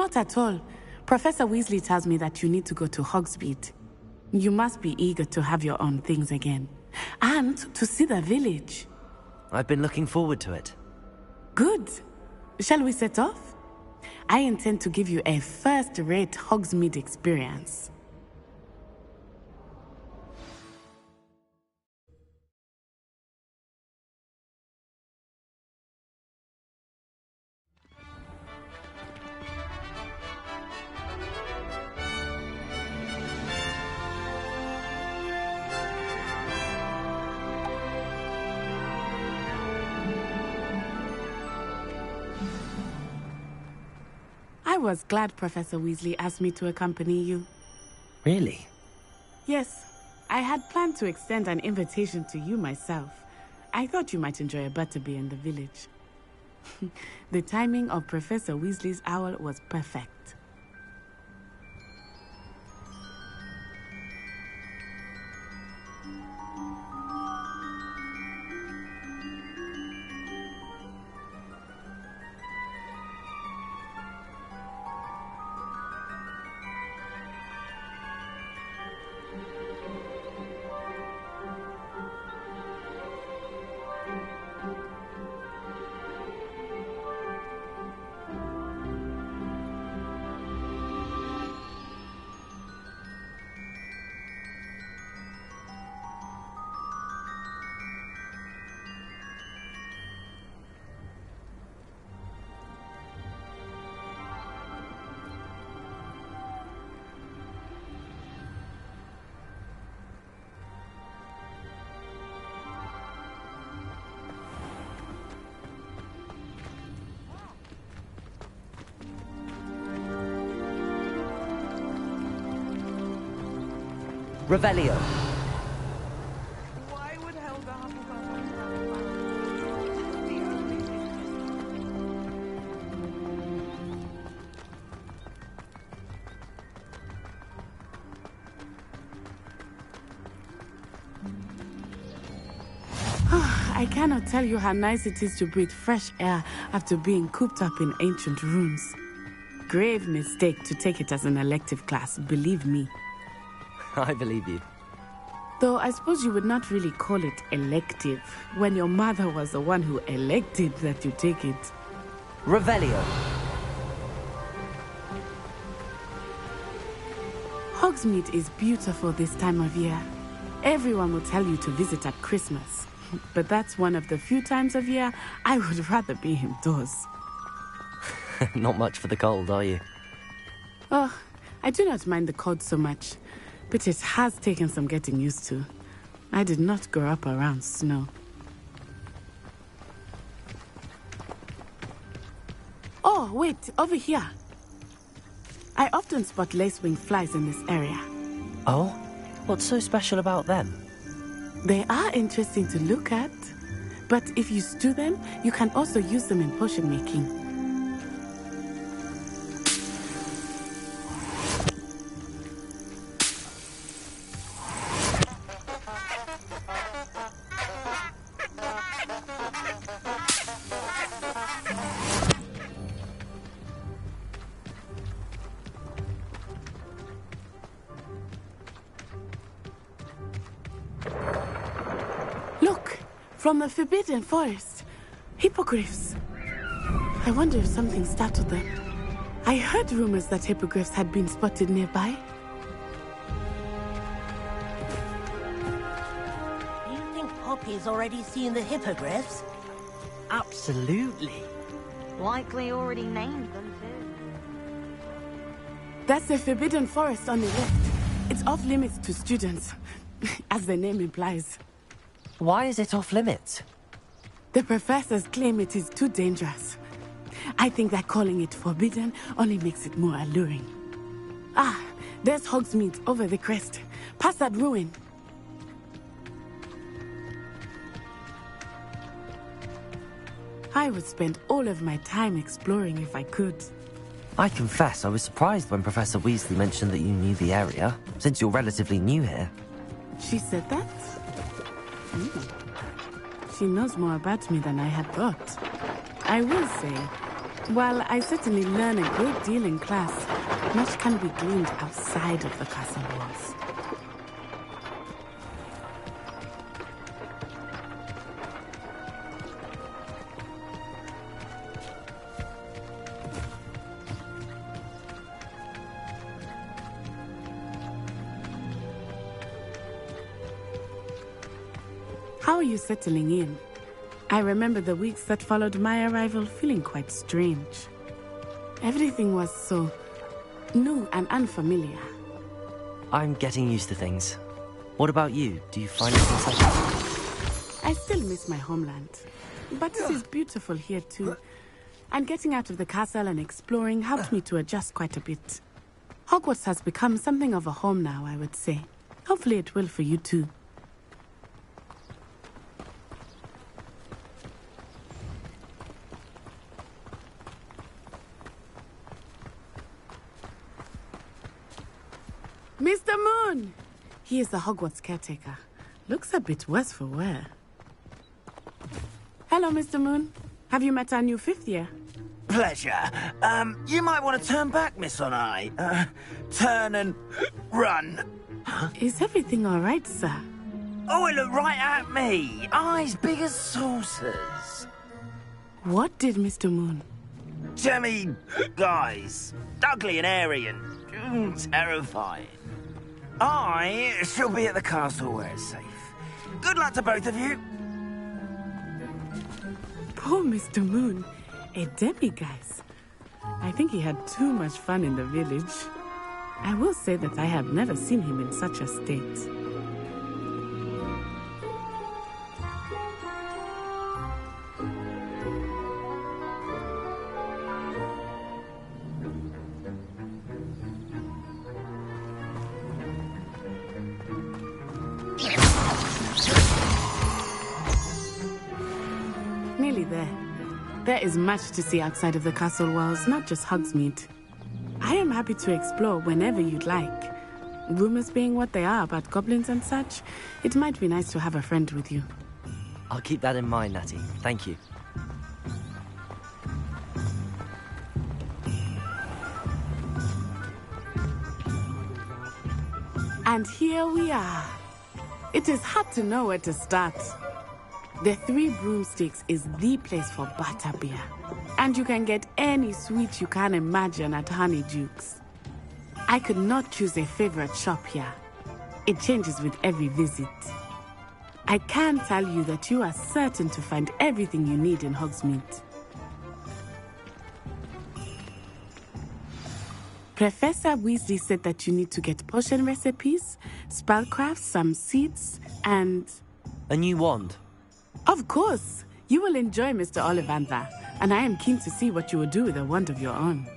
Not at all. Professor Weasley tells me that you need to go to Hogsmead. You must be eager to have your own things again. And to see the village. I've been looking forward to it. Good. Shall we set off? I intend to give you a first-rate Hogsmead experience. I was glad Professor Weasley asked me to accompany you. Really? Yes, I had planned to extend an invitation to you myself. I thought you might enjoy a butterbeer in the village. The timing of Professor Weasley's owl was perfect. Revelio. Why would Helga have I cannot tell you how nice it is to breathe fresh air after being cooped up in ancient rooms. Grave mistake to take it as an elective class, believe me. I believe you. Though I suppose you would not really call it elective when your mother was the one who elected that you take it. Revelio. Hogsmead is beautiful this time of year. Everyone will tell you to visit at Christmas. But that's one of the few times of year I would rather be indoors. Not much for the cold, are you? Oh, I do not mind the cold so much. But it has taken some getting used to. I did not grow up around snow. Oh, wait, over here. I often spot lacewing flies in this area. Oh? What's so special about them? They are interesting to look at. But if you stew them, you can also use them in potion making. From the Forbidden Forest. Hippogriffs. I wonder if something startled them. I heard rumors that hippogriffs had been spotted nearby. Do you think Poppy's already seen the hippogriffs? Absolutely. Likely already named them too. That's the Forbidden Forest on the left. It's off limits to students, as the name implies. Why is it off limits? The professors claim it is too dangerous. I think that calling it forbidden only makes it more alluring. Ah, there's Hogsmead over the crest. Past that ruin. I would spend all of my time exploring if I could. I confess I was surprised when Professor Weasley mentioned that you knew the area, since you're relatively new here. She said that? She knows more about me than I had thought. I will say, While I certainly learn a great deal in class, much can be gleaned outside of the castle walls. How are you settling in? I remember the weeks that followed my arrival feeling quite strange. Everything was so new and unfamiliar. I'm getting used to things. What about you? Do you find yourself settled? I still miss my homeland, but it is beautiful here too. And getting out of the castle and exploring helped me to adjust quite a bit. Hogwarts has become something of a home now, I would say. Hopefully it will for you too. Mr. Moon! He is the Hogwarts caretaker. Looks a bit worse for wear. Hello, Mr. Moon. Have you met our new fifth year? Pleasure. You might want to turn back, Miss Onai. Turn and run. Is everything all right, sir? Oh, it looked right at me. Eyes big as saucers. What did Mr. Moon? Jemmy guys. Ugly and airy and terrifying. I shall be at the castle where it's safe. Good luck to both of you. Poor Mr. Moon. A demiguise. I think he had too much fun in the village. I will say that I have never seen him in such a state. Nearly there. There is much to see outside of the castle walls, not just Hogsmead. I am happy to explore whenever you'd like. Rumors being what they are about goblins and such, it might be nice to have a friend with you. I'll keep that in mind, Natty. Thank you. And here we are. It is hard to know where to start. The Three Broomsticks is the place for butterbeer. And you can get any sweet you can imagine at Honeydukes. I could not choose a favorite shop here. It changes with every visit. I can tell you that you are certain to find everything you need in Hogsmead. Professor Weasley said that you need to get potion recipes, spellcrafts, some seeds, and... A new wand? Of course! You will enjoy Mr. Ollivander, and I am keen to see what you will do with a wand of your own.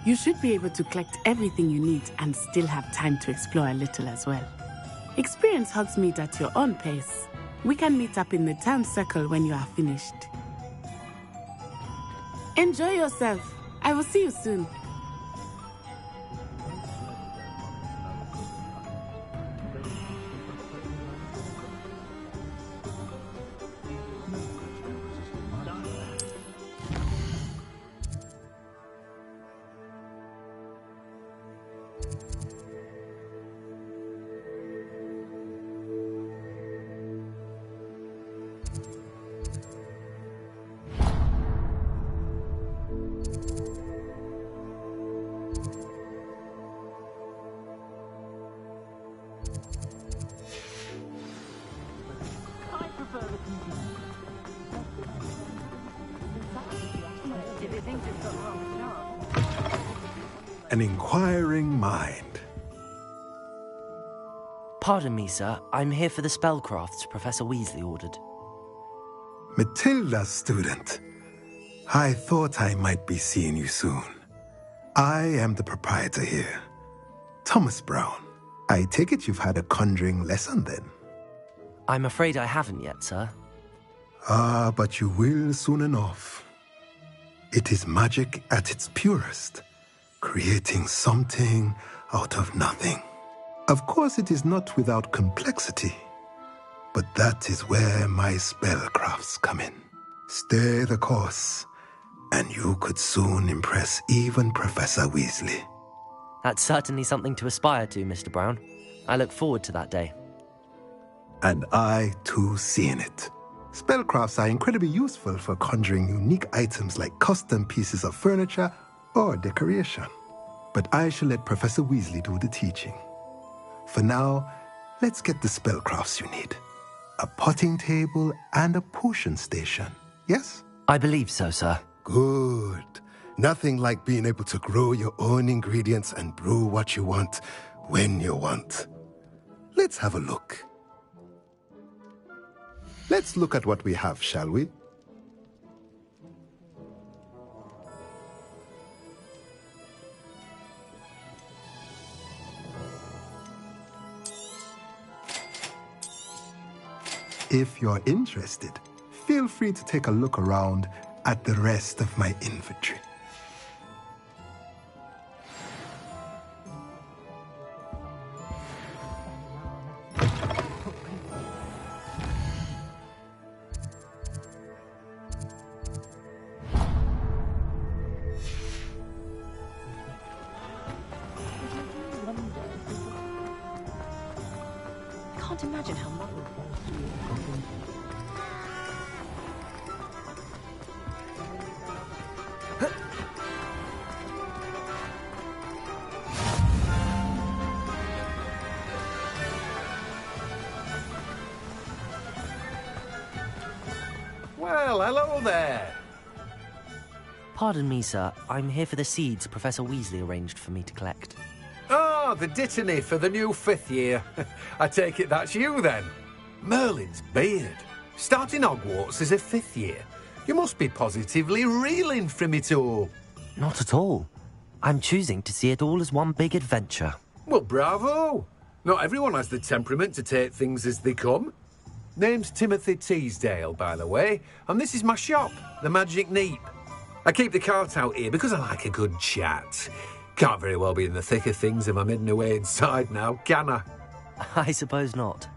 You should be able to collect everything you need and still have time to explore a little as well. Experience Hogsmead at your own pace. We can meet up in the town circle when you are finished. Enjoy yourself. I will see you soon. An inquiring mind. Pardon me, sir. I'm here for the spellcrafts Professor Weasley ordered. Matilda, student. I thought I might be seeing you soon. I am the proprietor here, Thomas Brown. I take it you've had a conjuring lesson then? I'm afraid I haven't yet, sir. Ah, but you will soon enough. It is magic at its purest, creating something out of nothing. Of course, it is not without complexity, but that is where my spellcrafts come in. Stay the course, And you could soon impress even Professor Weasley. That's certainly something to aspire to, Mr. Brown. I look forward to that day. And I, too, see in it. Spellcrafts are incredibly useful for conjuring unique items like custom pieces of furniture or decoration. But I shall let Professor Weasley do the teaching. For now, let's get the spellcrafts you need. A potting table and a potion station, yes? I believe so, sir. Good. Nothing like being able to grow your own ingredients and brew what you want when you want. Let's have a look. Let's look at what we have, shall we? If you're interested, feel free to take a look around at the rest of my inventory. I can't imagine how much. Well, hello there. Pardon me, sir. I'm here for the seeds Professor Weasley arranged for me to collect. Oh, the dittany for the new 5th year. I take it that's you, then. Merlin's beard. Starting Hogwarts as a 5th year. You must be positively reeling from it all. Not at all. I'm choosing to see it all as one big adventure. Well, bravo. Not everyone has the temperament to take things as they come. Name's Timothy Teasdale, by the way, and this is my shop, the Magic Neep. I keep the cart out here because I like a good chat. Can't very well be in the thick of things if I'm hidden away inside now, can I? I suppose not.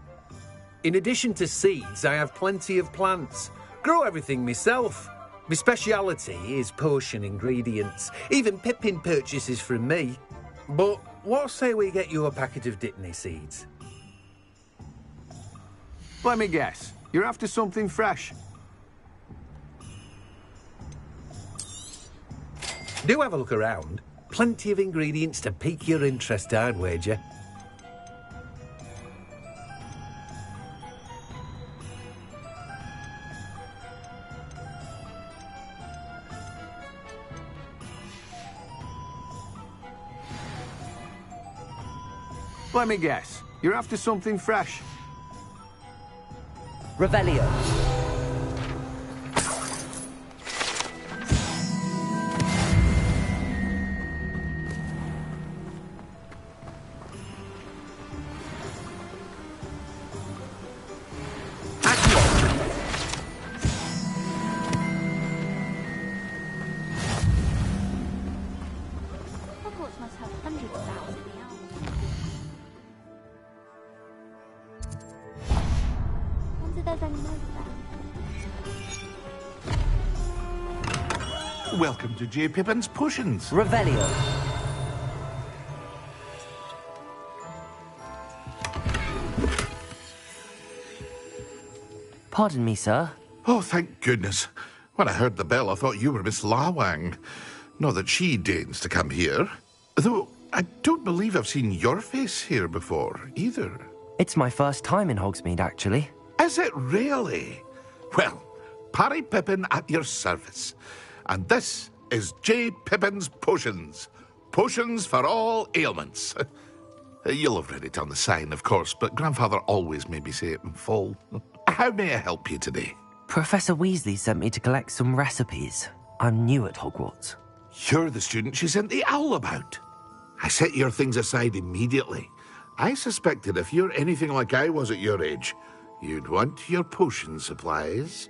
In addition to seeds, I have plenty of plants. Grow everything myself. My speciality is potion ingredients. Even Pippin purchases from me. But what say we get you a packet of Dittany seeds? Let me guess. You're after something fresh. Do have a look around. Plenty of ingredients to pique your interest, I'd wager. Let me guess. You're after something fresh. Revelio. Hogwarts must have hundreds of owls in the owls. Wonder if there's any more of them. Welcome to J. Pippin's Potions. Revelio. Pardon me, sir. Oh, thank goodness. When I heard the bell, I thought you were Miss Lawang. Not that she deigns to come here. Though, I don't believe I've seen your face here before, either. It's my first time in Hogsmead, actually. Is it really? Well, Parry Pippin at your service. And this is J. Pippin's Potions. Potions for all ailments. You'll have read it on the sign, of course, but Grandfather always made me say it in full. How may I help you today? Professor Weasley sent me to collect some recipes. I'm new at Hogwarts. You're the student she sent the owl about. I set your things aside immediately. I suspected if you're anything like I was at your age, you'd want your potion supplies.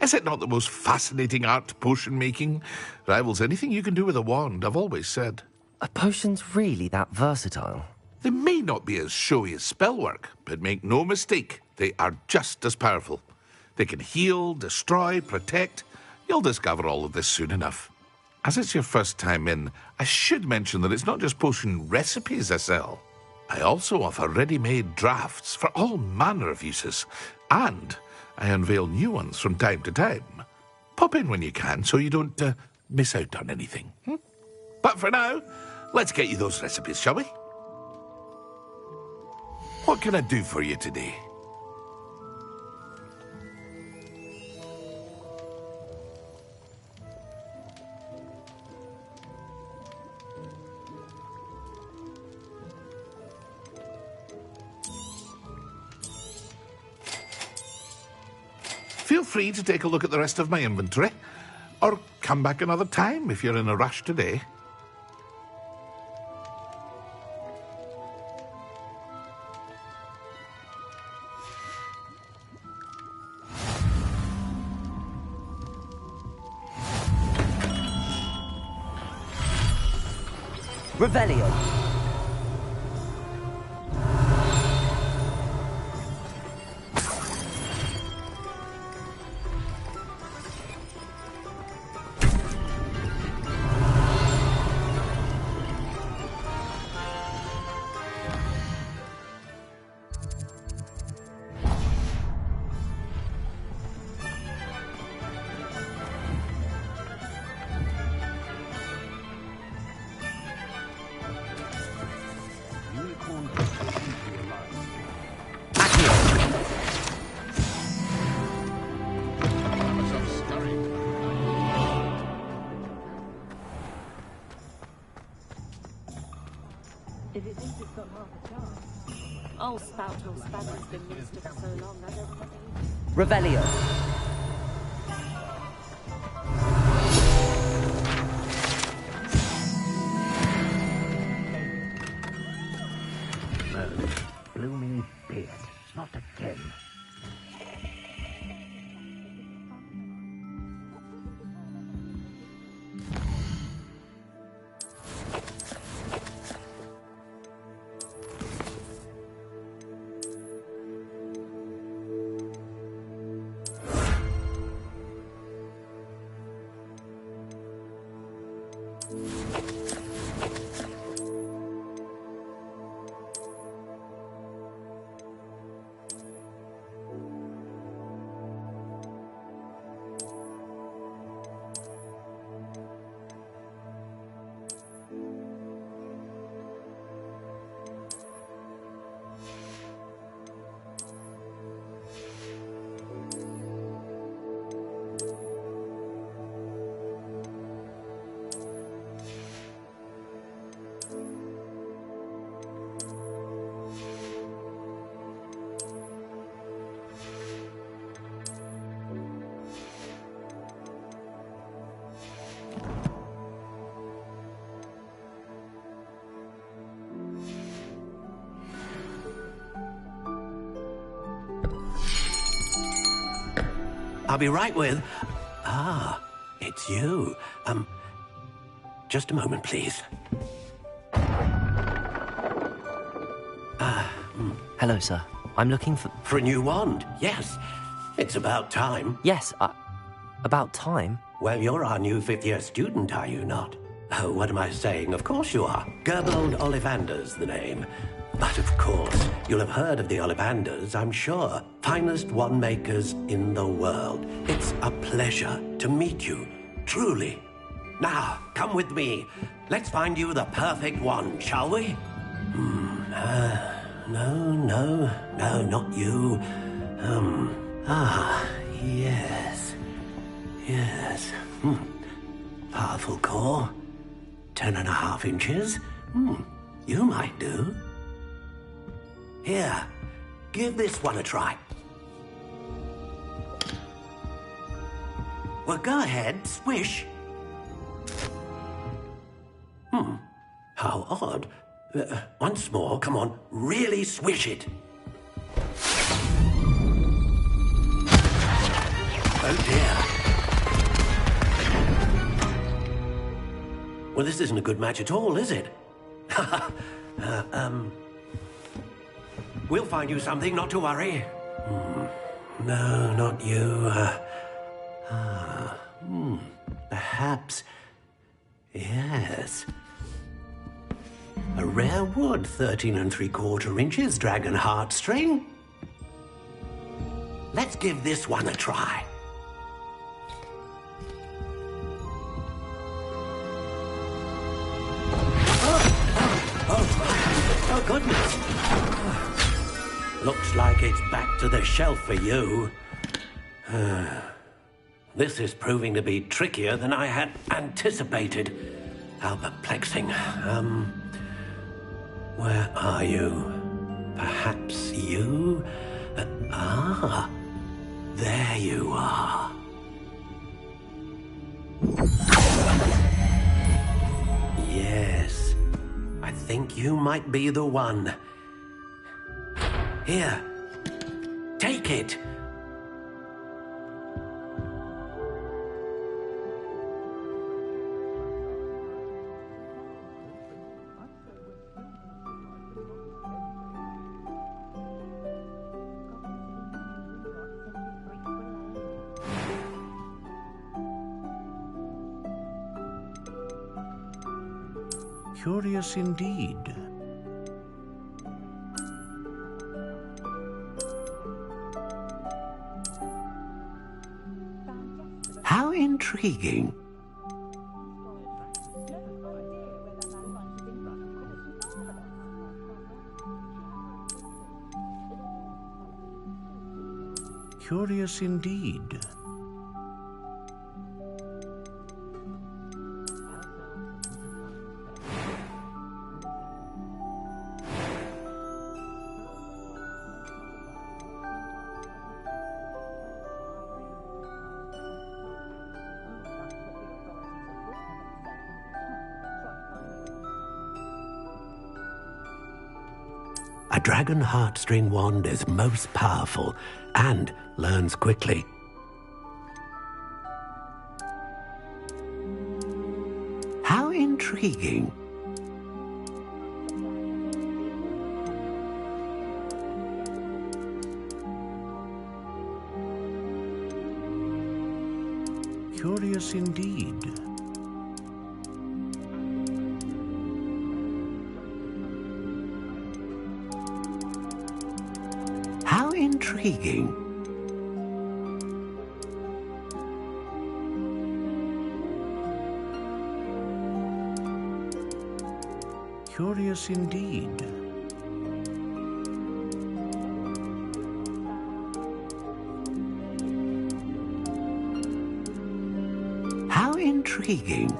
Is it not the most fascinating art, potion making? Rivals anything you can do with a wand, I've always said. Are potions really that versatile? They may not be as showy as spellwork, but make no mistake, they are just as powerful. They can heal, destroy, protect. You'll discover all of this soon enough. As it's your first time in, I should mention that it's not just potion recipes I sell. I also offer ready-made drafts for all manner of uses, and I unveil new ones from time to time. Pop in when you can so you don't miss out on anything. But for now, let's get you those recipes, shall we? What can I do for you today? Feel free to take a look at the rest of my inventory, or come back another time if you're in a rush today. Revelio. If it thinks it's got half a chance. Old spout or Spaniard's been minister for so long, I don't know. Revelio. Blooming beard. Not again. I'll be right with... Ah, it's you. Just a moment, please. Hello, sir. I'm looking for... For a new wand, yes. It's about time. Yes, about time? Well, you're our new fifth-year student, are you not? Oh, what am I saying? Of course you are. Gerbold Ollivander's the name. But of course, you'll have heard of the Ollivanders, I'm sure. Finest wand makers in the world. It's a pleasure to meet you, truly. Now, come with me. Let's find you the perfect wand, shall we? No, not you. Yes. Powerful core. 10.5 inches. You might do. Here, give this one a try. Well, go ahead, swish. How odd. Once more, come on, really swish it. Oh dear. Well, this isn't a good match at all, is it? We'll find you something, not to worry. No, not you. Perhaps... yes. A rare wood, 13 3/4 inches, dragon heartstring. Let's give this one a try. Oh, goodness. Looks like it's back to the shelf for you. This is proving to be trickier than I had anticipated. How perplexing. Where are you? Perhaps you? There you are. Yes, I think you might be the one. Here, take it. Curious indeed. How intriguing. Curious indeed. A dragon heartstring wand is most powerful and learns quickly. How intriguing. Curious indeed. How intriguing. Curious indeed. How intriguing.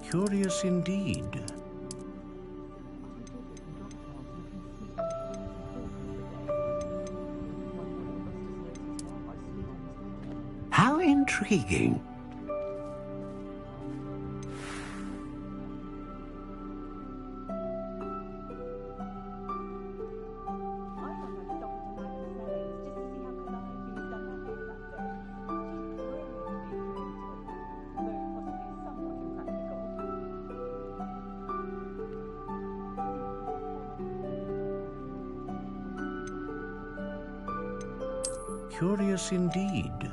Curious indeed. How intriguing. Curious indeed.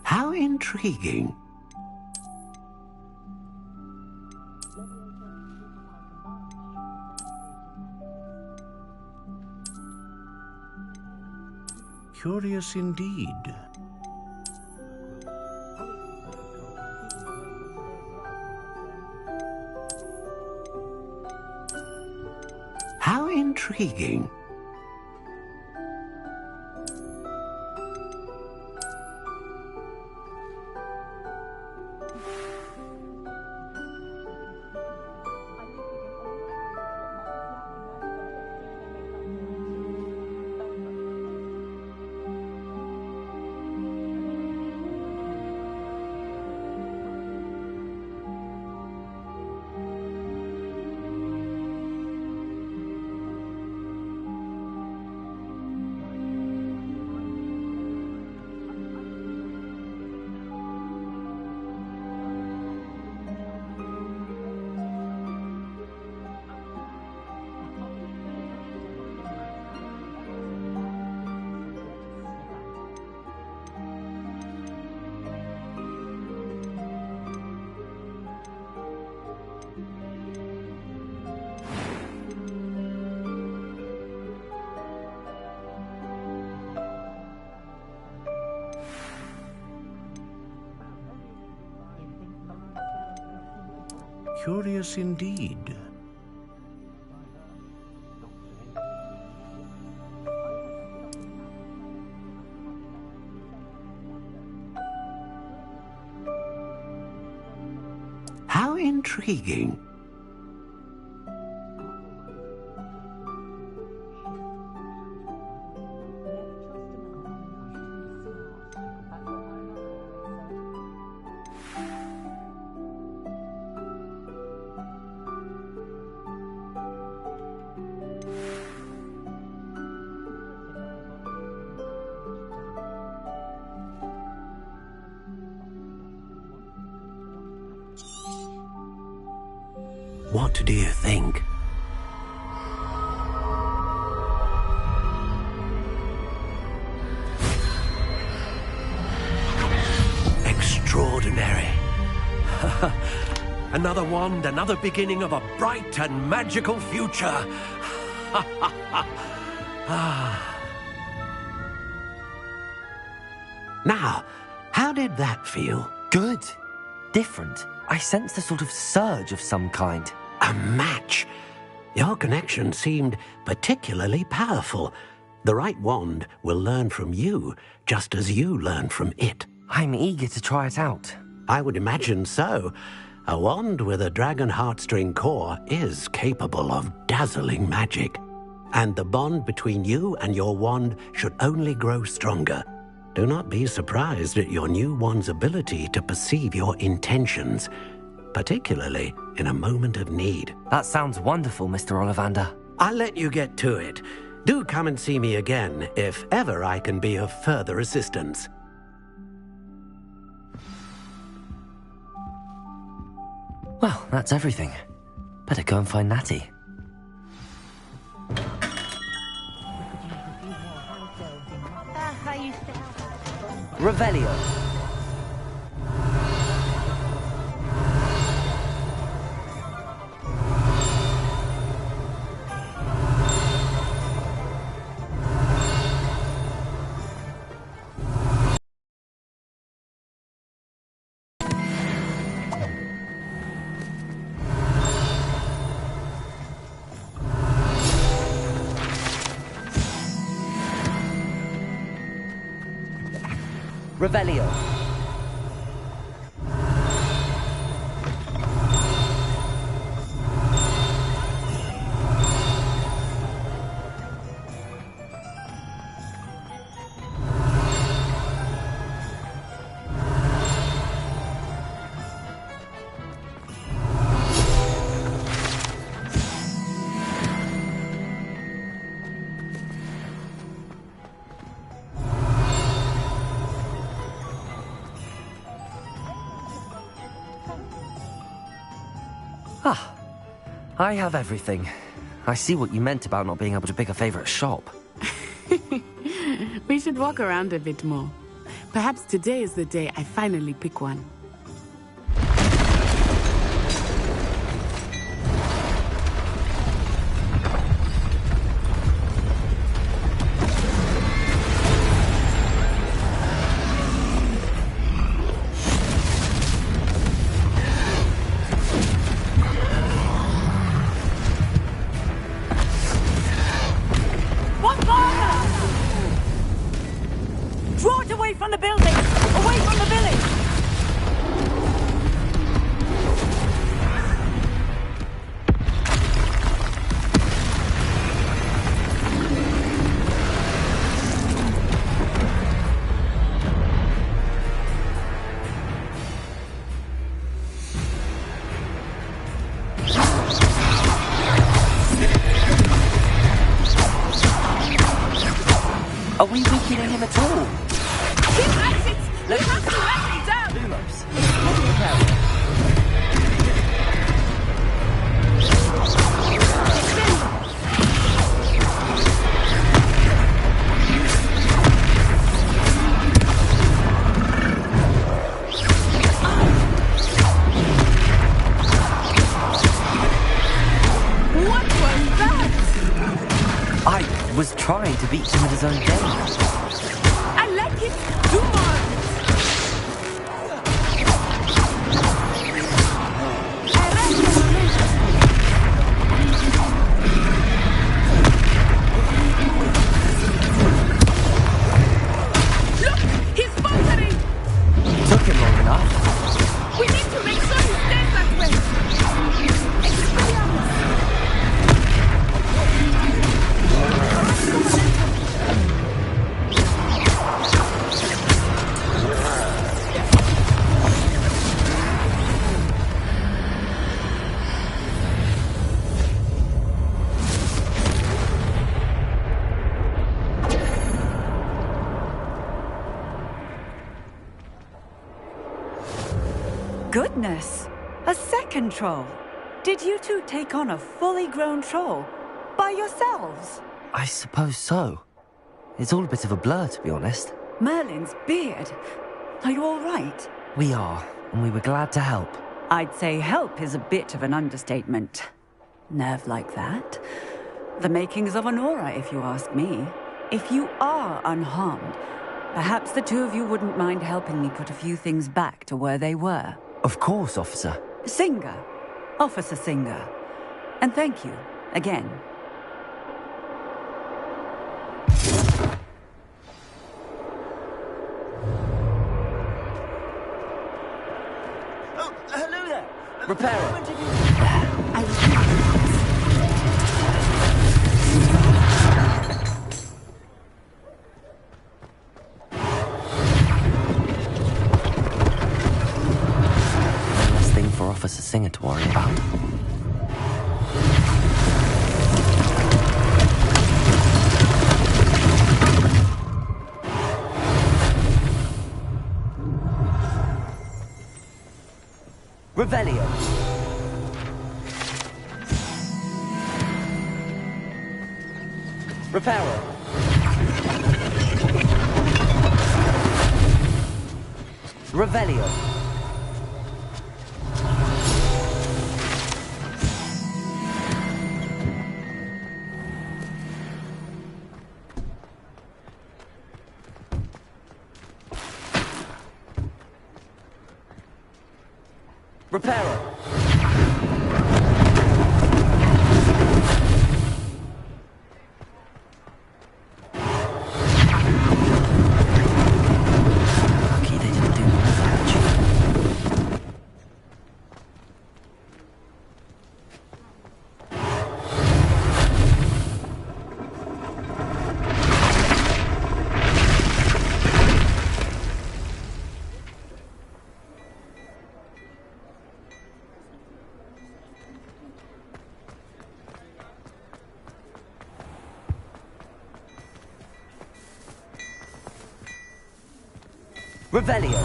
How intriguing. Curious indeed. How intriguing. Curious indeed. How intriguing. What do you think? Extraordinary. Another wand, another beginning of a bright and magical future. Now, how did that feel? Good. Different. I sensed a sort of surge of some kind. A match. Your connection seemed particularly powerful. The right wand will learn from you, just as you learn from it. I'm eager to try it out. I would imagine so. A wand with a dragon heartstring core is capable of dazzling magic. And the bond between you and your wand should only grow stronger. Do not be surprised at your new wand's ability to perceive your intentions, particularly in a moment of need. That sounds wonderful, Mr. Ollivander. I'll let you get to it. Do come and see me again if ever I can be of further assistance. Well, that's everything. Better go and find Natty. Revelio. Revelio. Ah, I have everything. I see what you meant about not being able to pick a favorite shop. We should walk around a bit more. Perhaps today is the day I finally pick one. Draw it away from the building! Away from the village! Are we weakening him at all? Keep at it! We have to let him down! Lumos, explore the area. What was that? I was trying to beat him at his own game. I like it! Do more! I like it! goodness! A second troll! Did you two take on a fully grown troll? By yourselves? I suppose so. It's all a bit of a blur, to be honest. Merlin's beard. Are you all right? We are, and we were glad to help. I'd say help is a bit of an understatement. Nerve like that. The makings of an aura, if you ask me. If you are unharmed, perhaps the two of you wouldn't mind helping me put a few things back to where they were. Of course, officer. Singer. Officer Singer. And thank you, again. Oh, hello there. Repairer. When did you... I was... Last thing for Officer Singer to worry about. Revelio. Reparo. Revelio. Reparo. Lucky they didn't do more damage. Revelio.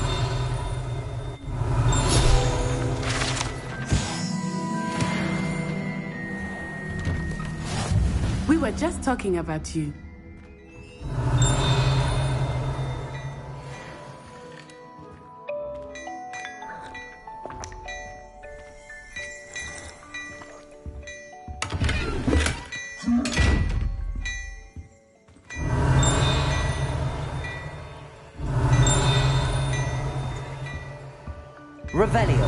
We were just talking about you. Revelio.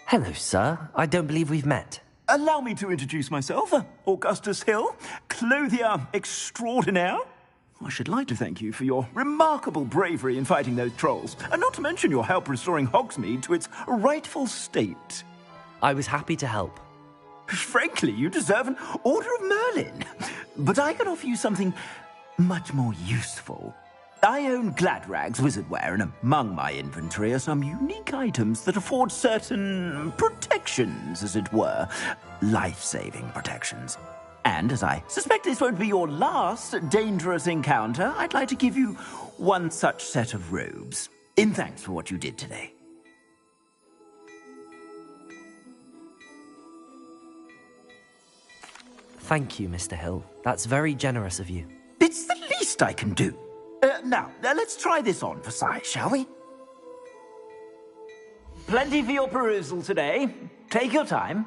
Hello, sir. I don't believe we've met. Allow me to introduce myself, Augustus Hill, clothier extraordinaire. I should like to thank you for your remarkable bravery in fighting those trolls, and not to mention your help restoring Hogsmead to its rightful state. I was happy to help. Frankly, you deserve an Order of Merlin. But I can offer you something much more useful. I own Gladrag's wizardware, and among my inventory are some unique items that afford certain protections, as it were. Life-saving protections. And as I suspect this won't be your last dangerous encounter, I'd like to give you one such set of robes, in thanks for what you did today. Thank you, Mr. Hill. That's very generous of you. It's the least I can do. Now, let's try this on for size, shall we? Plenty for your perusal today. Take your time.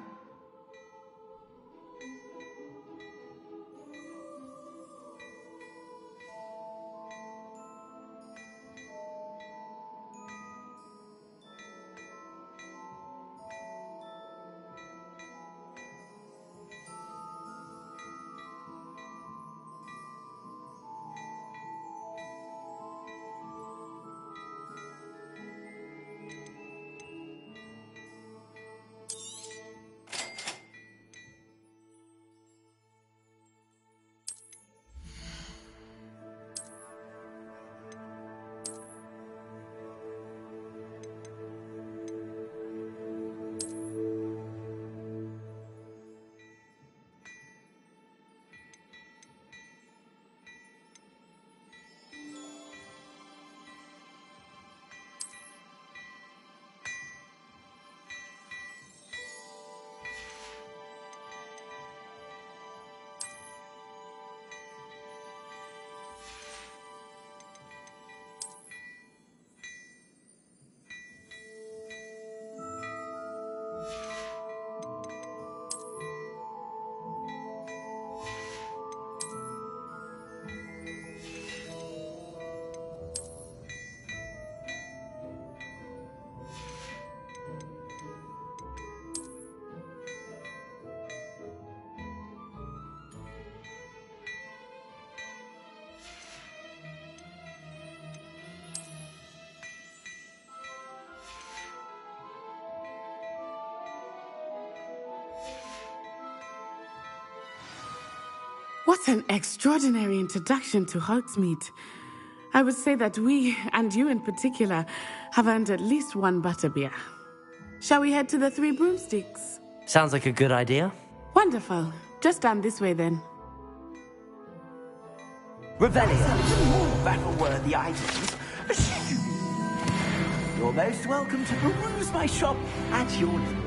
What an extraordinary introduction to Hogsmead. I would say that we, and you in particular, have earned at least one butterbeer. Shall we head to the Three Broomsticks? Sounds like a good idea. Wonderful. Just down this way then. Revelio. More battle-worthy items. You're most welcome to peruse my shop at your leisure.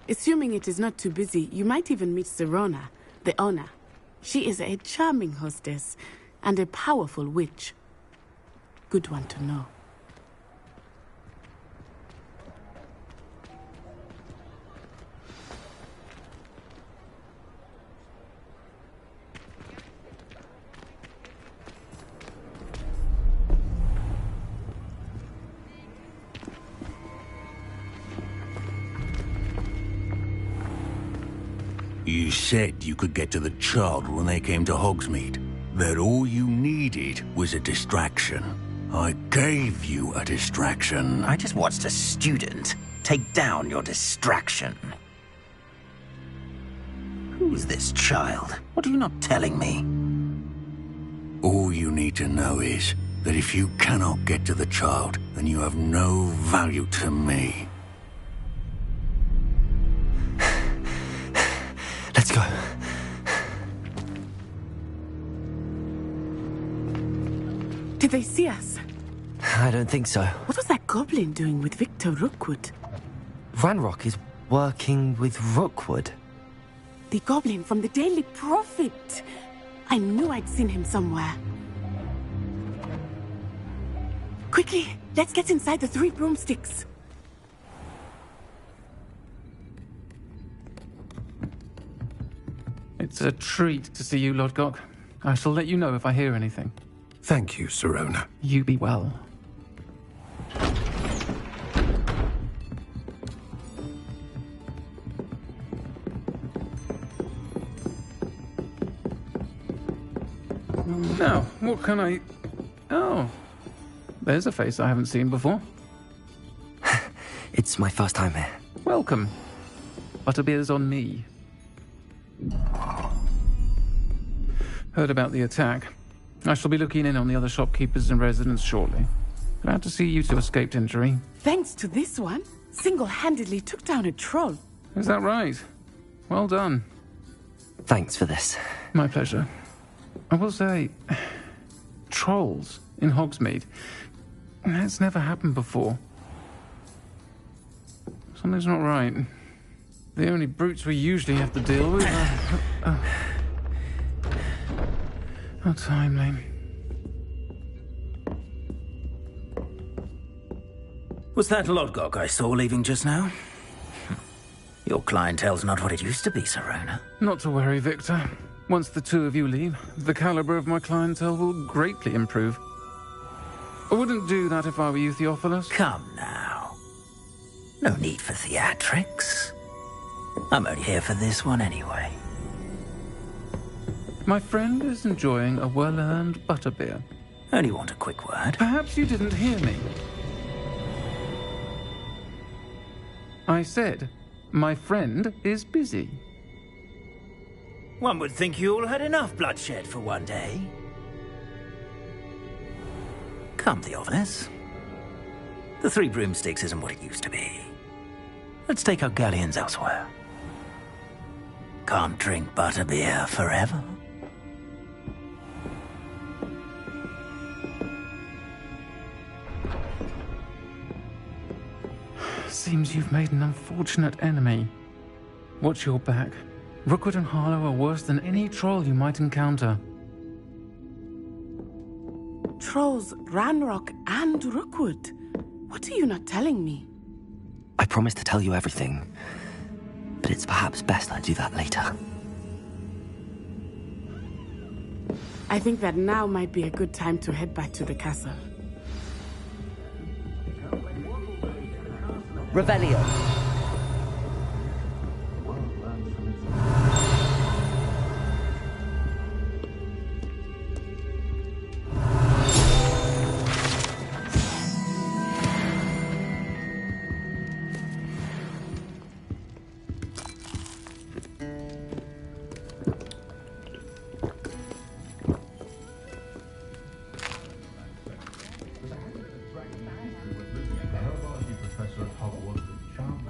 Assuming it is not too busy, you might even meet Sirona, the owner. She is a charming hostess and a powerful witch. Good one to know. You said you could get to the child when they came to Hogsmead. That all you needed was a distraction. I gave you a distraction. I just watched a student take down your distraction. Who's this child? What are you not telling me? All you need to know is that if you cannot get to the child, then you have no value to me. Let's go. Did they see us? I don't think so. What was that goblin doing with Victor Rookwood? Ranrock is working with Rookwood. The goblin from the Daily Prophet. I knew I'd seen him somewhere. Quickly, let's get inside the Three Broomsticks. It's a treat to see you, Lodgok. I shall let you know if I hear anything. Thank you, Sirona. You be well. Now, what can I... Oh, there's a face I haven't seen before. It's my first time here. Welcome. Butterbeer's on me. Heard about the attack. I shall be looking in on the other shopkeepers and residents shortly. Glad to see you two escaped injury. Thanks to this one, single-handedly took down a troll. Is that right? Well done. Thanks for this. My pleasure. I will say, trolls in Hogsmeade. That's never happened before. Something's not right. The only brutes we usually have to deal with are... How timely. Was that Lodgok I saw leaving just now? Your clientele's not what it used to be, Sirona. Not to worry, Victor. Once the two of you leave, the caliber of my clientele will greatly improve. I wouldn't do that if I were you, Theophilus. Come now. No need for theatrics. I'm only here for this one anyway. My friend is enjoying a well-earned butterbeer. Only want a quick word. Perhaps you didn't hear me. I said, my friend is busy. One would think you all had enough bloodshed for one day. Come, Theophilus. The Three Broomsticks isn't what it used to be. Let's take our galleons elsewhere. Can't drink butterbeer forever. Seems you've made an unfortunate enemy. Watch your back. Rookwood and Harlow are worse than any troll you might encounter. Trolls, Ranrock, and Rookwood. What are you not telling me? I promised to tell you everything, but it's perhaps best I do that later. I think that now might be a good time to head back to the castle. Revelio.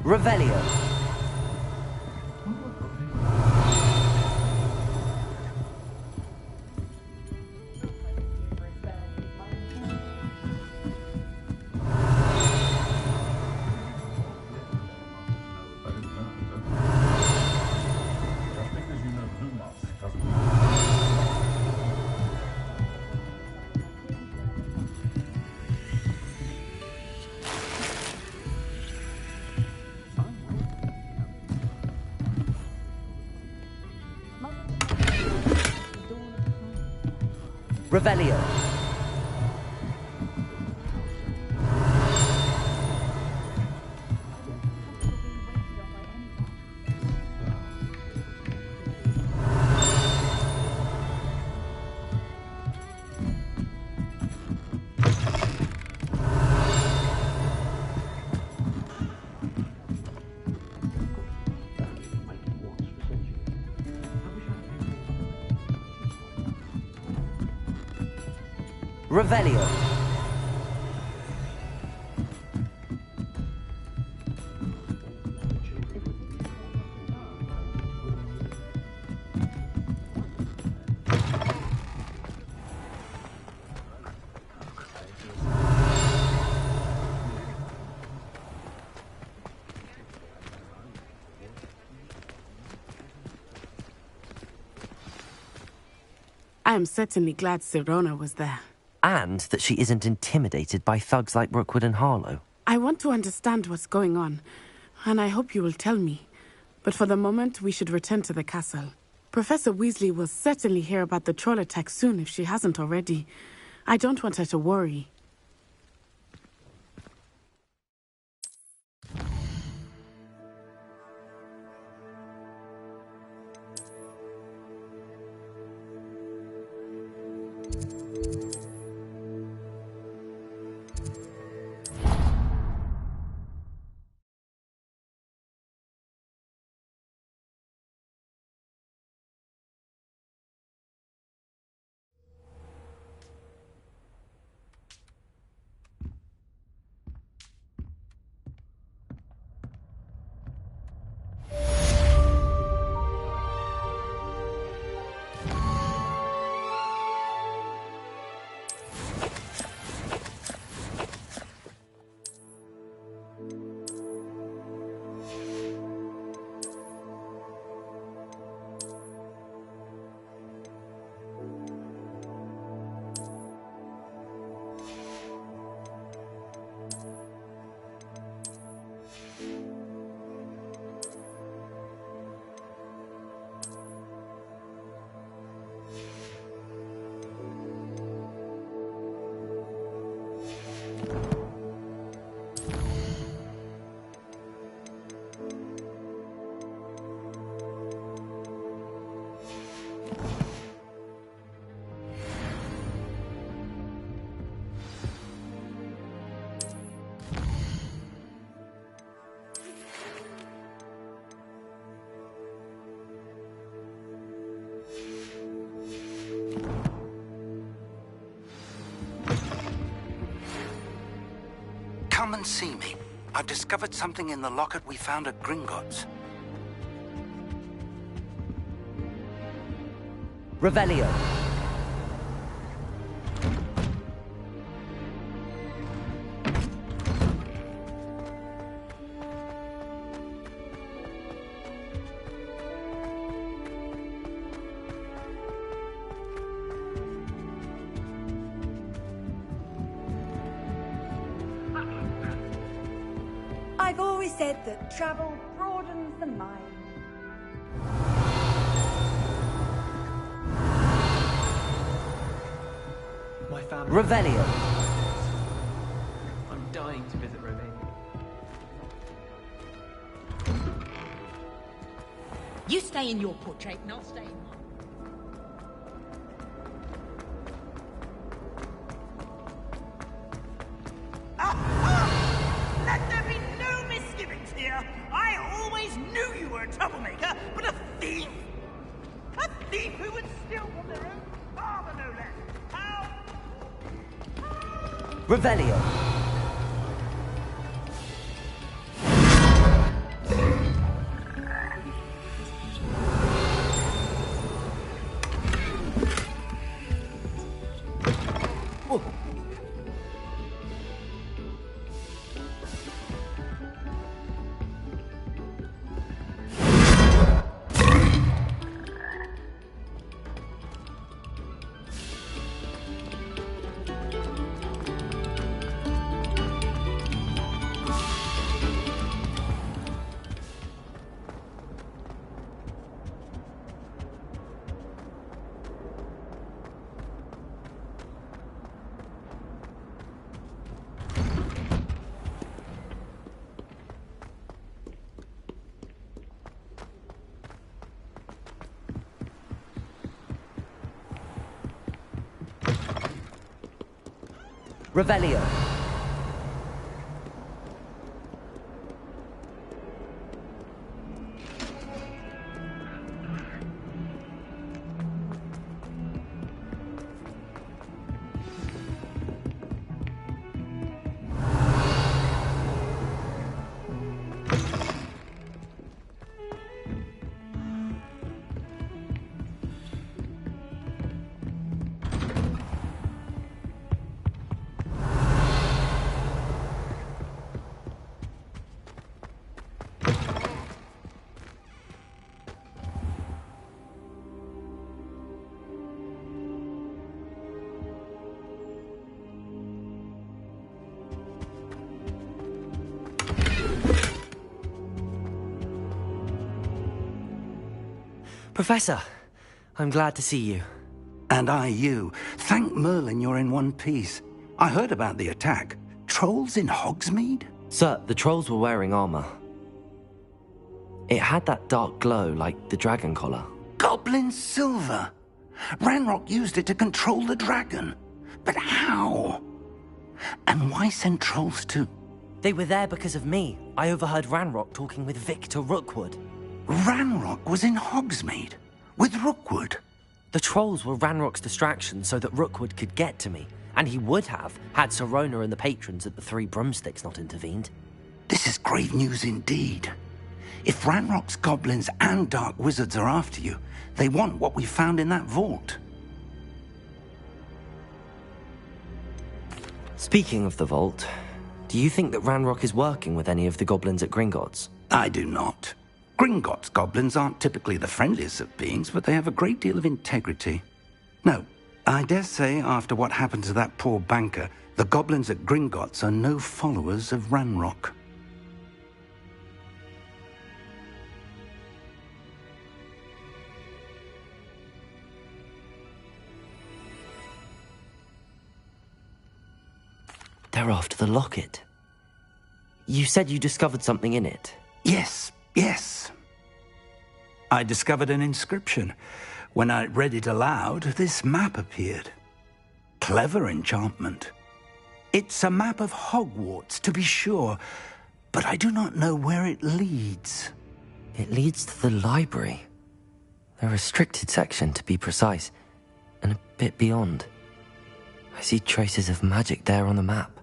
Revelio. Revelio. Revelio. I am certainly glad Sirona was there. And that she isn't intimidated by thugs like Rookwood and Harlow. I want to understand what's going on, and I hope you will tell me. But for the moment, we should return to the castle. Professor Weasley will certainly hear about the troll attack soon if she hasn't already. I don't want her to worry. Come and see me. I've discovered something in the locket we found at Gringotts. Revelio. I've always said that travel broadens the mind. My family. Revelio. I'm dying to visit Romania. You stay in your portrait and I'll stay in mine. Let there be no misgivings here. I always knew you were a troublemaker, but a thief? A thief who would steal from their own father, no less. How? Revelio. Revelio. Professor, I'm glad to see you. And I you. Thank Merlin you're in one piece. I heard about the attack. Trolls in Hogsmead? Sir, the trolls were wearing armor. It had that dark glow like the dragon collar. Goblin silver! Ranrock used it to control the dragon. But how? And why send trolls too? They were there because of me. I overheard Ranrock talking with Victor Rookwood. Ranrock was in Hogsmeade? With Rookwood? The trolls were Ranrock's distraction so that Rookwood could get to me. And he would have, had Sirona and the patrons at the Three Broomsticks not intervened. This is grave news indeed. If Ranrock's goblins and dark wizards are after you, they want what we found in that vault. Speaking of the vault, do you think that Ranrock is working with any of the goblins at Gringotts? I do not. Gringotts goblins aren't typically the friendliest of beings, but they have a great deal of integrity. No, I dare say after what happened to that poor banker, the goblins at Gringotts are no followers of Ranrock. They're after the locket. You said you discovered something in it. Yes. I discovered an inscription. When I read it aloud, this map appeared. Clever enchantment. It's a map of Hogwarts, to be sure, but I do not know where it leads. It leads to the library. The restricted section, to be precise, and a bit beyond. I see traces of magic there on the map.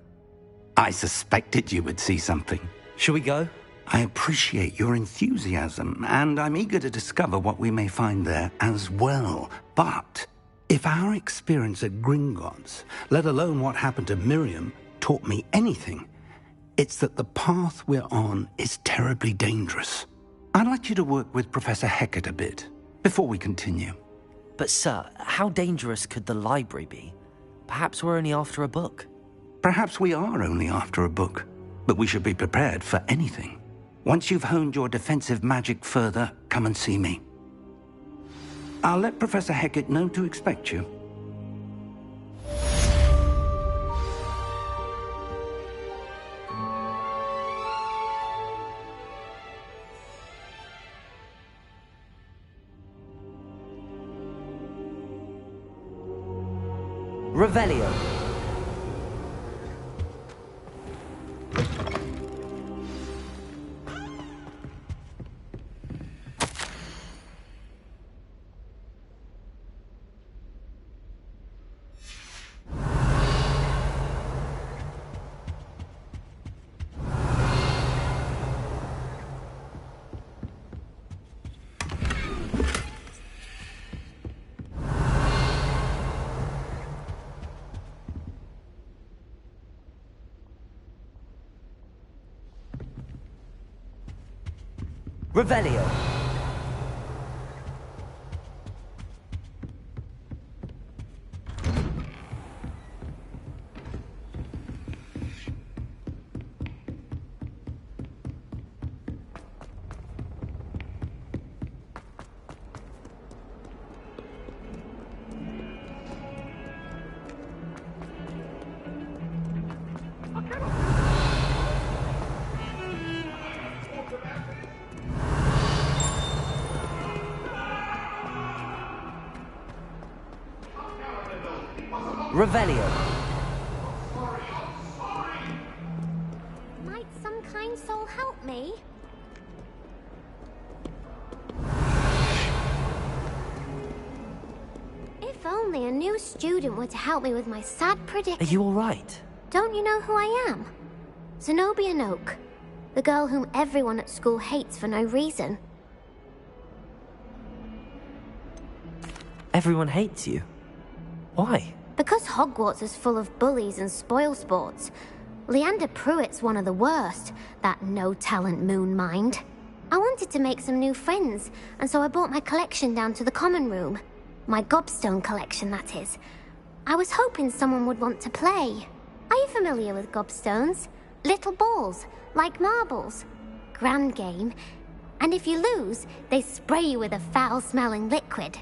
I suspected you would see something. Shall we go? I appreciate your enthusiasm, and I'm eager to discover what we may find there as well. But if our experience at Gringotts, let alone what happened to Miriam, taught me anything, it's that the path we're on is terribly dangerous. I'd like you to work with Professor Hecat a bit before we continue. But sir, how dangerous could the library be? Perhaps we're only after a book. Perhaps we are only after a book, but we should be prepared for anything. Once you've honed your defensive magic further, come and see me. I'll let Professor Hecat know to expect you. Revelio. Revelio. Revelio. new student were to help me with my sad Are predicament... you alright? Don't you know who I am? Zenobia Noak. The girl whom everyone at school hates for no reason. Everyone hates you. Why? Because Hogwarts is full of bullies and spoilsports. Leander Pruitt's one of the worst, that no-talent moon mind. I wanted to make some new friends, and so I brought my collection down to the common room. My gobstone collection, that is. I was hoping someone would want to play. Are you familiar with gobstones? Little balls, like marbles. Grand game. And if you lose, they spray you with a foul-smelling liquid.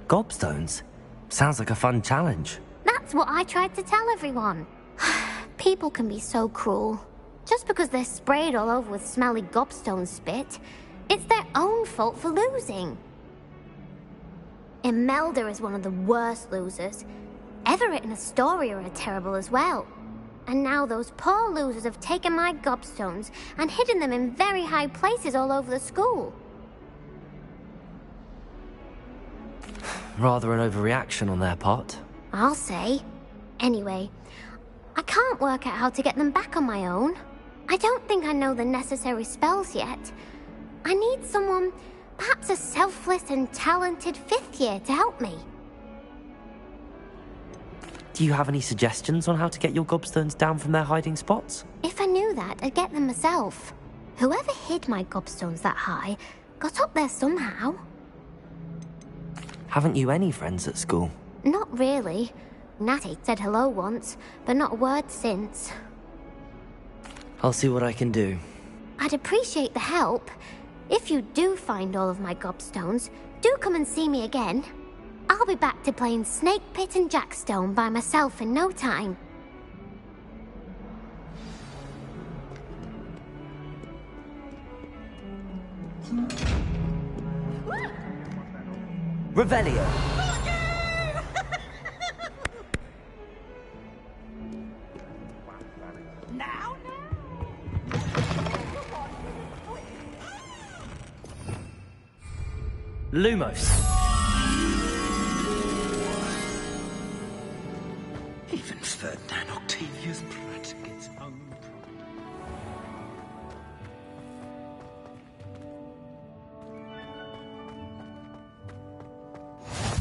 Gobstones? Sounds like a fun challenge. That's what I tried to tell everyone. People can be so cruel. Just because they're sprayed all over with smelly gobstone spit, it's their own fault for losing. Imelda is one of the worst losers. Everett and Astoria are terrible as well. And now those poor losers have taken my gobstones and hidden them in very high places all over the school. Rather an overreaction on their part. I'll say. Anyway, I can't work out how to get them back on my own. I don't think I know the necessary spells yet. I need someone, perhaps a selfless and talented fifth year to help me. Do you have any suggestions on how to get your gobstones down from their hiding spots? If I knew that, I'd get them myself. Whoever hid my gobstones that high got up there somehow. Haven't you any friends at school? Not really. Natty said hello once, but not a word since. I'll see what I can do. I'd appreciate the help. If you do find all of my gobstones, do come and see me again. I'll be back to playing Snake Pit and Jackstone by myself in no time. Revelio! Lumos! Even Ferdinand Octavius Pratt gets hung.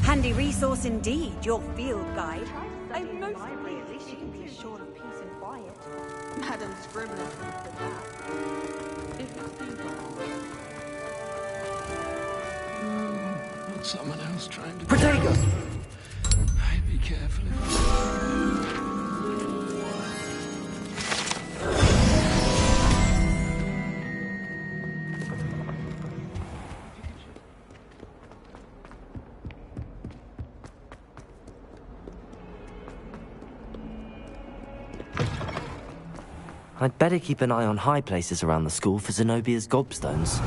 Handy resource indeed, your field guide. I'm most really she can be assured of peace and quiet. Madam Scribner thinks of that. If it's Someone else trying to... Protego! I'd be careful I'd better keep an eye on high places around the school for Zenobia's gobstones.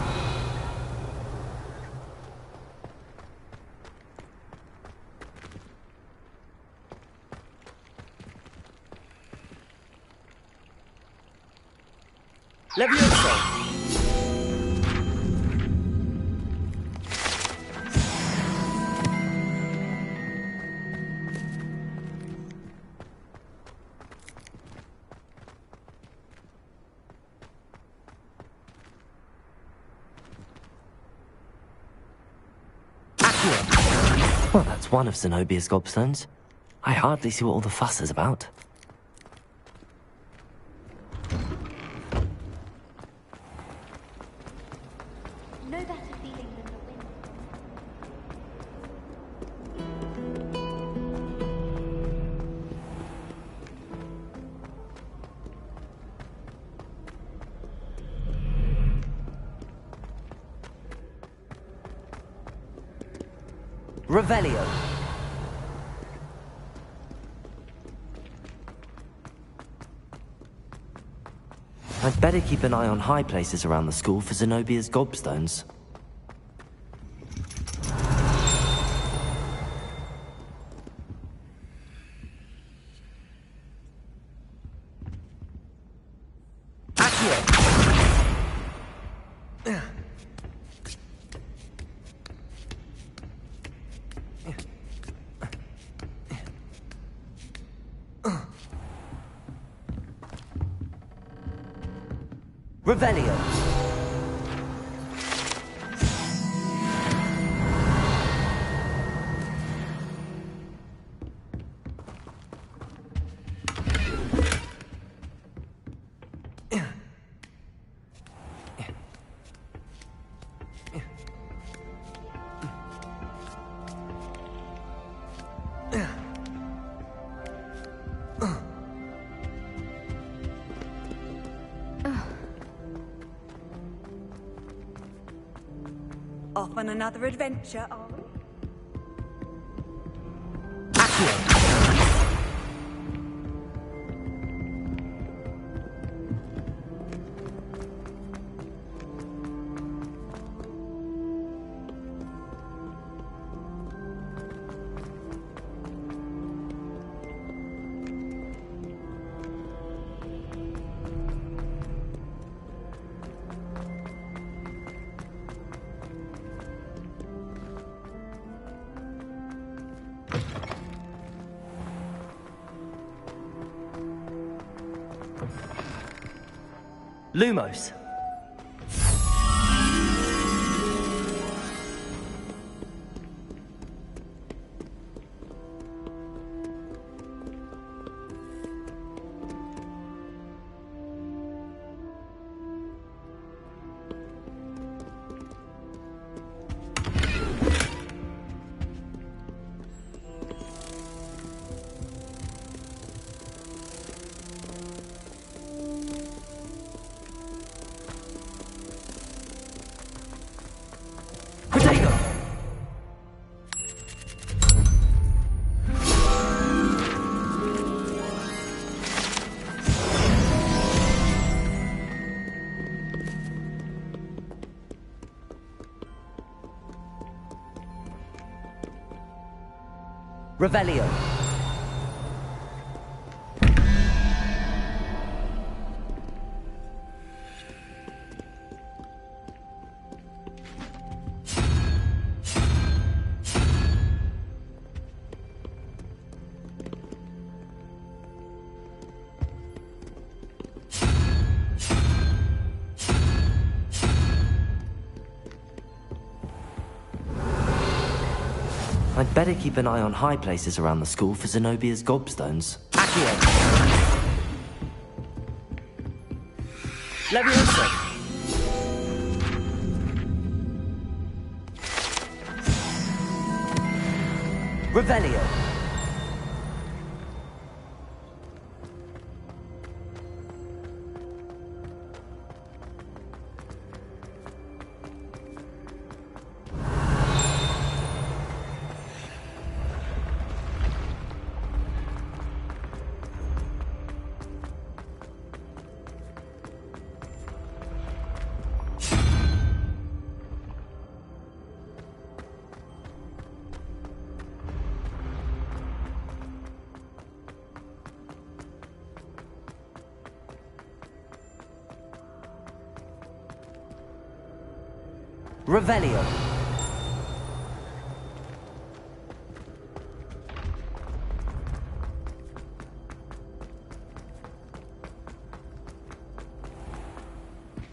Levioso! Well, that's one of Zenobia's gobstones. I hardly see what all the fuss is about. No better feeling than the wind. Revelio. I'd better keep an eye on high places around the school for Zenobia's gobstones. Revelio. Off on another adventure, are we? Lumos. Revelio. I'd better keep an eye on high places around the school for Zenobia's gobstones. Accio! Levioso! Revelio! Revelio.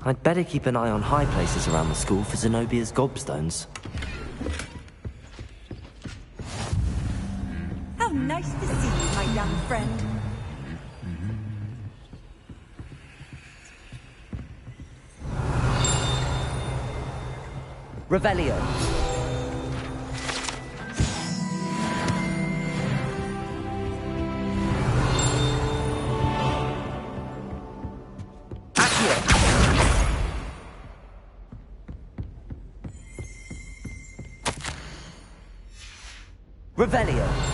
I'd better keep an eye on high places around the school for Zenobia's gobstones. How nice to see you, my young friend. Revelio. Accio. Revelio.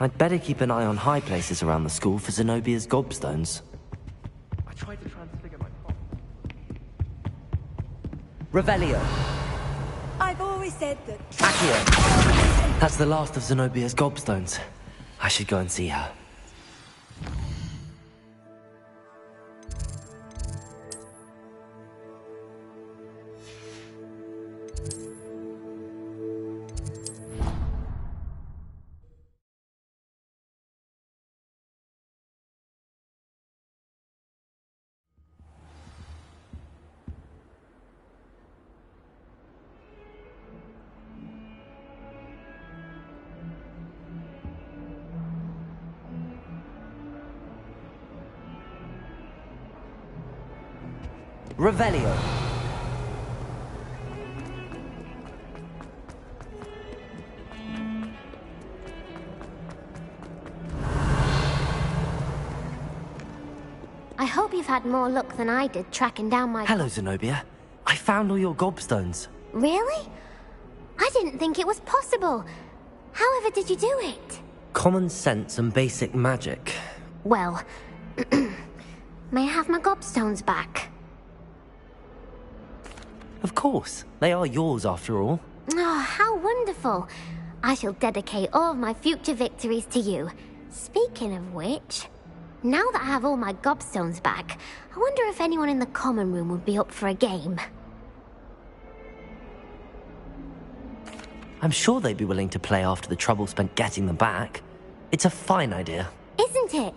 I'd better keep an eye on high places around the school for Zenobia's gobstones. I tried to transfigure my father. Revelio! I've always said that... Accio! That's the last of Zenobia's gobstones. I should go and see her. Revelio. I hope you've had more luck than I did tracking down my... Hello, Zenobia. I found all your gobstones. Really? I didn't think it was possible. However did you do it? Common sense and basic magic. Well, may I have my gobstones back? Of course. They are yours after all. Oh, how wonderful. I shall dedicate all of my future victories to you. Speaking of which, now that I have all my gobstones back, I wonder if anyone in the common room would be up for a game. I'm sure they'd be willing to play after the trouble spent getting them back. It's a fine idea. Isn't it?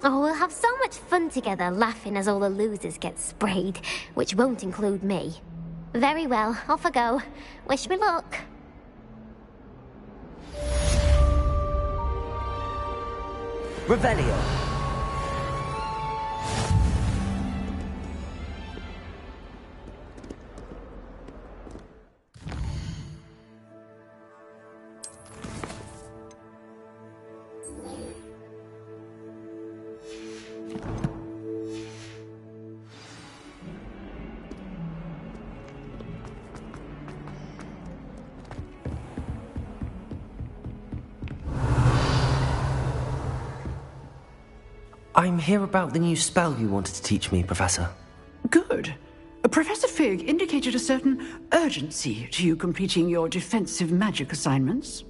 Oh, we'll have so much fun together laughing as all the losers get sprayed, which won't include me. Very well, off I go. Wish me luck. Revelio. I'm here about the new spell you wanted to teach me, Professor. Good. Professor Fig indicated a certain urgency to you completing your defensive magic assignments.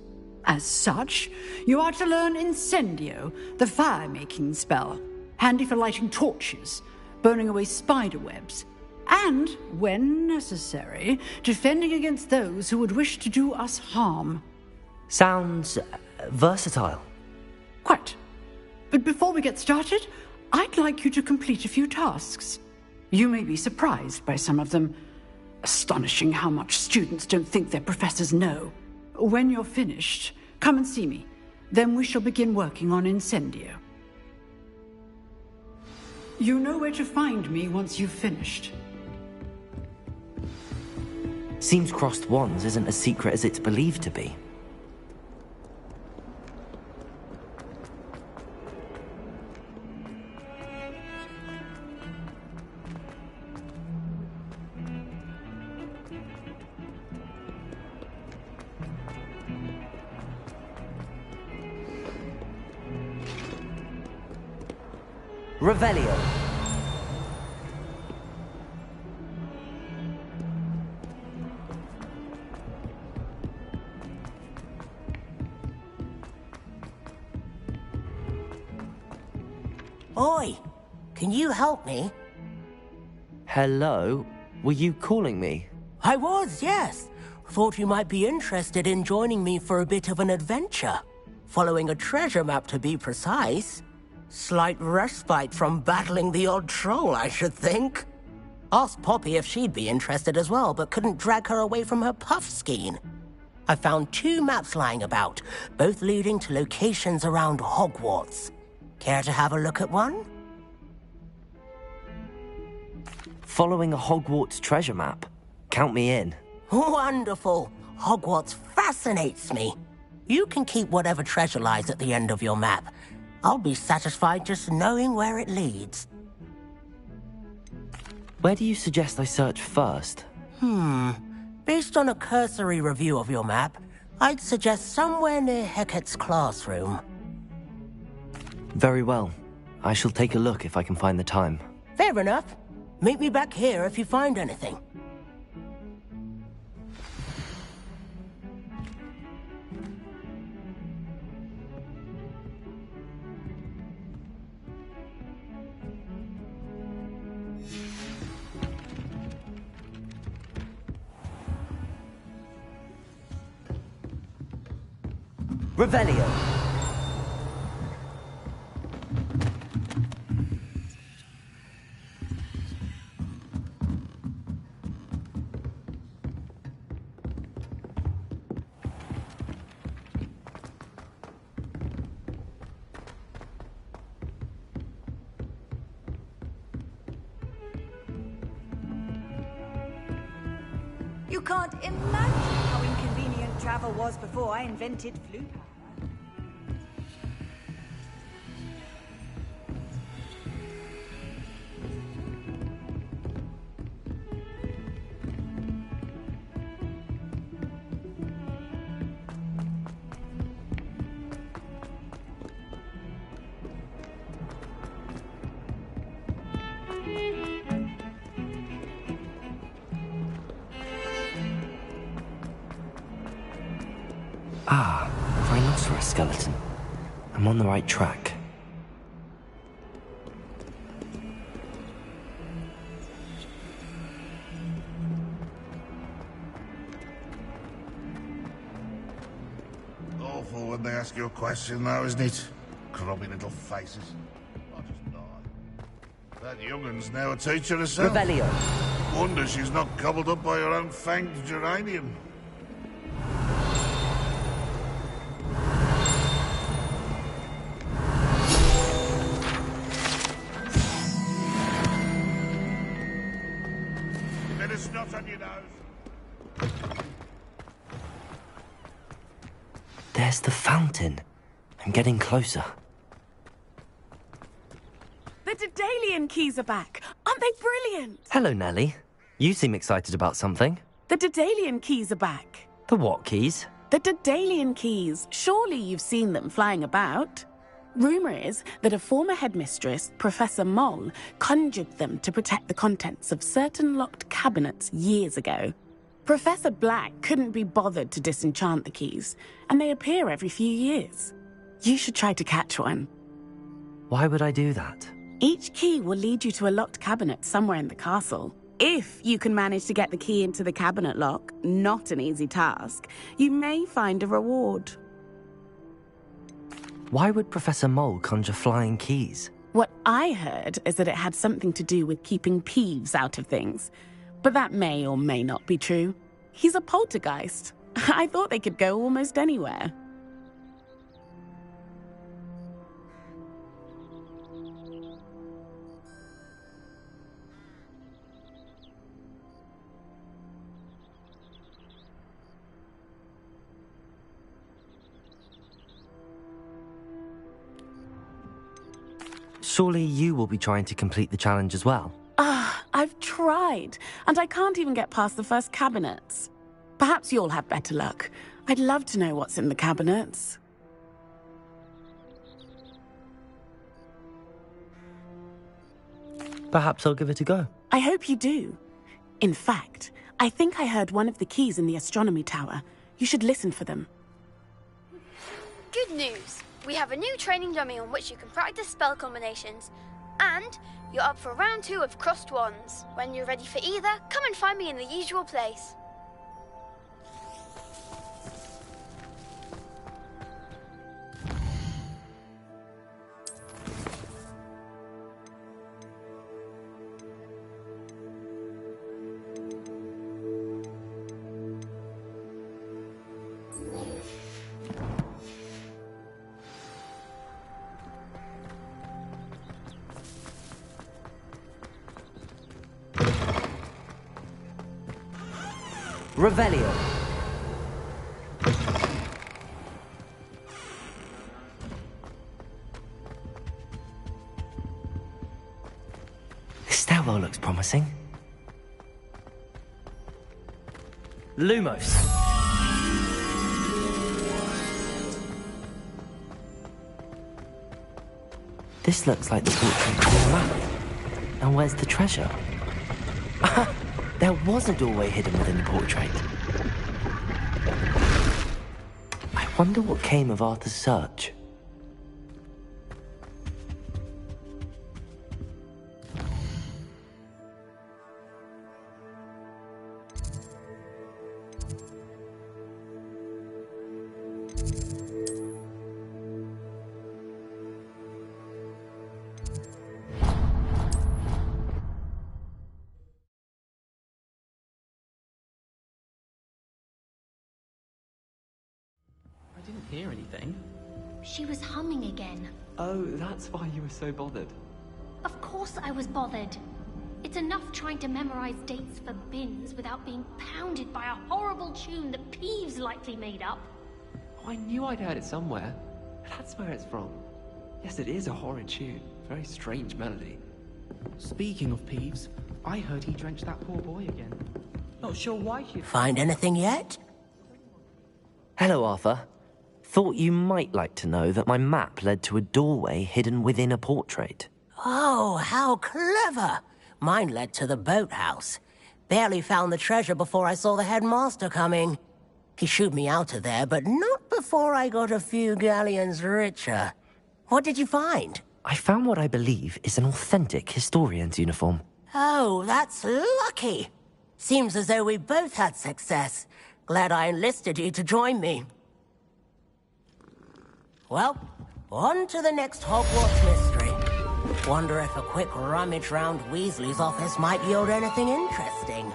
As such, you are to learn Incendio, the fire-making spell, handy for lighting torches, burning away spider webs, and, when necessary, defending against those who would wish to do us harm. Sounds versatile. Quite. But before we get started, I'd like you to complete a few tasks. You may be surprised by some of them. Astonishing how much students don't think their professors know. When you're finished, come and see me. Then we shall begin working on Incendio. You know where to find me once you've finished. Seems crossed wands isn't as secret as it's believed to be. Revelio. Oi! Can you help me? Hello? Were you calling me? I was, yes. Thought you might be interested in joining me for a bit of an adventure. Following a treasure map, to be precise. Slight respite from battling the odd troll, I should think. Asked Poppy if she'd be interested as well, but couldn't drag her away from her puff skein. I found 2 maps lying about, both leading to locations around Hogwarts. Care to have a look at one? Following a Hogwarts treasure map. Count me in. Wonderful. Hogwarts fascinates me. You can keep whatever treasure lies at the end of your map. I'll be satisfied just knowing where it leads. Where do you suggest I search first? Based on a cursory review of your map, I'd suggest somewhere near Hecat's classroom. Very well. I shall take a look if I can find the time. Fair enough. Meet me back here if you find anything. Revelio. You can't imagine how inconvenient travel was before I invented flute power. Ah, rhinoceros skeleton. I'm on the right track. Awful when they ask you a question now, isn't it? Grubby little faces. I'll just die. That young'un's now a teacher herself. Revelio. Wonder she's not gobbled up by her own fanged geranium. Snot on your nose. There's the fountain. I'm getting closer. The Daedalian keys are back. Aren't they brilliant? Hello, Nellie. You seem excited about something. The Daedalian keys are back. The what keys? The Daedalian keys. Surely you've seen them flying about. Rumour is that a former headmistress, Professor Moll, conjured them to protect the contents of certain locked cabinets years ago. Professor Black couldn't be bothered to disenchant the keys, and they appear every few years. You should try to catch one. Why would I do that? Each key will lead you to a locked cabinet somewhere in the castle. If you can manage to get the key into the cabinet lock, not an easy task, you may find a reward. Why would Professor Moll conjure flying keys? What I heard is that it had something to do with keeping Peeves out of things. But that may or may not be true. He's a poltergeist. I thought they could go almost anywhere. Surely you will be trying to complete the challenge as well. I've tried, and I can't even get past the first cabinets. Perhaps you'll have better luck. I'd love to know what's in the cabinets. Perhaps I'll give it a go. I hope you do. In fact, I think I heard one of the keys in the astronomy tower. You should listen for them. Good news! We have a new training dummy on which you can practice spell combinations. And you're up for round 2 of Crossed Wands. When you're ready for either, come and find me in the usual place. Revelio. This stairwell looks promising. Lumos. This looks like the portrait on the map. And where's the treasure? There was a doorway hidden within the portrait. I wonder what came of Arthur's search. I didn't hear anything. She was humming again. Oh, that's why you were so bothered. Of course I was bothered. It's enough trying to memorize dates for bins without being pounded by a horrible tune that Peeves likely made up. Oh, I knew I'd heard it somewhere. That's where it's from. Yes, it is a horrid tune. Very strange melody. Speaking of Peeves, I heard he drenched that poor boy again. Not sure why he... Find anything yet? Hello, Arthur. Thought you might like to know that my map led to a doorway hidden within a portrait. Oh, how clever! Mine led to the boathouse. Barely found the treasure before I saw the headmaster coming. He shooed me out of there, but not before I got a few galleons richer. What did you find? I found what I believe is an authentic historian's uniform. Oh, that's lucky. Seems as though we both had success. Glad I enlisted you to join me. Well, on to the next Hogwarts mystery. Wonder if a quick rummage round Weasley's office might yield anything interesting.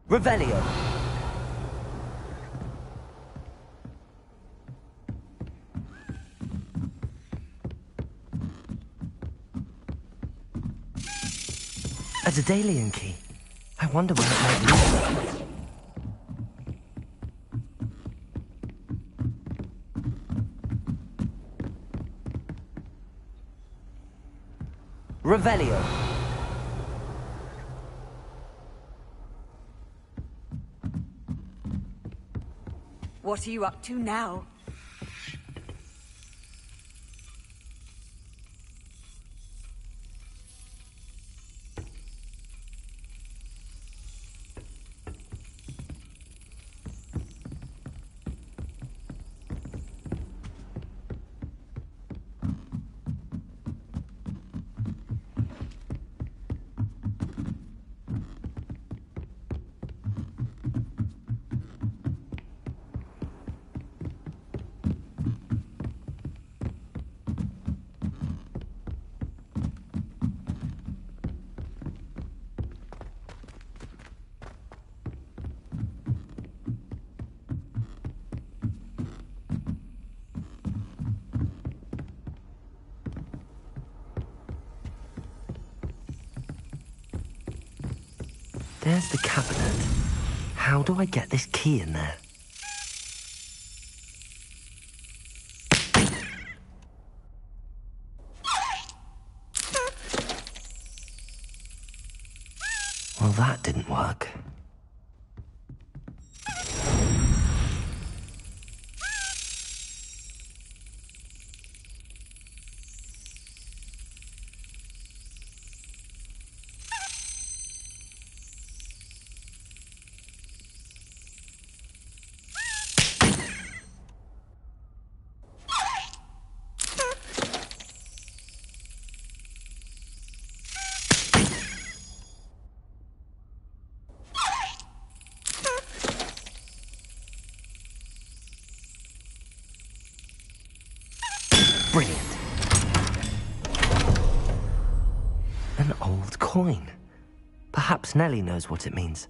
Revelio. A Daedalian key. I wonder where it might lead. Revelio. What are you up to now? There's the cabinet. How do I get this key in there? Well, that didn't work. Brilliant. An old coin. Perhaps Nellie knows what it means.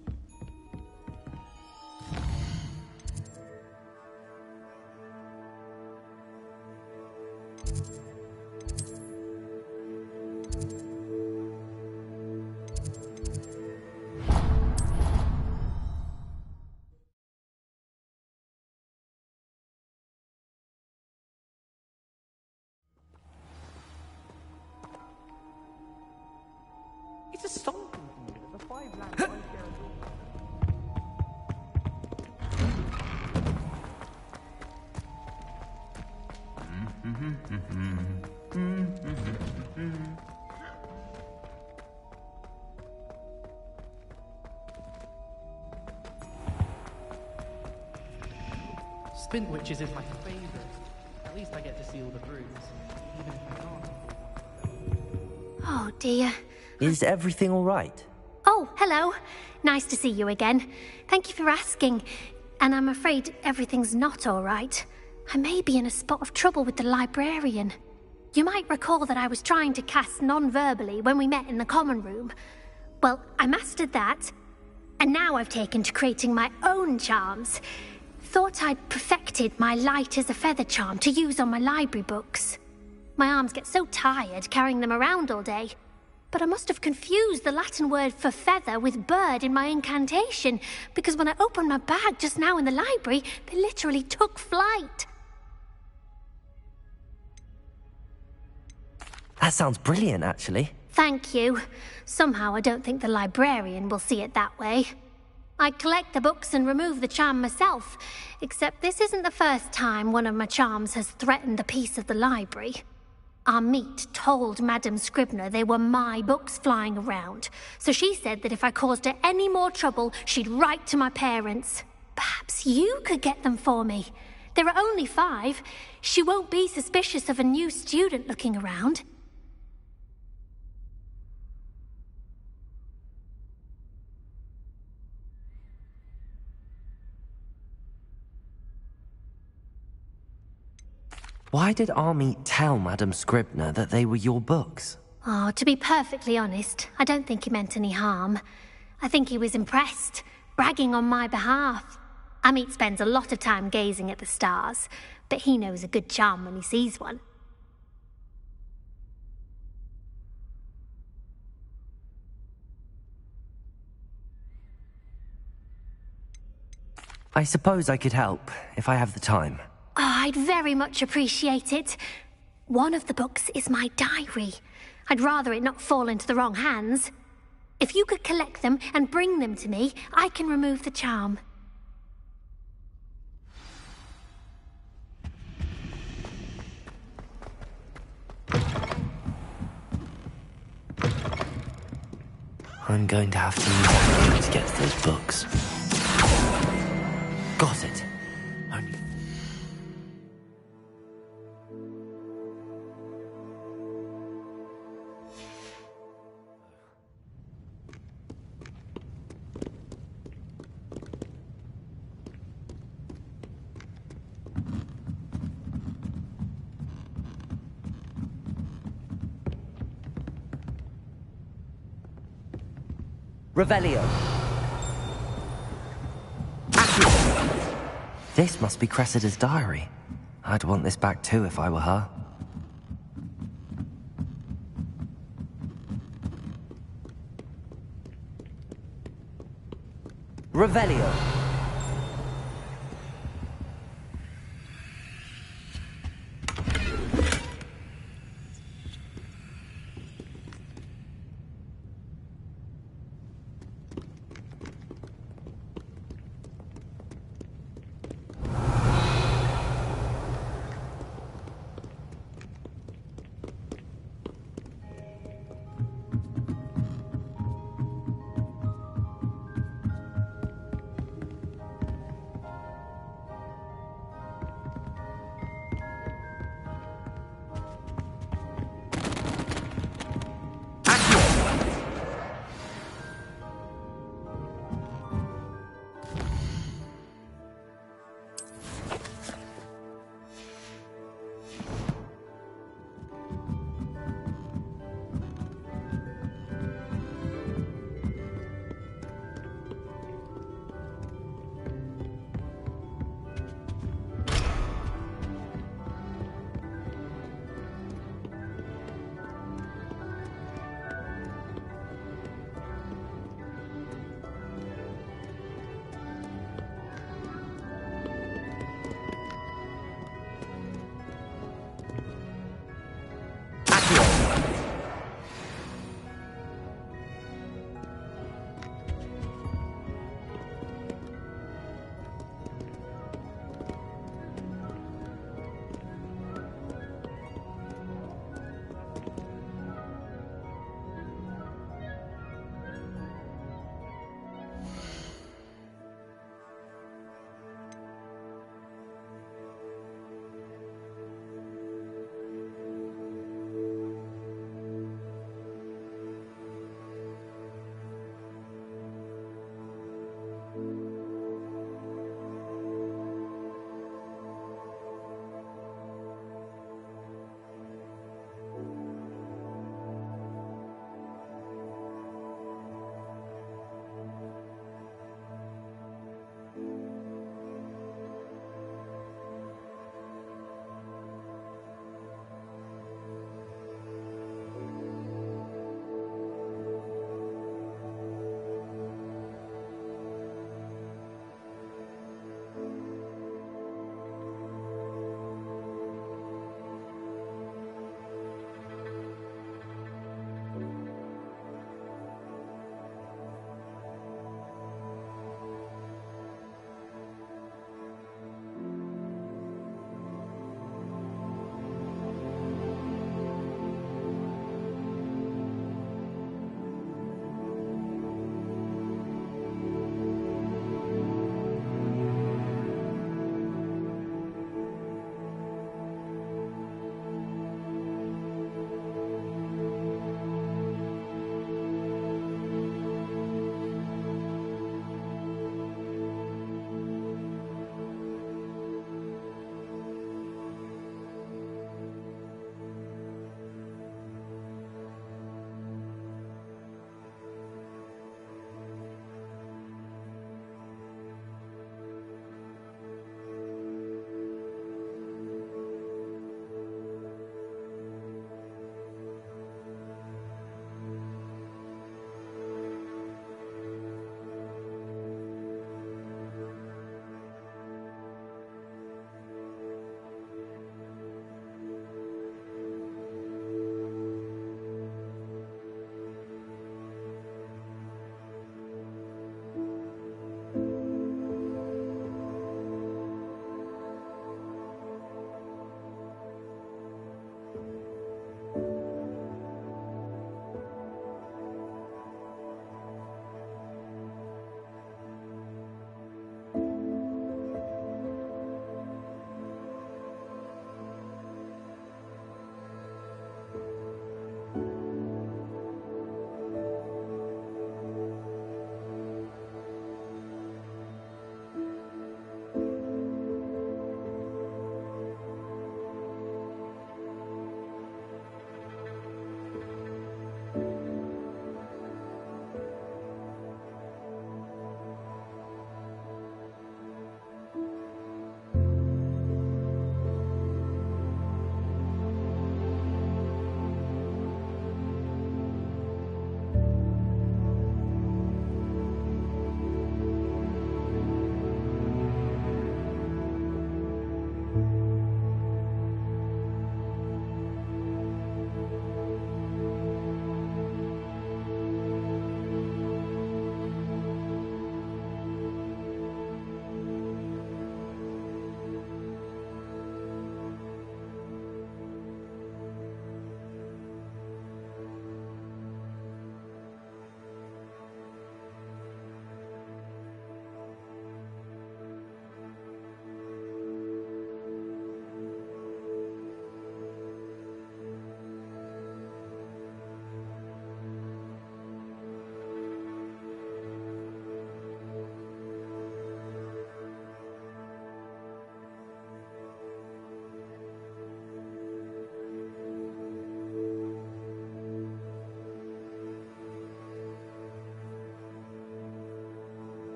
Spintwitches is my favourite. At least I get to see all the brooms, even if I can't. Oh dear. Is everything all right? Oh, hello. Nice to see you again. Thank you for asking. And I'm afraid everything's not all right. I may be in a spot of trouble with the librarian. You might recall that I was trying to cast non-verbally when we met in the common room. Well, I mastered that. And now I've taken to creating my own charms. Thought I'd perfected my light as a feather charm to use on my library books. My arms get so tired carrying them around all day. But I must have confused the Latin word for feather with bird in my incantation, because when I opened my bag just now in the library, they literally took flight. That sounds brilliant, actually. Thank you. Somehow I don't think the librarian will see it that way. I'd collect the books and remove the charm myself, except this isn't the first time one of my charms has threatened the peace of the library. Our meet told Madame Scribner they were my books flying around, so she said that if I caused her any more trouble, she'd write to my parents. Perhaps you could get them for me. There are only 5. She won't be suspicious of a new student looking around. Why did Army tell Madame Scribner that they were your books? Oh, to be perfectly honest, I don't think he meant any harm. I think he was impressed, bragging on my behalf. Amit spends a lot of time gazing at the stars, but he knows a good charm when he sees one. I suppose I could help, if I have the time. Oh, I'd very much appreciate it. One of the books is my diary. I'd rather it not fall into the wrong hands. If you could collect them and bring them to me, I can remove the charm. I'm going to have to use it to get to those books. Got it. Only... Revelio. This must be Cressida's diary. I'd want this back too if I were her. Revelio.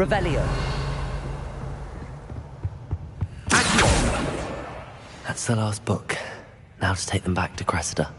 Revelio. That's the last book. Now to take them back to Cressida.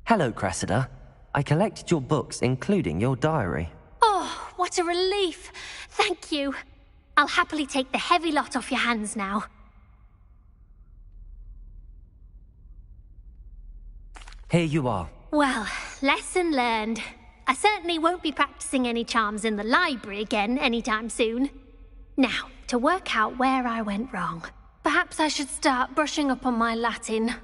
Hello, Cressida. I collected your books, including your diary. Oh, what a relief. Thank you. I'll happily take the heavy lot off your hands now. Here you are. Well, lesson learned. I certainly won't be practicing any charms in the library again anytime soon. Now, to work out where I went wrong. Perhaps I should start brushing up on my Latin.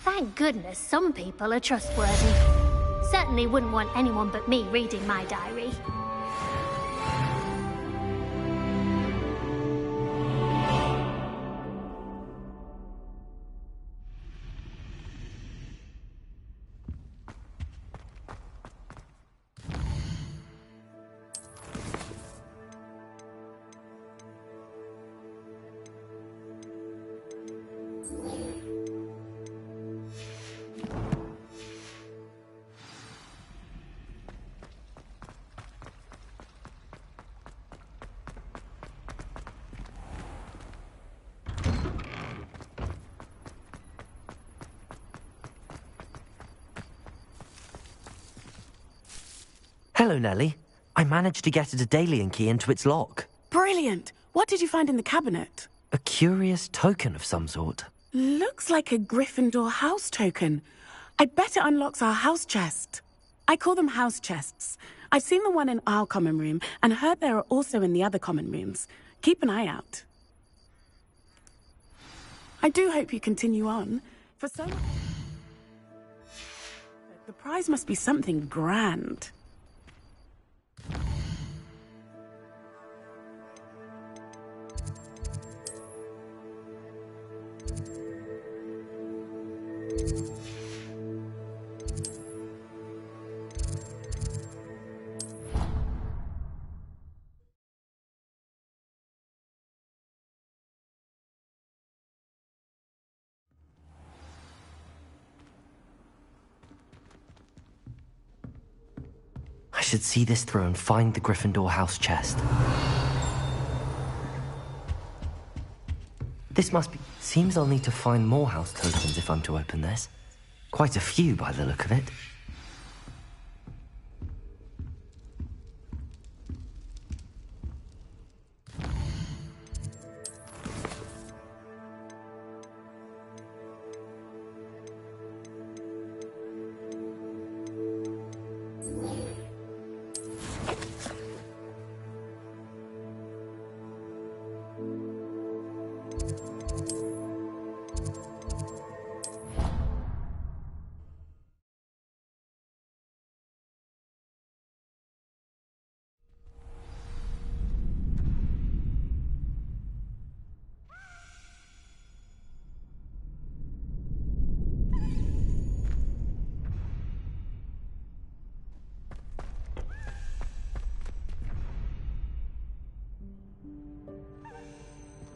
Thank goodness some people are trustworthy. Certainly wouldn't want anyone but me reading my diary. Hello, Nellie. I managed to get a Daedalian key into its lock. Brilliant! What did you find in the cabinet? A curious token of some sort. Looks like a Gryffindor house token. I bet it unlocks our house chest. I call them house chests. I've seen the one in our common room and heard there are also in the other common rooms. Keep an eye out. I do hope you continue on. For so long... The prize must be something grand. I should see this through and find the Gryffindor house chest. This must be... Seems I'll need to find more house tokens if I'm to open this. Quite a few by the look of it.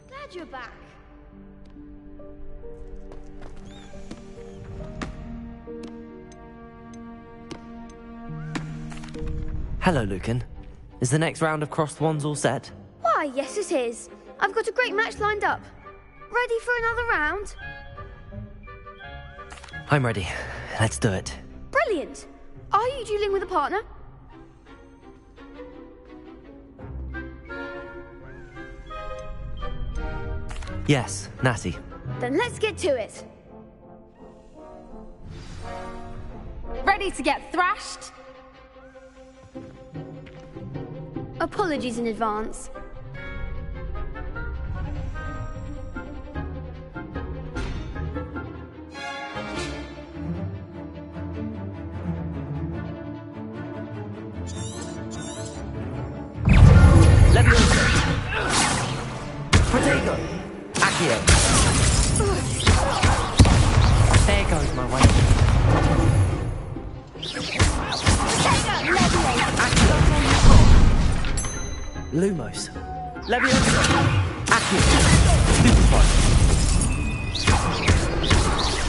Glad you're back. Hello, Lucan. Is the next round of Crossed Wands all set? Why, yes it is. I've got a great match lined up. Ready for another round? I'm ready. Let's do it. Brilliant. Are you dueling with a partner? Yes, Natty. Then let's get to it. Ready to get thrashed? Apologies in advance. Protego! Accio! There goes my way. Lumos. Leviosa. Accio. Stupefy.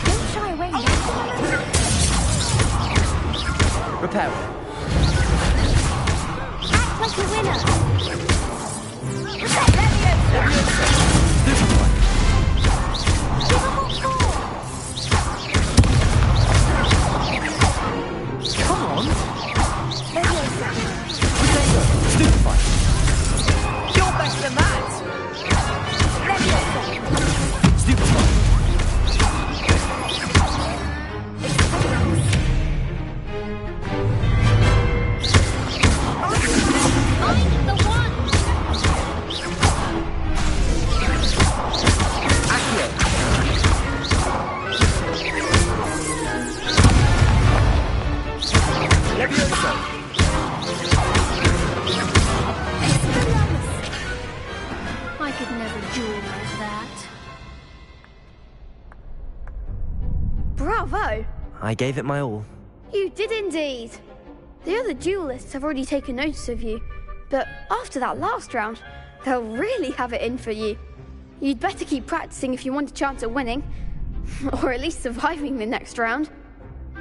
Don't shy away now. Repair. Act like a winner. Come on! Stupefy! You're better than that! Stupefy! I'm the one! Accio! Leviosa! I could never duel like that. Bravo! I gave it my all. You did indeed. The other duelists have already taken notice of you, but after that last round, they'll really have it in for you. You'd better keep practicing if you want a chance at winning, or at least surviving the next round.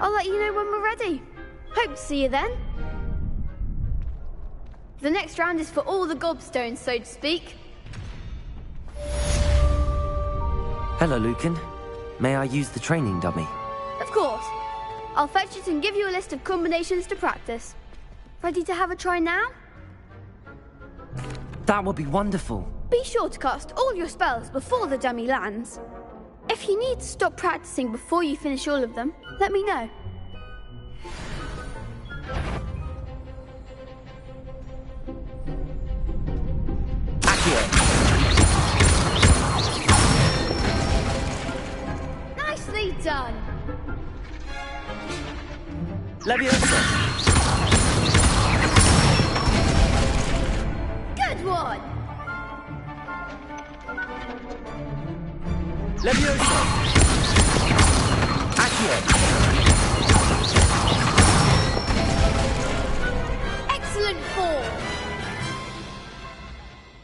I'll let you know when we're ready. Hope to see you then. The next round is for all the gobstones, so to speak. Hello, Lucan. May I use the training dummy? Of course. I'll fetch it and give you a list of combinations to practice. Ready to have a try now? That would be wonderful. Be sure to cast all your spells before the dummy lands. If you need to stop practicing before you finish all of them, let me know. Nicely done. Leviosa! Good one. Leviosa! Accio! Excellent form.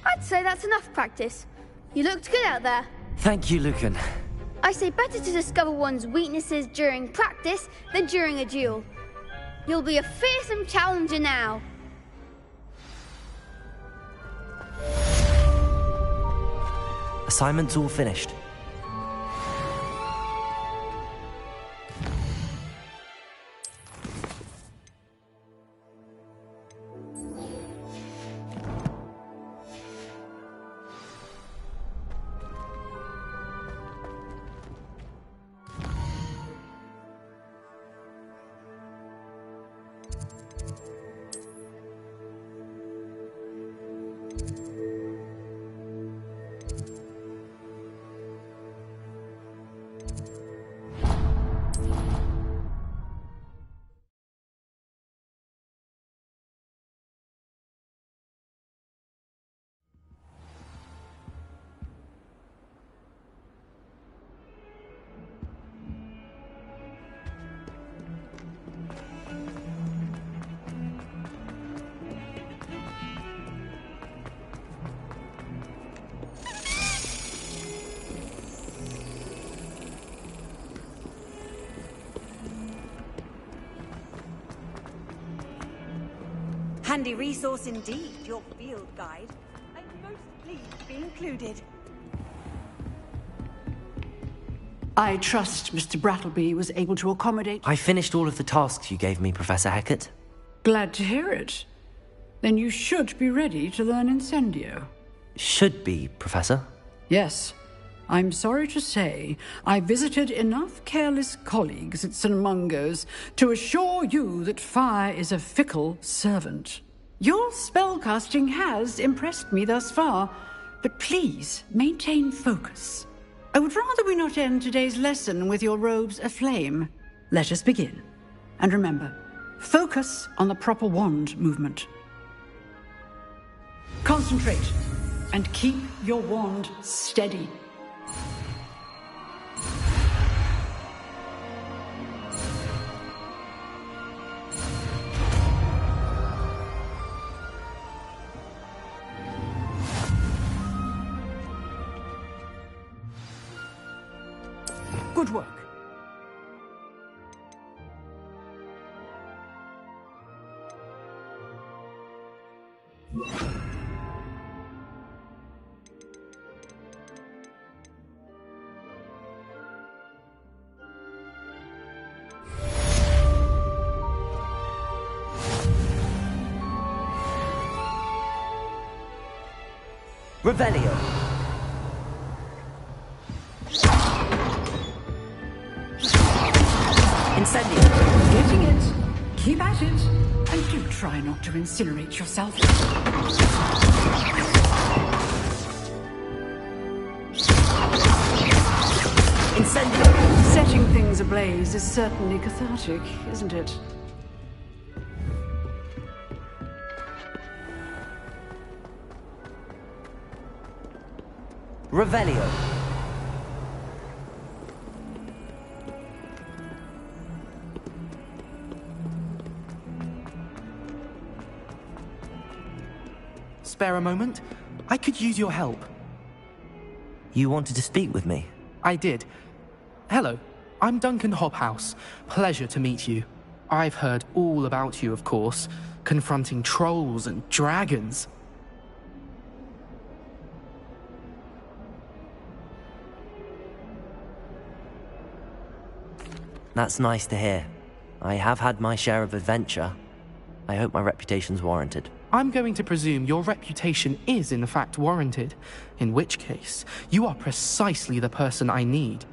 I'd say that's enough practice. You looked good out there. Thank you, Lucan. I say better to discover one's weaknesses during practice than during a duel. You'll be a fearsome challenger now. Assignment's all finished. Handy resource indeed, your field guide. I'm most pleased to be included. I trust Mr. Brattleby was able to accommodate... I finished all of the tasks you gave me, Professor Hecat. Glad to hear it. Then you should be ready to learn Incendio. Should be, Professor. Yes. I'm sorry to say, I visited enough careless colleagues at St. Mungo's to assure you that fire is a fickle servant. Your spellcasting has impressed me thus far, but please maintain focus. I would rather we not end today's lesson with your robes aflame. Let us begin. And remember, focus on the proper wand movement. Concentrate, and keep your wand steady. Good work. Revelio. Incendio. Getting it. Keep at it. And do try not to incinerate yourself. Incendio. Setting things ablaze is certainly cathartic, isn't it? Revelio. Spare a moment? I could use your help. You wanted to speak with me? I did. Hello, I'm Duncan Hobhouse. Pleasure to meet you. I've heard all about you, of course, confronting trolls and dragons. That's nice to hear. I have had my share of adventure. I hope my reputation's warranted. I'm going to presume your reputation is in fact warranted, in which case, you are precisely the person I need.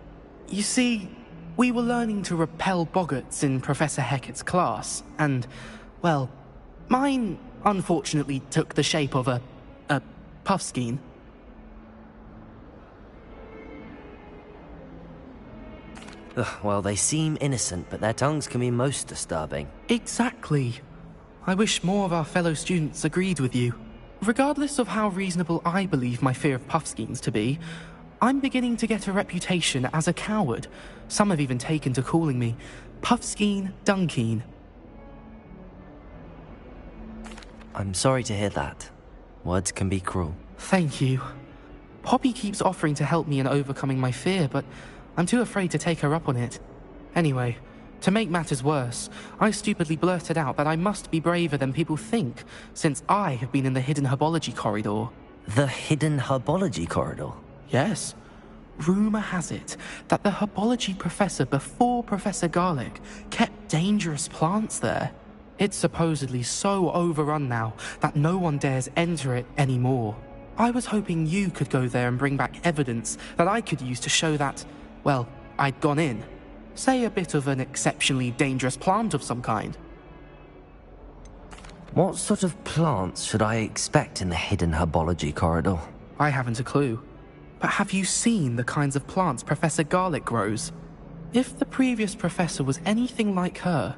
You see, we were learning to repel boggarts in Professor Hecat's class, and, well, mine unfortunately took the shape of a puffskein. Well, they seem innocent, but their tongues can be most disturbing. Exactly. I wish more of our fellow students agreed with you. Regardless of how reasonable I believe my fear of puffskeins to be, I'm beginning to get a reputation as a coward. Some have even taken to calling me Puffskeen Dunkeen. I'm sorry to hear that. Words can be cruel. Thank you. Poppy keeps offering to help me in overcoming my fear, but I'm too afraid to take her up on it. Anyway, to make matters worse, I stupidly blurted out that I must be braver than people think, since I have been in the hidden herbology corridor. The hidden herbology corridor? Yes. Rumour has it that the herbology professor before Professor Garlic kept dangerous plants there. It's supposedly so overrun now that no one dares enter it anymore. I was hoping you could go there and bring back evidence that I could use to show that, well, I'd gone in. Say a bit of an exceptionally dangerous plant of some kind. What sort of plants should I expect in the hidden herbology corridor? I haven't a clue. But have you seen the kinds of plants Professor Garlic grows? If the previous professor was anything like her,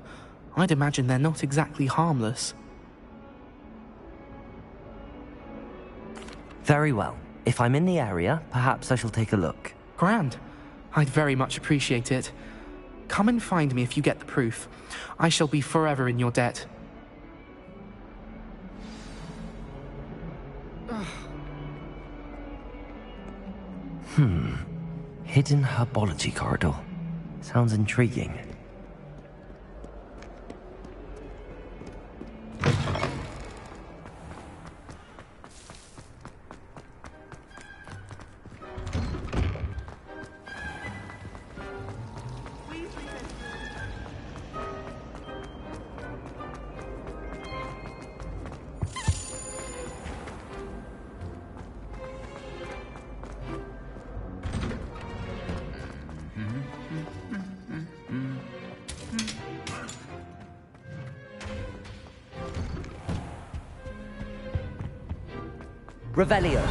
I'd imagine they're not exactly harmless. Very well. If I'm in the area, perhaps I shall take a look. Grand. I'd very much appreciate it. Come and find me if you get the proof. I shall be forever in your debt. Hidden herbology corridor. Sounds intriguing. Revelio.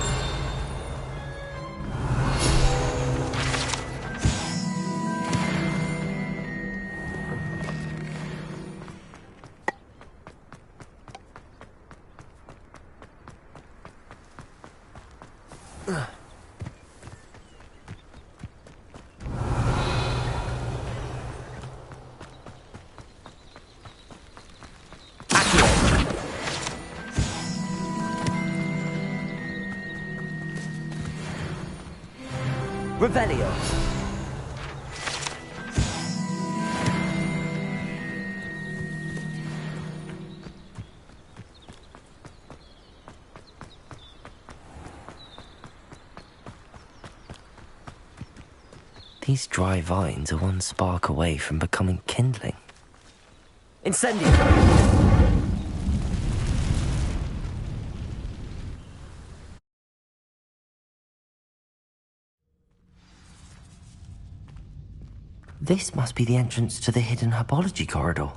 Revelio. These dry vines are one spark away from becoming kindling. Incendio! This must be the entrance to the hidden herbology corridor.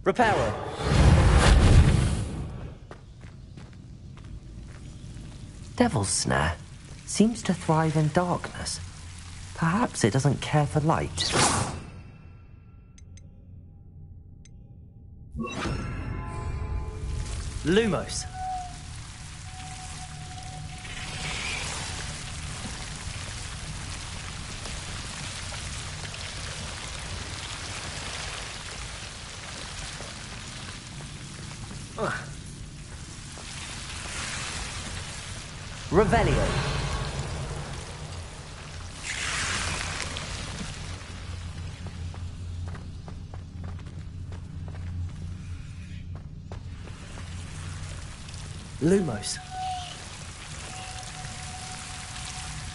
Reparo. Devil's Snare seems to thrive in darkness. Perhaps it doesn't care for light. Lumos. Revelio. Lumos.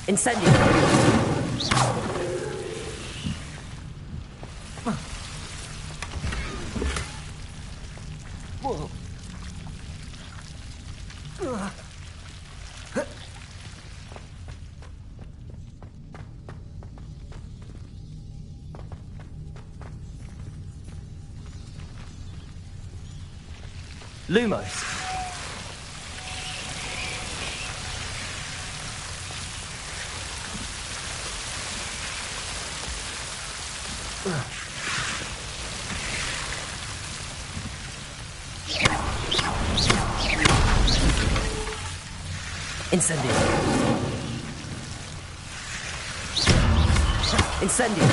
Incendio. Whoa. Lumos. Incendio. Incendio.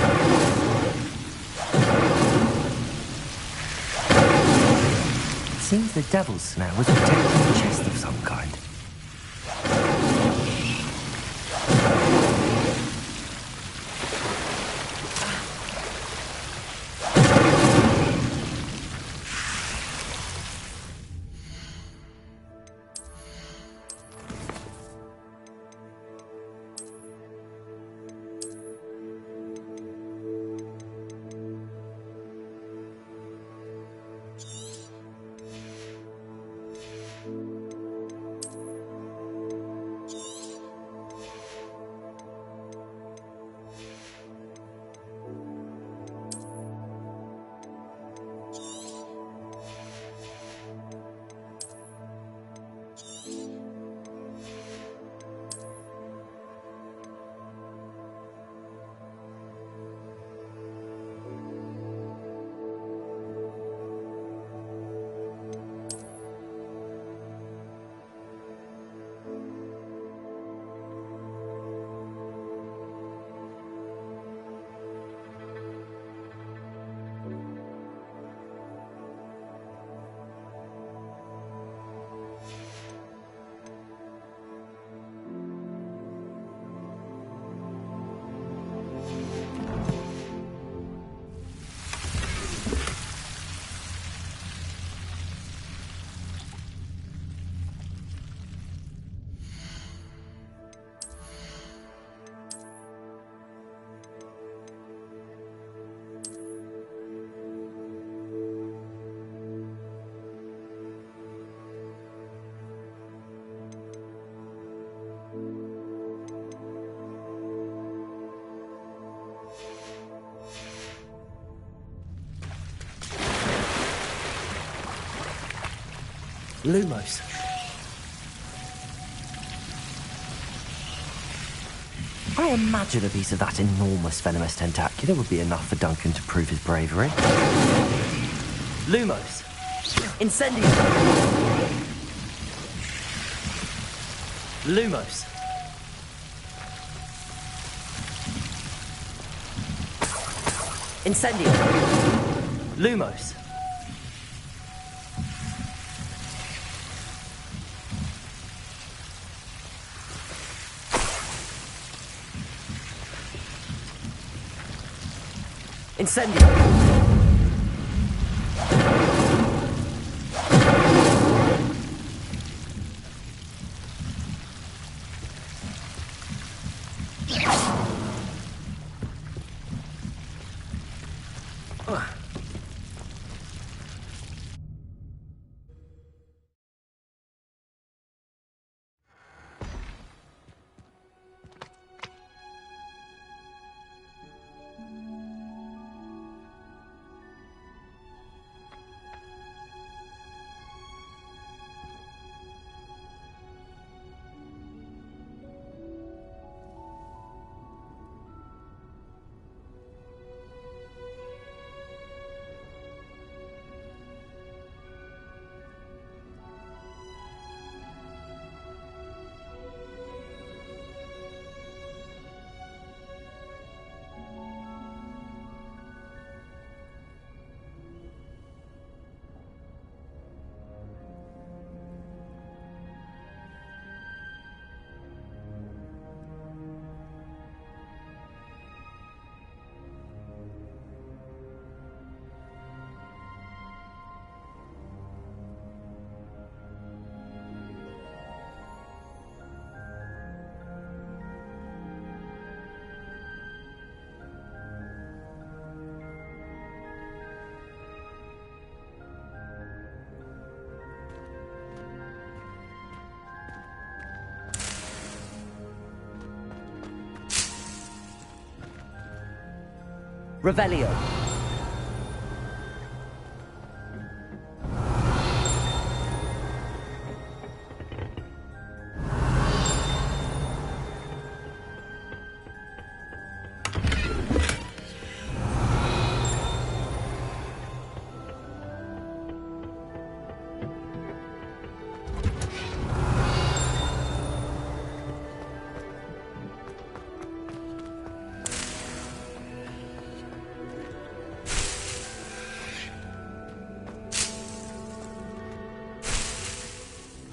It seems the Devil's Snare was protecting a chest of some kind. Lumos. I imagine a piece of that enormous venomous tentacula would be enough for Duncan to prove his bravery. Lumos. Incendio. Lumos. Incendio. Lumos. Incendio. Revelio.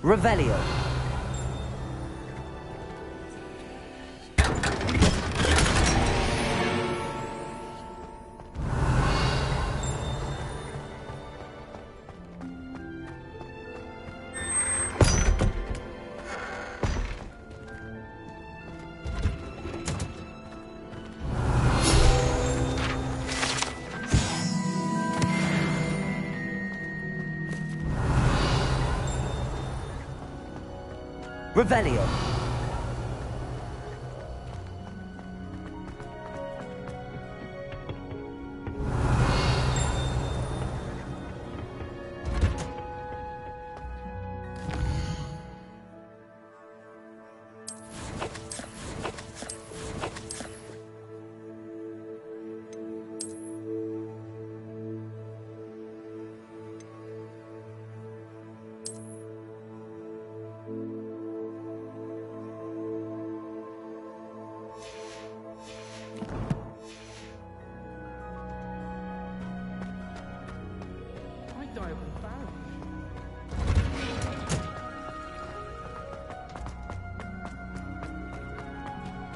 Revelio. Revelio.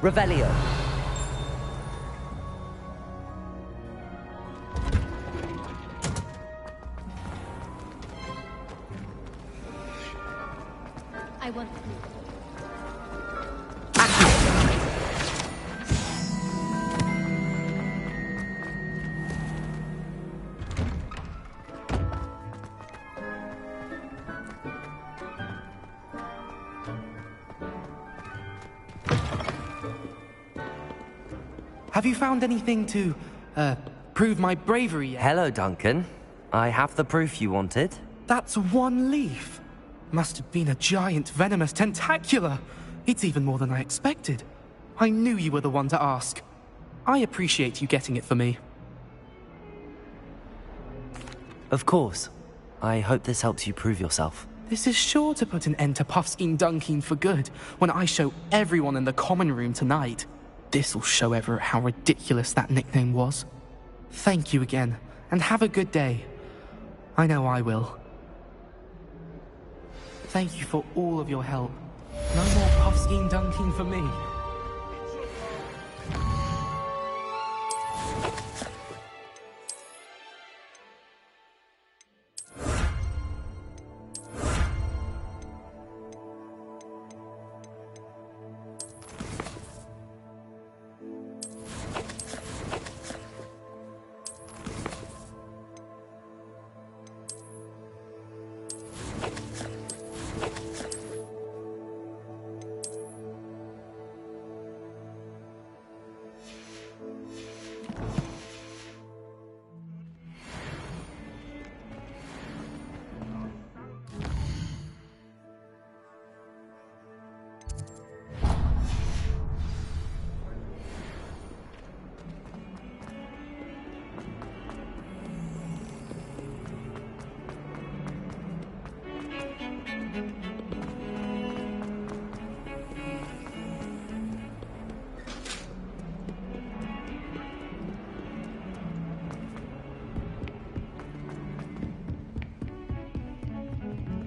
Revelio. I want... Have you found anything to, prove my bravery yet? Hello, Duncan. I have the proof you wanted. That's one leaf. Must have been a giant venomous tentacula. It's even more than I expected. I knew you were the one to ask. I appreciate you getting it for me. Of course. I hope this helps you prove yourself. This is sure to put an end to Puffskein Dunkeen for good when I show everyone in the common room tonight. This'll show Everett how ridiculous that nickname was. Thank you again, and have a good day. I know I will. Thank you for all of your help. No more Puffskein Dunkeen for me.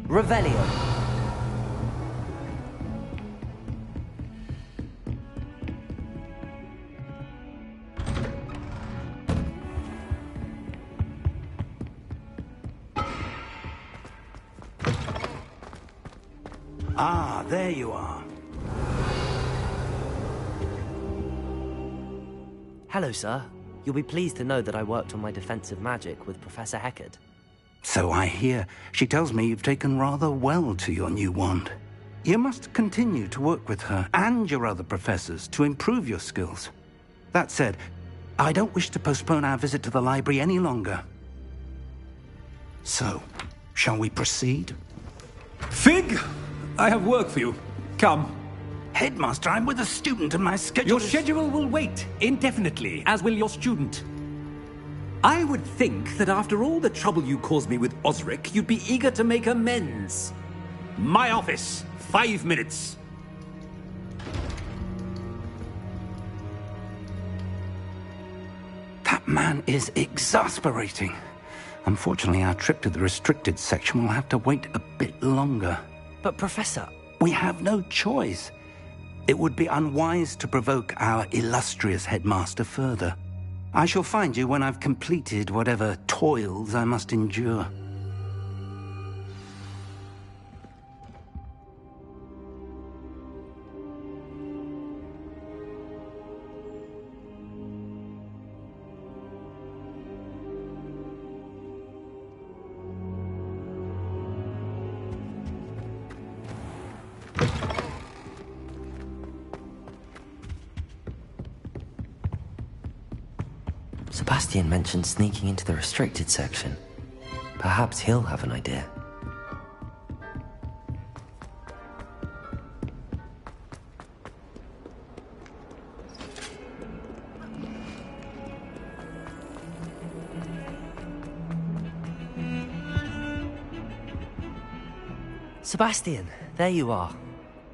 Revelio. Ah, there you are. Hello, sir. You'll be pleased to know that I worked on my defensive magic with Professor Heckard. So I hear. She tells me you've taken rather well to your new wand. You must continue to work with her and your other professors to improve your skills. That said, I don't wish to postpone our visit to the library any longer. So, shall we proceed? Fig! I have work for you. Come. Headmaster, I'm with a student and my schedule Your schedule will wait indefinitely, as will your student. I would think that after all the trouble you caused me with Osric, you'd be eager to make amends. My office, 5 minutes. That man is exasperating. Unfortunately, our trip to the restricted section will have to wait a bit longer. But, Professor... We have no choice. It would be unwise to provoke our illustrious headmaster further. I shall find you when I've completed whatever toils I must endure. Sebastian mentioned sneaking into the restricted section. Perhaps he'll have an idea. Sebastian, there you are.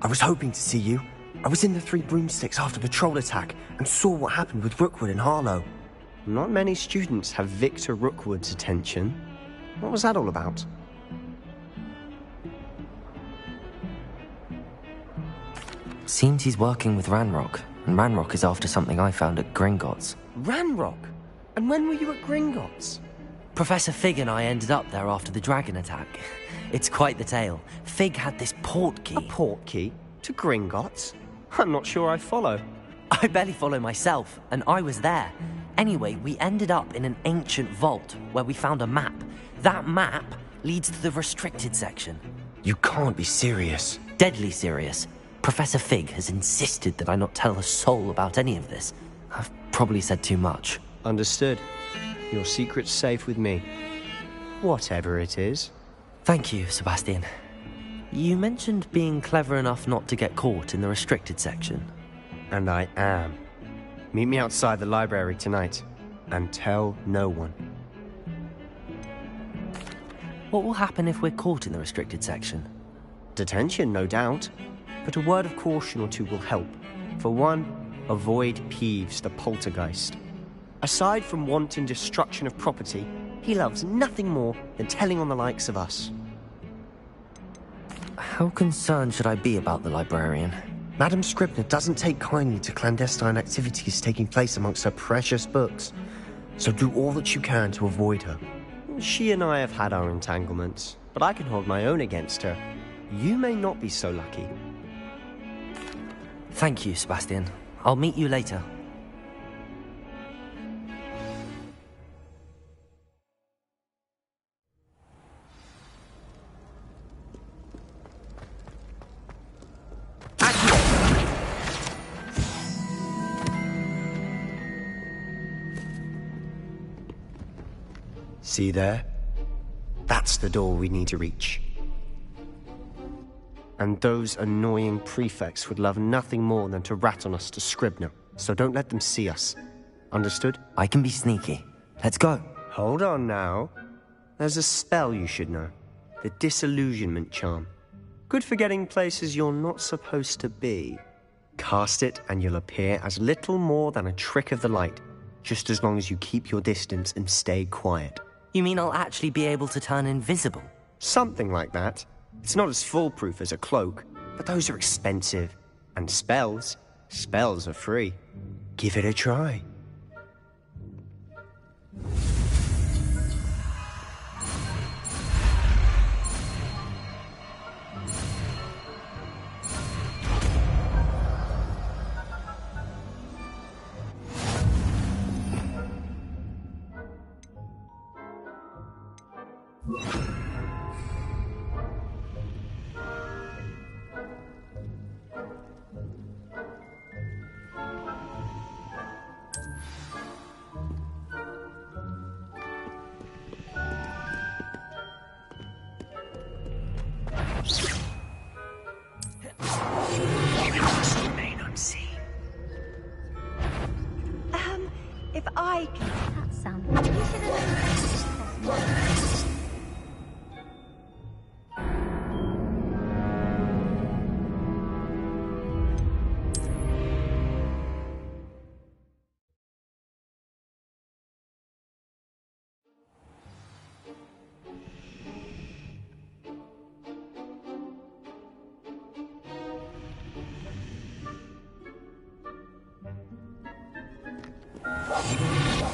I was hoping to see you. I was in the Three Broomsticks after the troll attack and saw what happened with Rookwood and Harlow. Not many students have Victor Rookwood's attention. What was that all about? Seems he's working with Ranrock, and Ranrock is after something I found at Gringotts. Ranrock? And when were you at Gringotts? Professor Fig and I ended up there after the dragon attack. It's quite the tale. Fig had this port key. A port key? To Gringotts? I'm not sure I follow. I barely follow myself, and I was there. Anyway, we ended up in an ancient vault where we found a map. That map leads to the restricted section. You can't be serious. Deadly serious. Professor Fig has insisted that I not tell a soul about any of this. I've probably said too much. Understood. Your secret's safe with me. Whatever it is. Thank you, Sebastian. You mentioned being clever enough not to get caught in the restricted section. And I am. Meet me outside the library tonight, and tell no one. What will happen if we're caught in the restricted section? Detention, no doubt. But a word of caution or two will help. For one, avoid Peeves, the poltergeist. Aside from wanton destruction of property, he loves nothing more than telling on the likes of us. How concerned should I be about the librarian? Madame Scribner doesn't take kindly to clandestine activities taking place amongst her precious books, so do all that you can to avoid her. She and I have had our entanglements, but I can hold my own against her. You may not be so lucky. Thank you, Sebastian. I'll meet you later. See there? That's the door we need to reach. And those annoying prefects would love nothing more than to rat on us to Scribner, so don't let them see us. Understood? I can be sneaky. Let's go. Hold on now. There's a spell you should know. The Disillusionment Charm. Good for getting places you're not supposed to be. Cast it and you'll appear as little more than a trick of the light, just as long as you keep your distance and stay quiet. You mean I'll actually be able to turn invisible? Something like that. It's not as foolproof as a cloak, but those are expensive. And spells are free. Give it a try. If I can... That sound. You should have...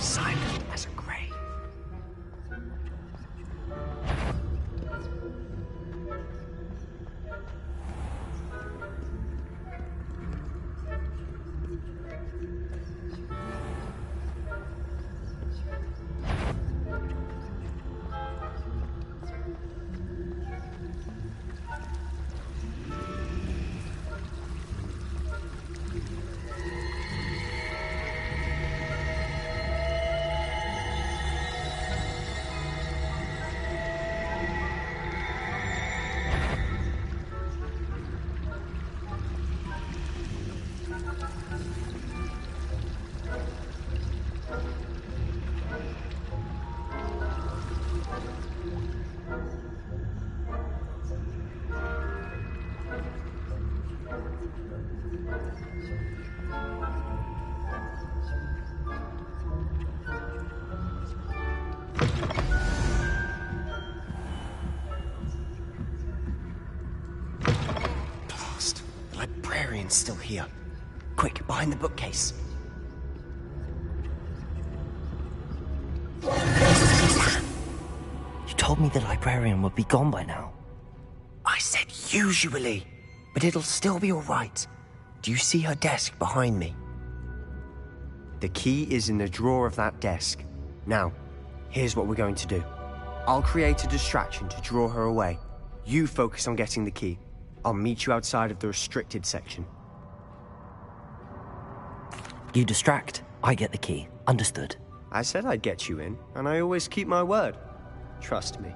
Silent as a grave. Still here. Quick, behind the bookcase. You told me the librarian would be gone by now. I said usually, but it'll still be all right. Do you see her desk behind me? The key is in the drawer of that desk. Now, here's what we're going to do. I'll create a distraction to draw her away. You focus on getting the key. I'll meet you outside of the restricted section. You distract, I get the key. Understood. I said I'd get you in, and I always keep my word. Trust me.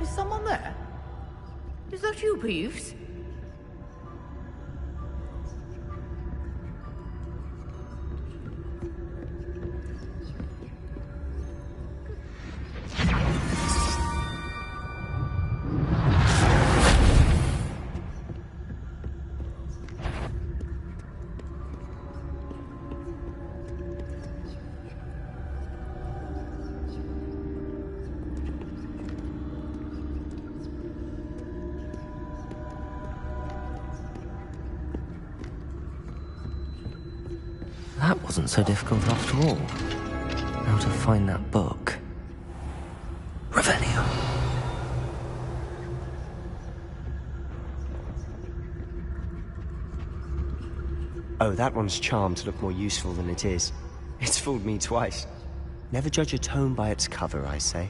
Is someone there? Is that you, Peeves? That wasn't so difficult after all. How to find that book. Revelio. Oh, that one's charmed to look more useful than it is. It's fooled me twice. Never judge a tome by its cover, I say.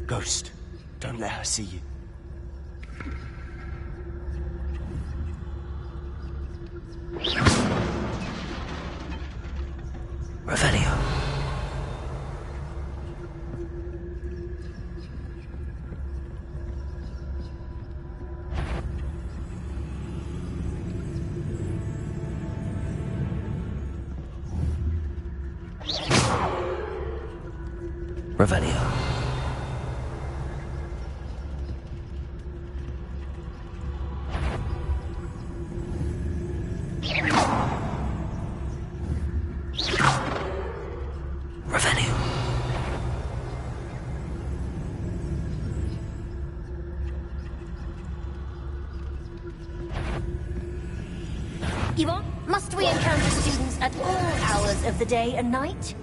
Ghost, don't let her see you. Revelio. Revelio. Yvonne, must we encounter students at all hours of the day and night?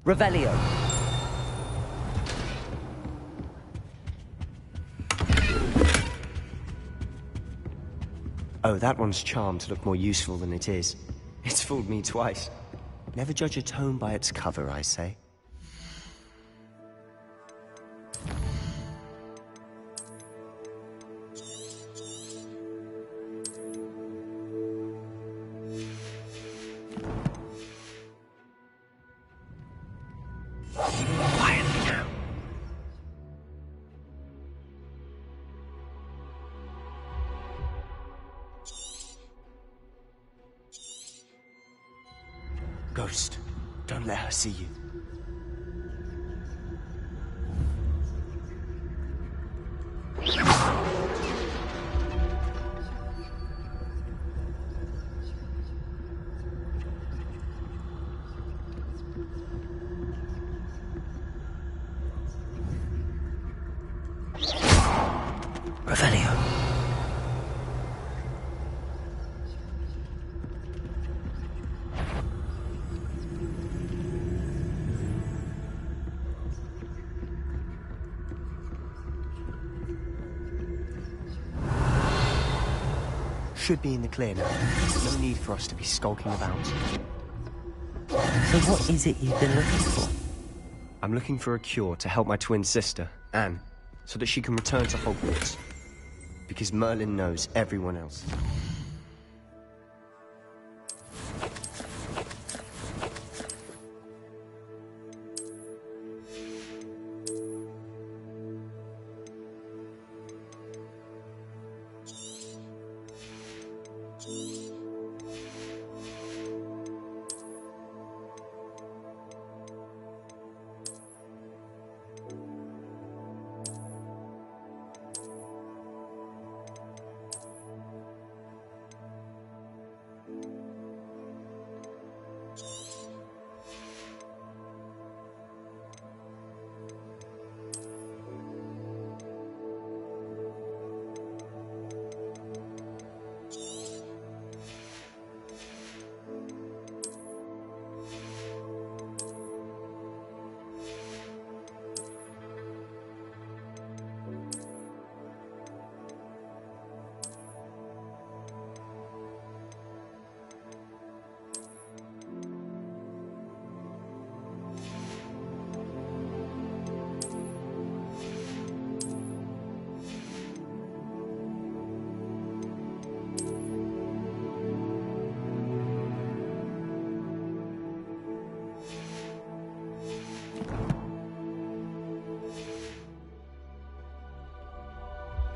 Revelio. Oh, that one's charmed to look more useful than it is. It's fooled me twice. Never judge a tome by its cover, I say. Quietly now. Ghost, don't let her see you. Revelio. Should be in the clear now. No need for us to be skulking about. So what is it you've been looking for? I'm looking for a cure to help my twin sister, Anne, so that she can return to Hogwarts. Because Merlin knows everyone else.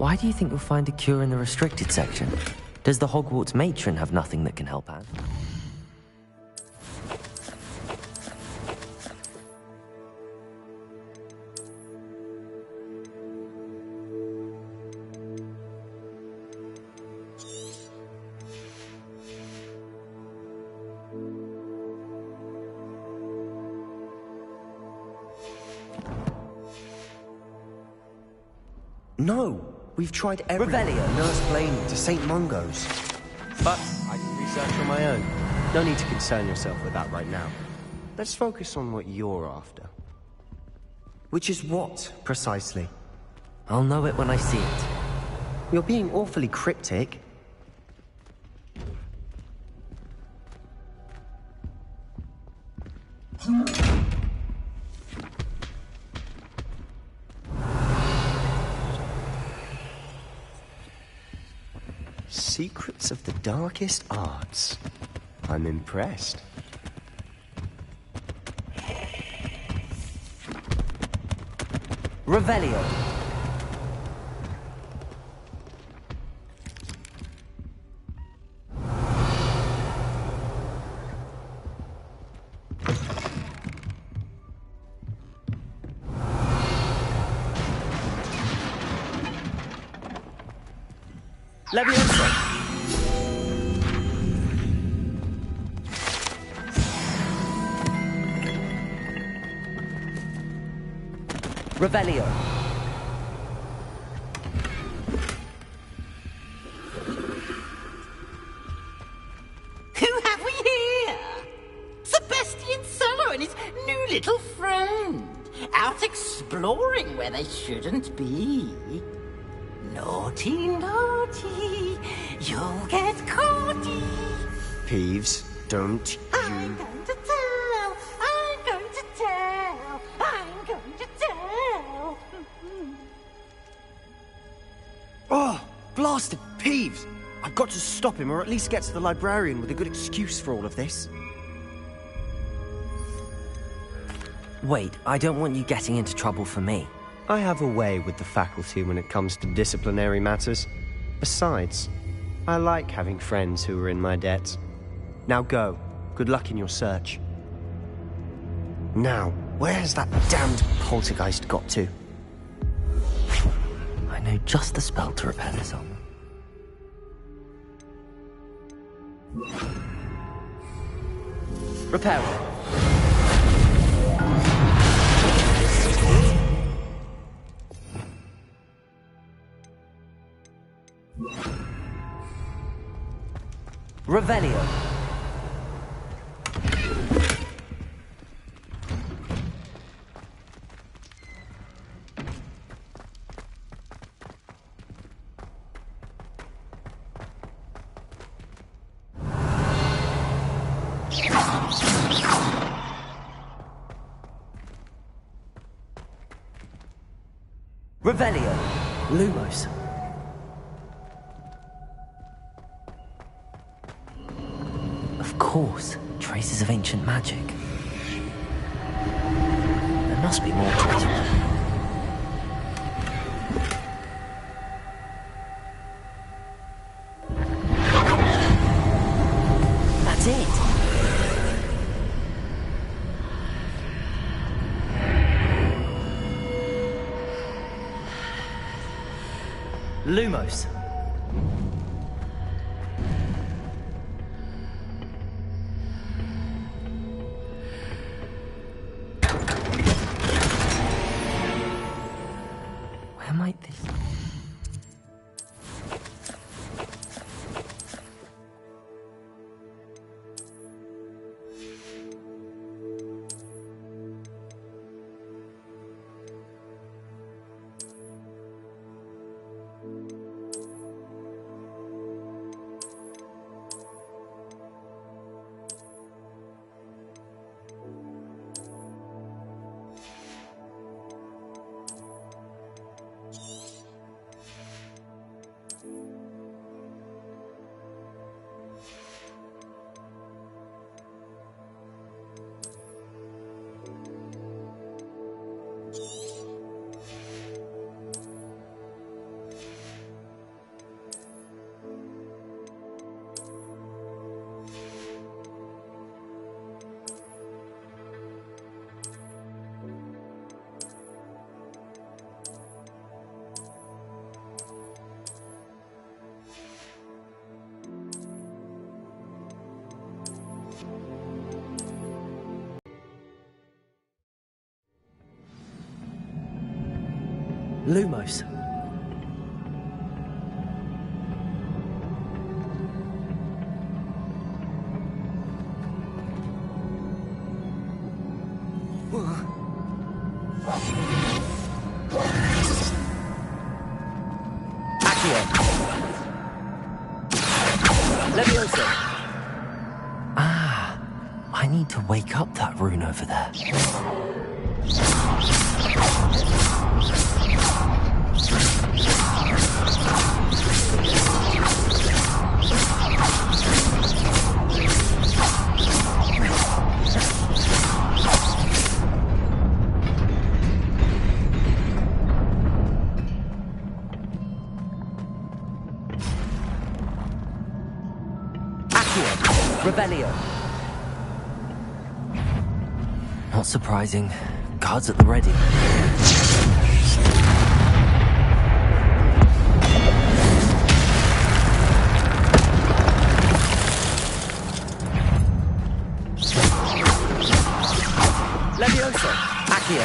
Why do you think you'll find a cure in the restricted section? Does the Hogwarts matron have nothing that can help out? No, we've tried everything. Revelio. Nurse Blaney to St. Mungo's. But I can research on my own. No need to concern yourself with that right now. Let's focus on what you're after. Which is what, precisely? I'll know it when I see it. You're being awfully cryptic. Secrets of the darkest arts. I'm impressed. Revelio. Leviosa. Revelio. Who have we here? Sebastian Solo and his new little friend. Out exploring where they shouldn't be. Naughty, naughty, you'll get caughty. Peeves, don't I'm going to tell, I'm going to tell, I'm going to tell. Oh, blasted Peeves! I've got to stop him, or at least get to the librarian with a good excuse for all of this. Wait, I don't want you getting into trouble for me. I have a way with the faculty when it comes to disciplinary matters. Besides, I like having friends who are in my debt. Now go. Good luck in your search. Now, where has that damned poltergeist got to? I know just the spell to repel this on. Repair. Revelio. Revelio. Lumos. Of course, traces of ancient magic. There must be more to it. That's it. Lumos. Where might this... Lumos. I need to wake up that rune over there. Revelio. Not surprising. Guards at the ready. Levioso. Accio.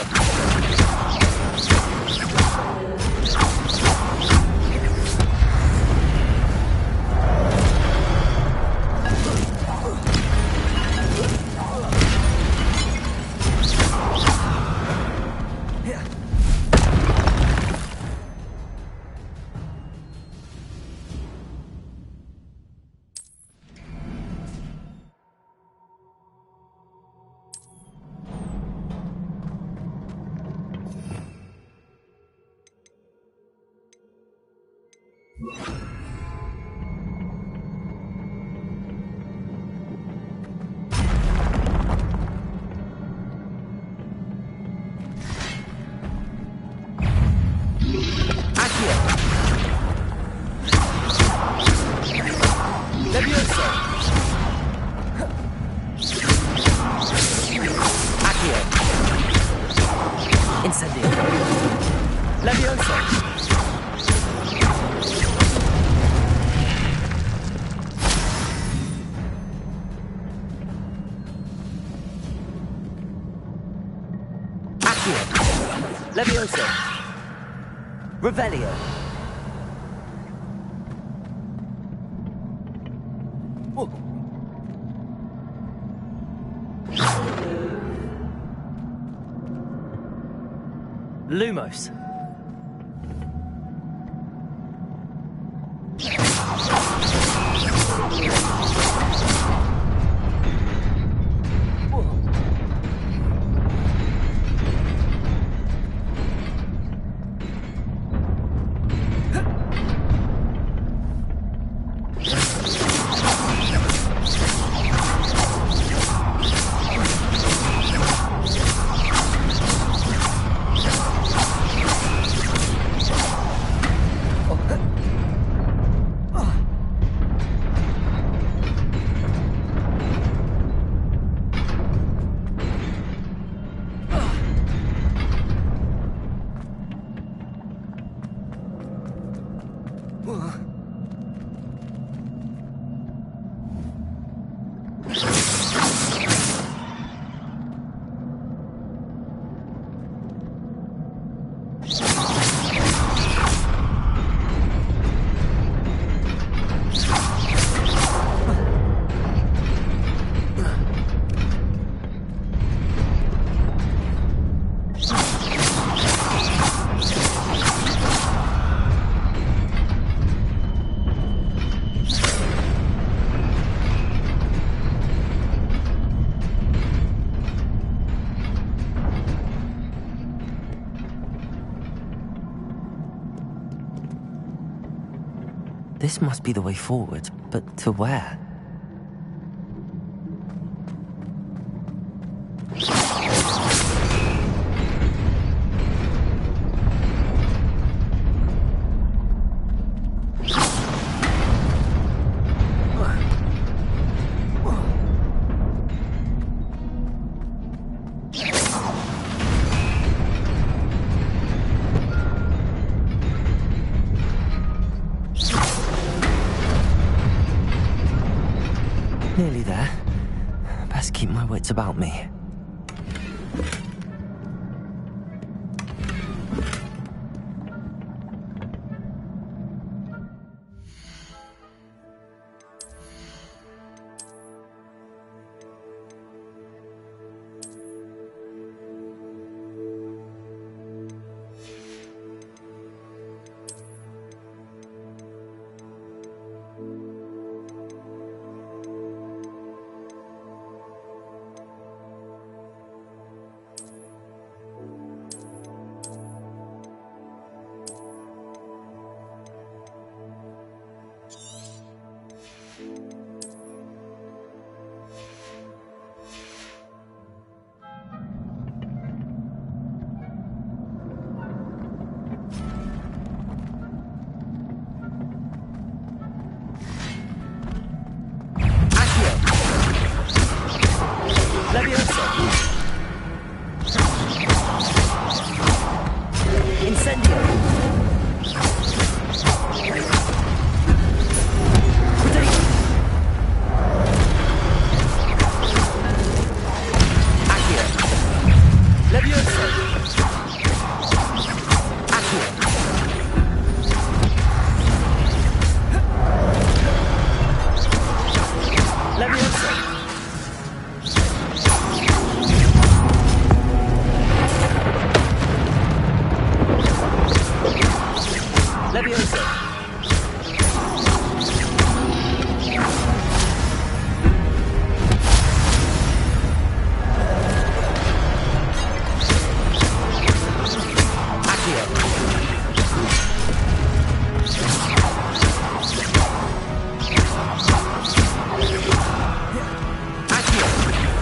Levioso. Revelio. Lumos. This must be the way forward, but to where? Nearly there. Best keep my wits about me.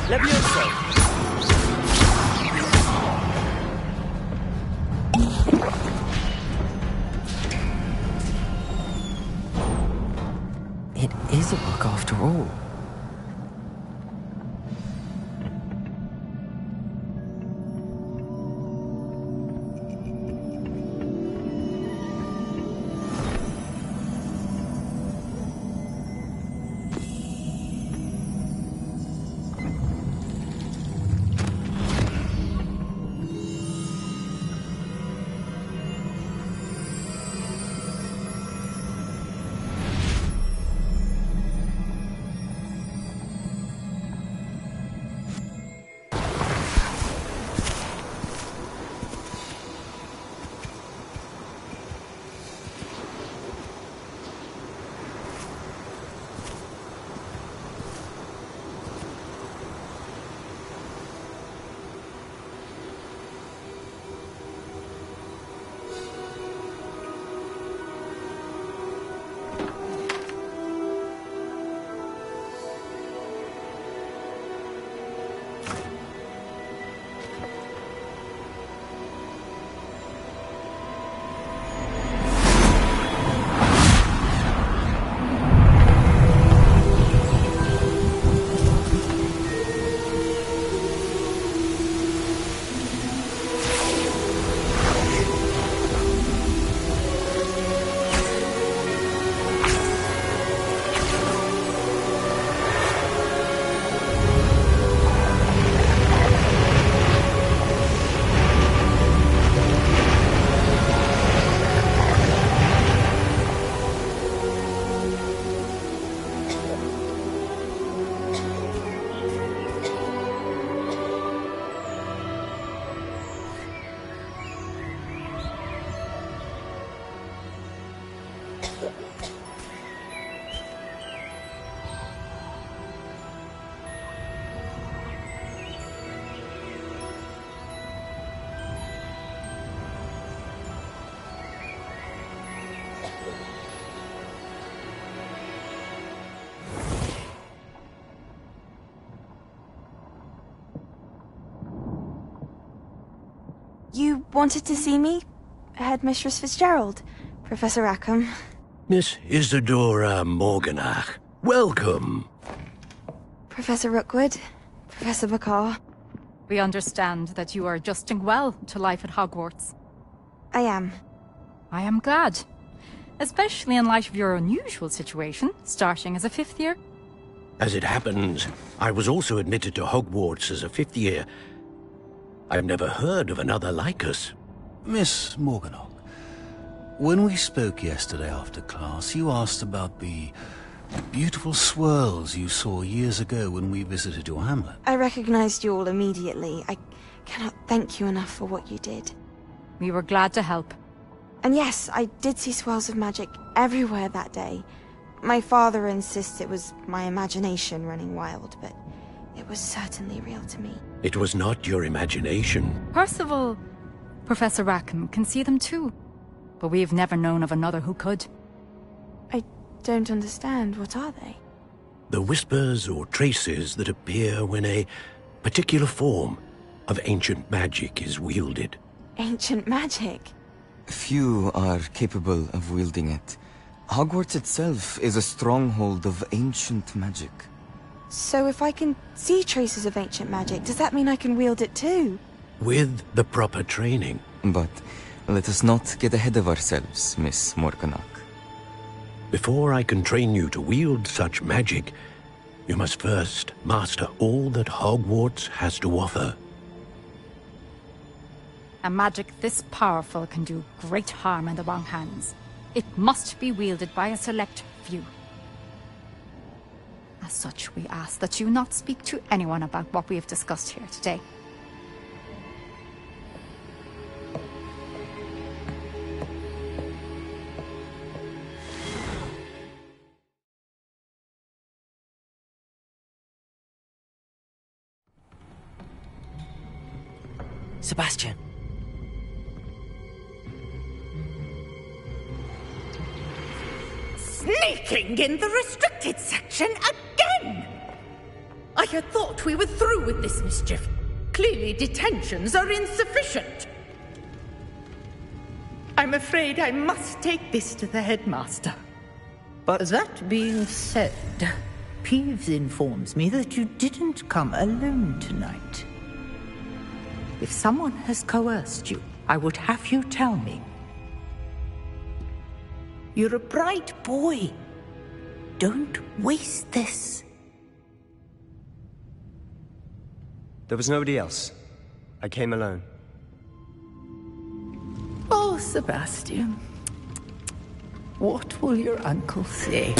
Levioso! It is a book after all. You wanted to see me? Headmistress Fitzgerald? Professor Rackham? Miss Isadora Morganach, welcome. Professor Rookwood? Professor Bakar? We understand that you are adjusting well to life at Hogwarts. I am. I am glad. Especially in light of your unusual situation, starting as a 5th year. As it happens, I was also admitted to Hogwarts as a 5th year. I've never heard of another like us. Miss Morganach, when we spoke yesterday after class, you asked about the beautiful swirls you saw years ago when we visited your hamlet. I recognized you all immediately. I cannot thank you enough for what you did. We were glad to help. And yes, I did see swirls of magic everywhere that day. My father insists it was my imagination running wild, but it was certainly real to me. It was not your imagination. Percival, Professor Rackham can see them too. But we've never known of another who could. I don't understand. What are they? The whispers or traces that appear when a particular form of ancient magic is wielded. Ancient magic? Few are capable of wielding it. Hogwarts itself is a stronghold of ancient magic. So if I can see traces of ancient magic, does that mean I can wield it too? With the proper training. But let us not get ahead of ourselves, Miss Morganach. Before I can train you to wield such magic, you must first master all that Hogwarts has to offer. A magic this powerful can do great harm in the wrong hands. It must be wielded by a select few. As such, we ask that you not speak to anyone about what we have discussed here today. Sebastian. Sneaking in the restricted section again! I I had thought we were through with this mischief. Clearly detentions are insufficient. I'm afraid I must take this to the headmaster. But that being said, Peeves informs me that you didn't come alone tonight. If someone has coerced you, I would have you tell me. You're a bright boy. Don't waste this. there was nobody else. I came alone. Oh, Sebastian. What will your uncle say?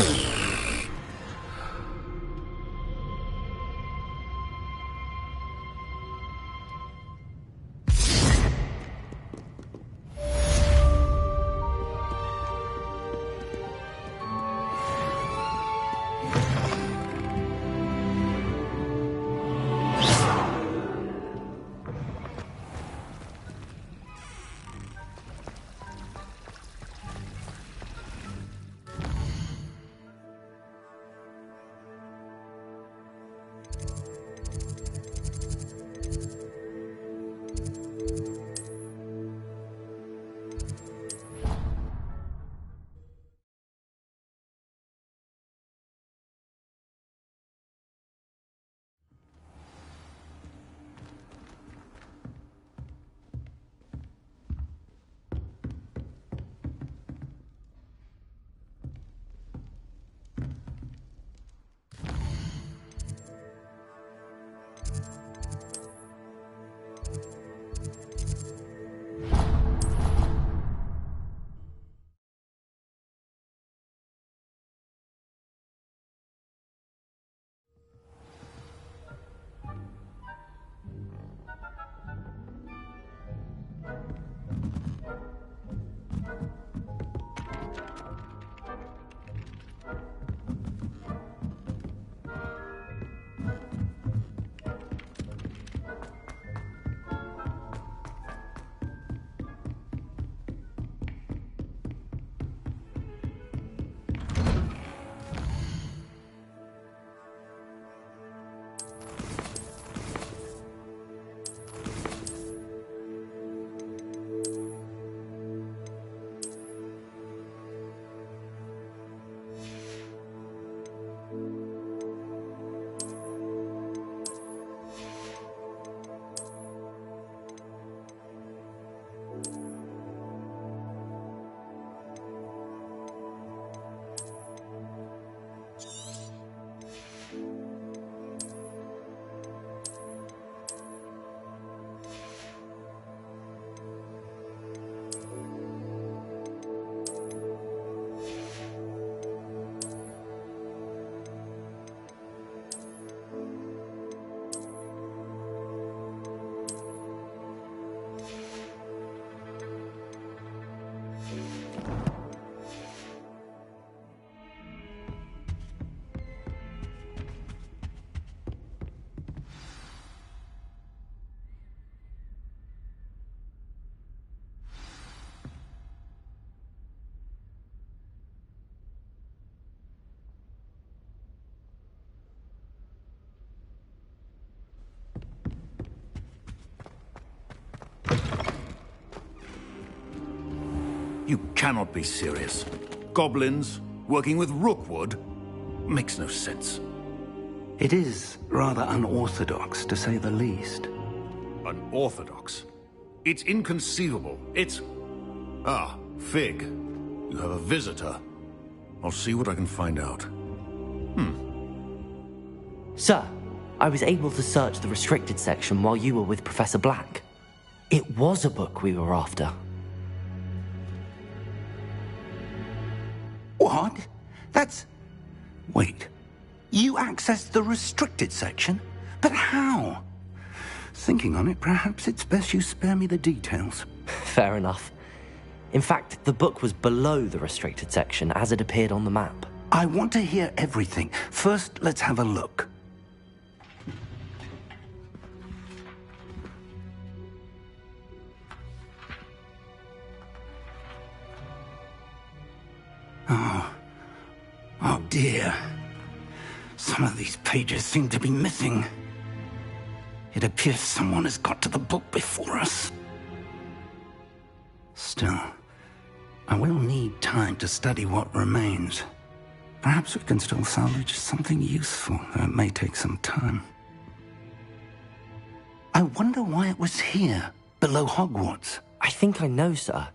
You cannot be serious. Goblins working with Rookwood makes no sense. It is rather unorthodox, to say the least. Unorthodox? It's inconceivable. It's... Ah, Fig. You have a visitor. I'll see what I can find out. Sir, I was able to search the restricted section while you were with Professor Black. It was a book we were after. What? That's... Wait. You accessed the restricted section? But how? Thinking on it, perhaps it's best you spare me the details. Fair enough. In fact, the book was below the restricted section as it appeared on the map. I want to hear everything. First, let's have a look. Oh dear. Some of these pages seem to be missing. It appears someone has got to the book before us. Still, I will need time to study what remains. Perhaps we can still salvage something useful, though it may take some time. I wonder why it was here, below Hogwarts. I think I know, sir.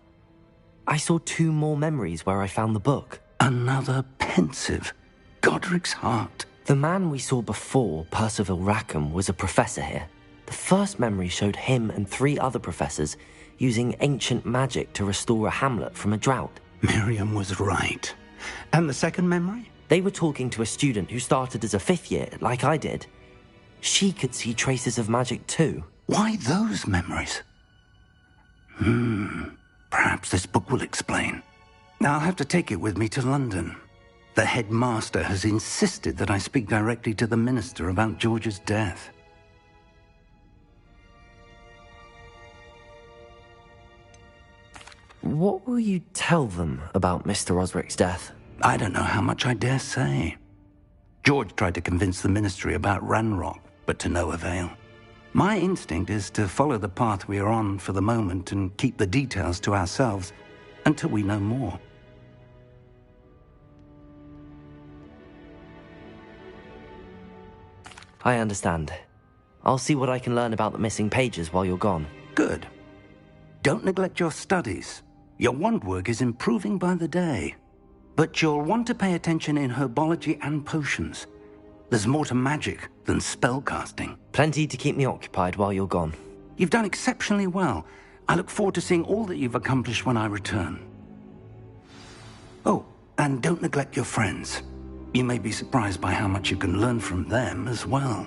I saw 2 more memories where I found the book. Another pensive. Godric's heart. The man we saw before, Percival Rackham, was a professor here. The first memory showed him and 3 other professors using ancient magic to restore a hamlet from a drought. Miriam was right. And the second memory? They were talking to a student who started as a 5th year, like I did. She could see traces of magic too. Why those memories? Perhaps this book will explain. I'll have to take it with me to London. The headmaster has insisted that I speak directly to the minister about George's death. What will you tell them about Mr. Osric's death? I don't know how much I dare say. George tried to convince the ministry about Ranrock, but to no avail. My instinct is to follow the path we are on for the moment and keep the details to ourselves until we know more. I understand. I'll see what I can learn about the missing pages while you're gone. Good. Don't neglect your studies. Your wand work is improving by the day. But you'll want to pay attention in herbology and potions. There's more to magic than spellcasting. Plenty to keep me occupied while you're gone. You've done exceptionally well. I look forward to seeing all that you've accomplished when I return. Oh, and don't neglect your friends. You may be surprised by how much you can learn from them as well.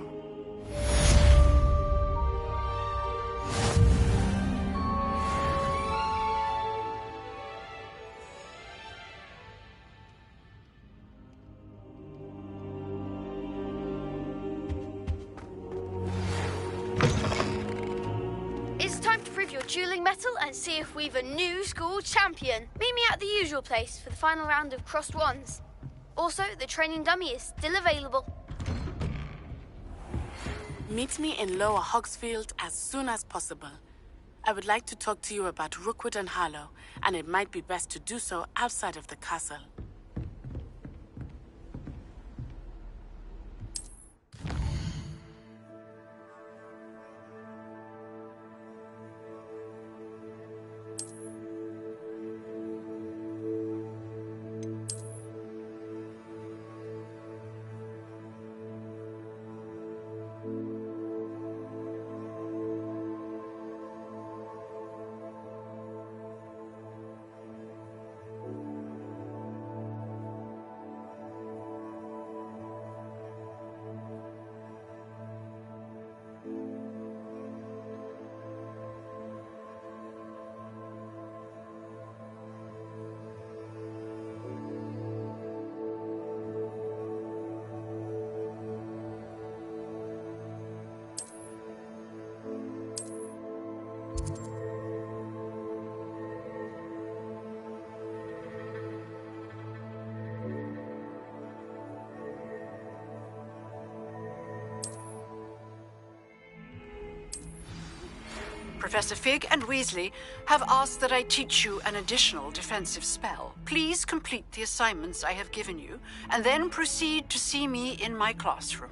It's time to prove your dueling mettle and see if we've a new school champion. Meet me at the usual place for the final round of crossed wands. Also, the training dummy is still available. Meet me in Lower Hogsfield as soon as possible. I would like to talk to you about Rookwood and Harlow, and it might be best to do so outside of the castle. Professor Fig and Weasley have asked that I teach you an additional defensive spell. Please complete the assignments I have given you, and then proceed to see me in my classroom.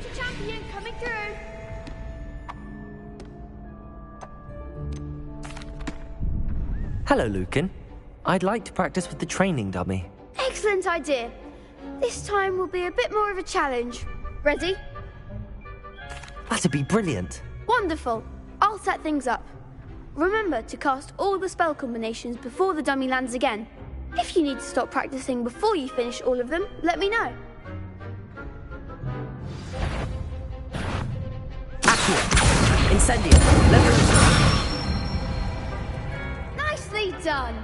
Future champion coming through. Hello, Lucan. I'd like to practice with the training dummy. Excellent idea. This time will be a bit more of a challenge. Ready? That'd be brilliant. Wonderful. I'll set things up. Remember to cast all the spell combinations before the dummy lands again. If you need to stop practicing before you finish all of them, let me know. Accio. Incendio. Nicely done.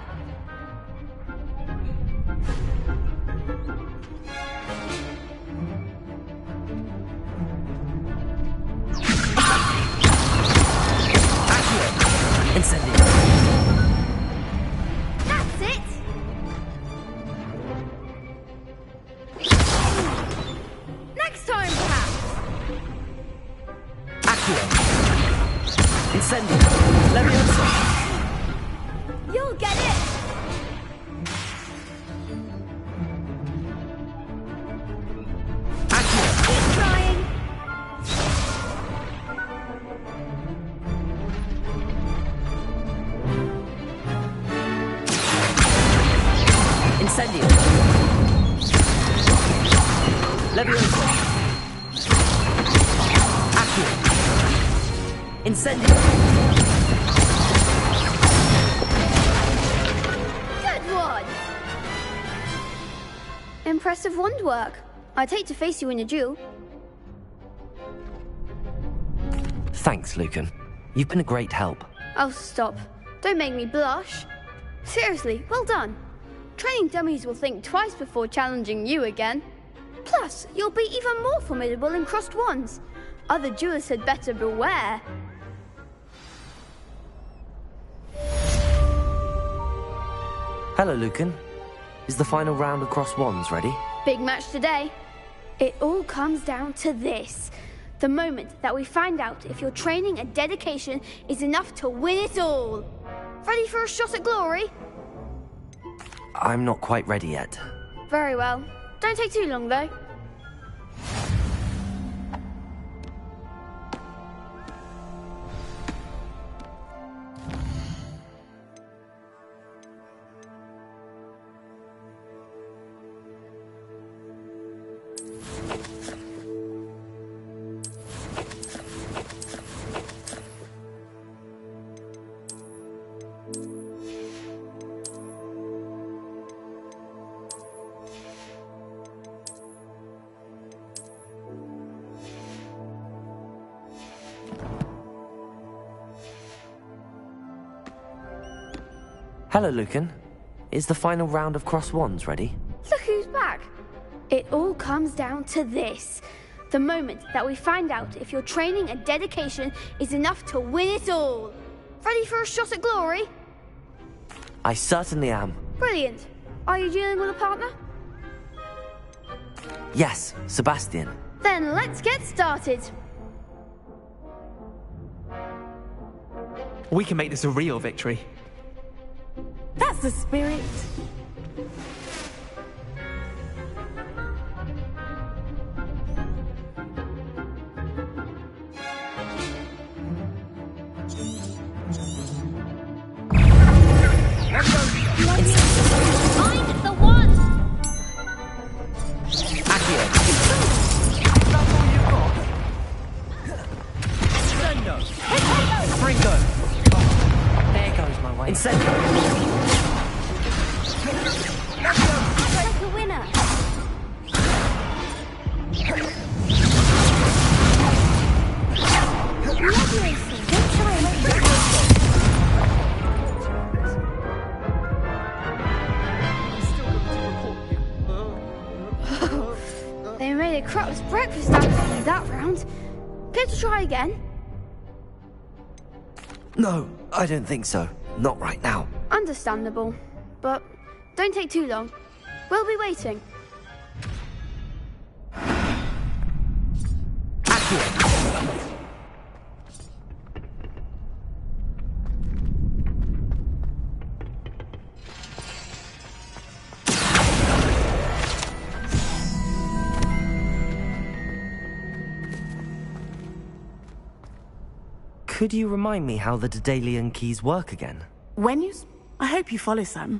Incendio. That's it. Next time, perhaps. Accio. Incendio. Leviosa. You'll get it. Accio. Keep trying. Incendio. Leviosa. Accio. Incendio. Good one. Impressive wand work. I'd hate to face you in a duel. Thanks, Lucan. You've been a great help. Oh, stop. Don't make me blush. Seriously, well done. Training dummies will think twice before challenging you again. Plus, you'll be even more formidable in crossed wands. Other duelists had better beware. Hello, Lucan. Is the final round of cross wands ready? Big match today. It all comes down to this. The moment that we find out if your training and dedication is enough to win it all. Ready for a shot at glory? I'm not quite ready yet. Very well. Don't take too long, though. Hello, Lucan. Is the final round of cross wands ready? Look who's back. It all comes down to this. The moment that we find out if your training and dedication is enough to win it all. Ready for a shot at glory? I certainly am. Brilliant. Are you dealing with a partner? Yes, Sebastian. Then let's get started. We can make this a real victory. That's the spirit. Find the one. Accio. That's all you've got. Sendo. Fringo. There goes my way. Incendio. Like a winner. They made a crup's breakfast out of me that round. Care to try again? No, I don't think so. Not right now. Understandable. But don't take too long. We'll be waiting. Could you remind me how the Daedalian keys work again? I hope you follow some.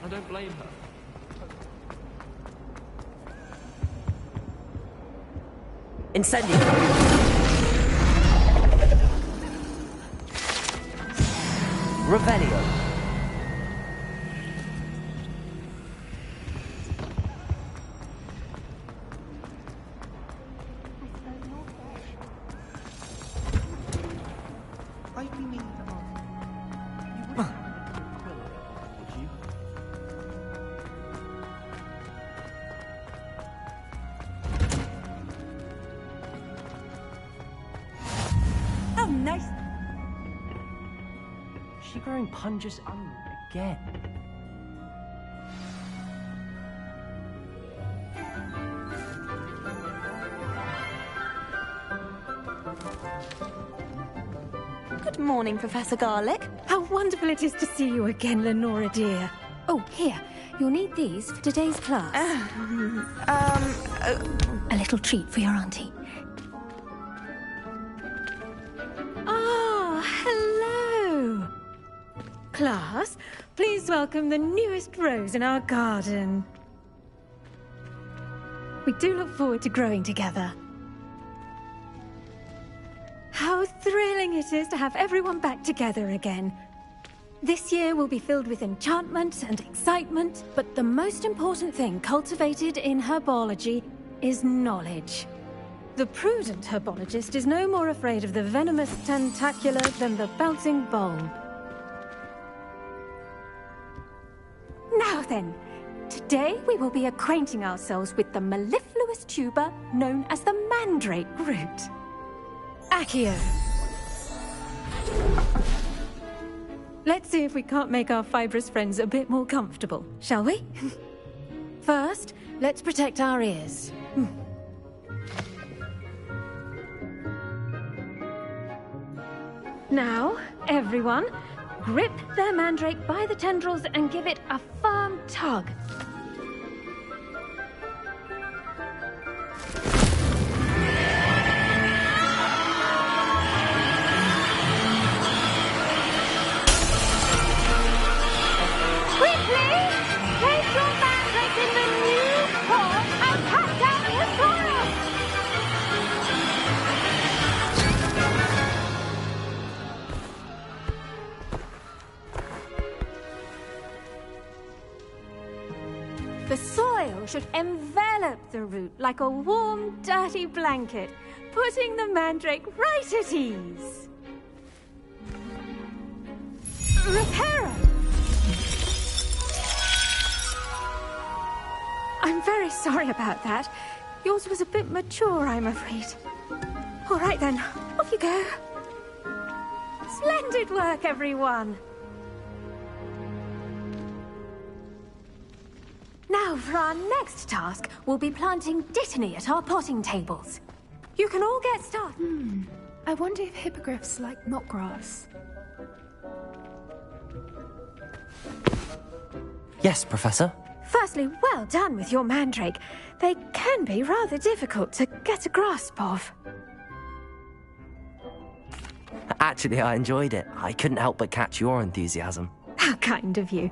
I don't blame her. Incendio! Revelio! Oh, nice. Is she growing Punja's own again? Good morning, Professor Garlick. How wonderful it is to see you again, Lenora dear. Oh, here. You'll need these for today's class. A little treat for your auntie. Ah, hello. Class, please welcome the newest rose in our garden. We do look forward to growing together. How thrilling it is to have everyone back together again. This year will be filled with enchantment and excitement, but the most important thing cultivated in herbology is knowledge. The prudent herbologist is no more afraid of the venomous tentacula than the bouncing bulb. Now then, today we will be acquainting ourselves with the mellifluous tuber known as the mandrake root. Accio. Let's see if we can't make our fibrous friends a bit more comfortable, shall we? First, let's protect our ears. Now, everyone, grip their mandrake by the tendrils and give it a firm tug. The soil should envelop the root like a warm, dirty blanket, putting the mandrake right at ease. Reparo! I'm very sorry about that. Yours was a bit mature, I'm afraid. All right then, off you go. Splendid work, everyone! Now, for our next task, we'll be planting dittany at our potting tables. You can all get started. I wonder if hippogriffs like knotgrass. Yes, Professor. Firstly, well done with your mandrake. They can be rather difficult to get a grasp of. Actually, I enjoyed it. I couldn't help but catch your enthusiasm. How kind of you.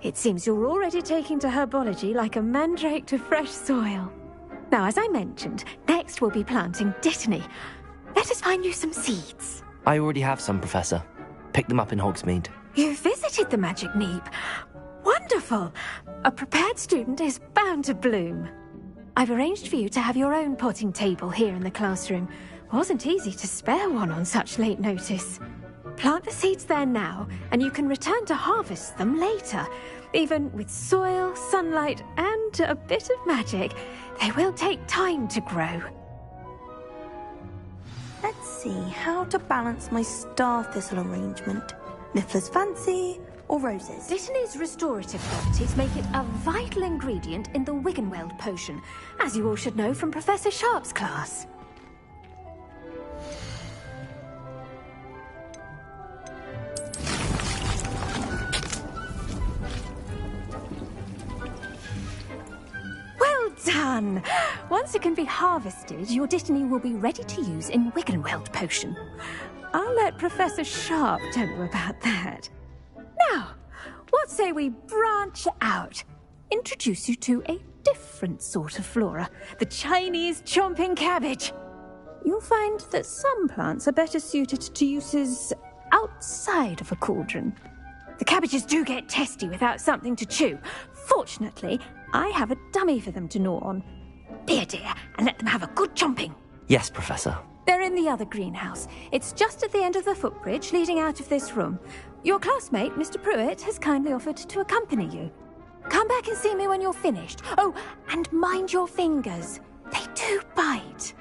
It seems you're already taking to herbology like a mandrake to fresh soil. Now, as I mentioned, next we'll be planting Dittany. Let us find you some seeds. I already have some, Professor. Picked them up in Hogsmead. You visited the Magic Neep. Wonderful. A prepared student is bound to bloom. I've arranged for you to have your own potting table here in the classroom. Wasn't easy to spare one on such late notice. Plant the seeds there now, and you can return to harvest them later. Even with soil, sunlight, and a bit of magic, they will take time to grow. Let's see how to balance my star thistle arrangement. Niffler's fancy or roses? Dittany's restorative properties make it a vital ingredient in the Wiggenweld potion, as you all should know from Professor Sharp's class. Well done! Once it can be harvested, your Dittany will be ready to use in Wiggenweld potion. I'll let Professor Sharp tell you about that. Now, what say we branch out? Introduce you to a different sort of flora, the Chinese chomping cabbage. You'll find that some plants are better suited to uses outside of a cauldron. The cabbages do get testy without something to chew. Fortunately, I have a dummy for them to gnaw on. Be a dear and let them have a good chomping. Yes, Professor. They're in the other greenhouse. It's just at the end of the footbridge leading out of this room. Your classmate, Mr. Pruitt, has kindly offered to accompany you. Come back and see me when you're finished. Oh, and mind your fingers. They do bite.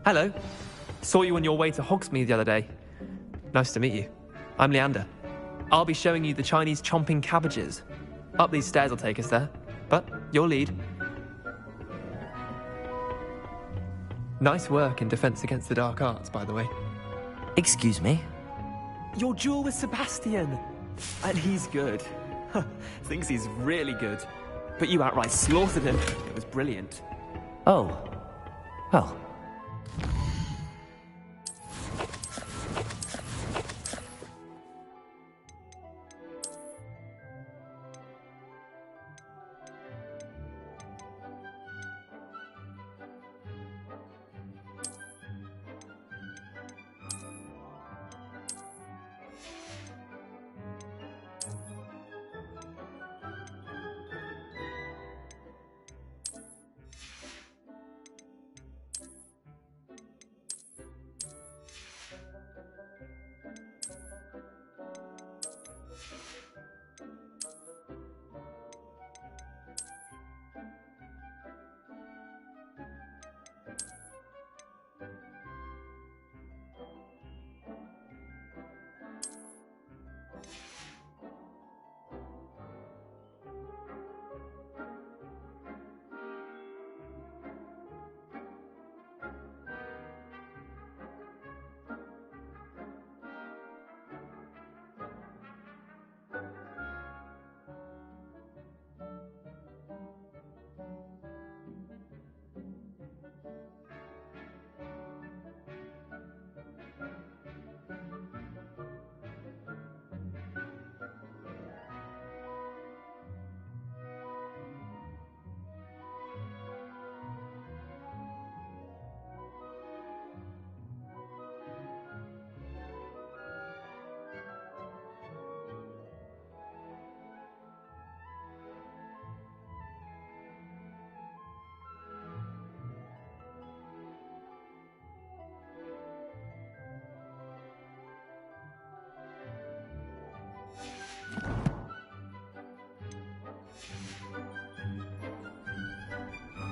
Hello. Saw you on your way to Hogsmead the other day. Nice to meet you. I'm Leander. I'll be showing you the Chinese chomping cabbages. Up these stairs will take us there, but your lead. Nice work in Defense Against the Dark Arts, by the way. Excuse me? Your duel with Sebastian! And he's good. Thinks he's really good. But you outright slaughtered him. It was brilliant. Oh. Well.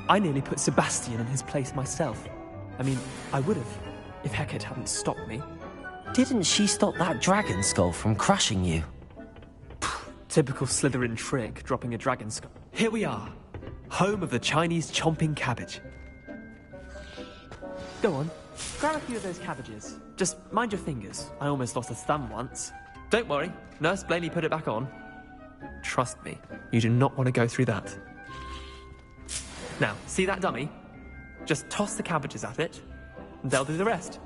I nearly put Sebastian in his place myself. I mean, I would have, if Hecate hadn't stopped me. Didn't she stop that dragon skull from crushing you? Typical Slytherin trick, dropping a dragon skull. Here we are, home of the Chinese chomping cabbage. Go on, grab a few of those cabbages. Just mind your fingers. I almost lost a thumb once. Don't worry, Nurse Blaney put it back on. Trust me, you do not want to go through that. Now, see that dummy? Just toss the cabbages at it, and they'll do the rest.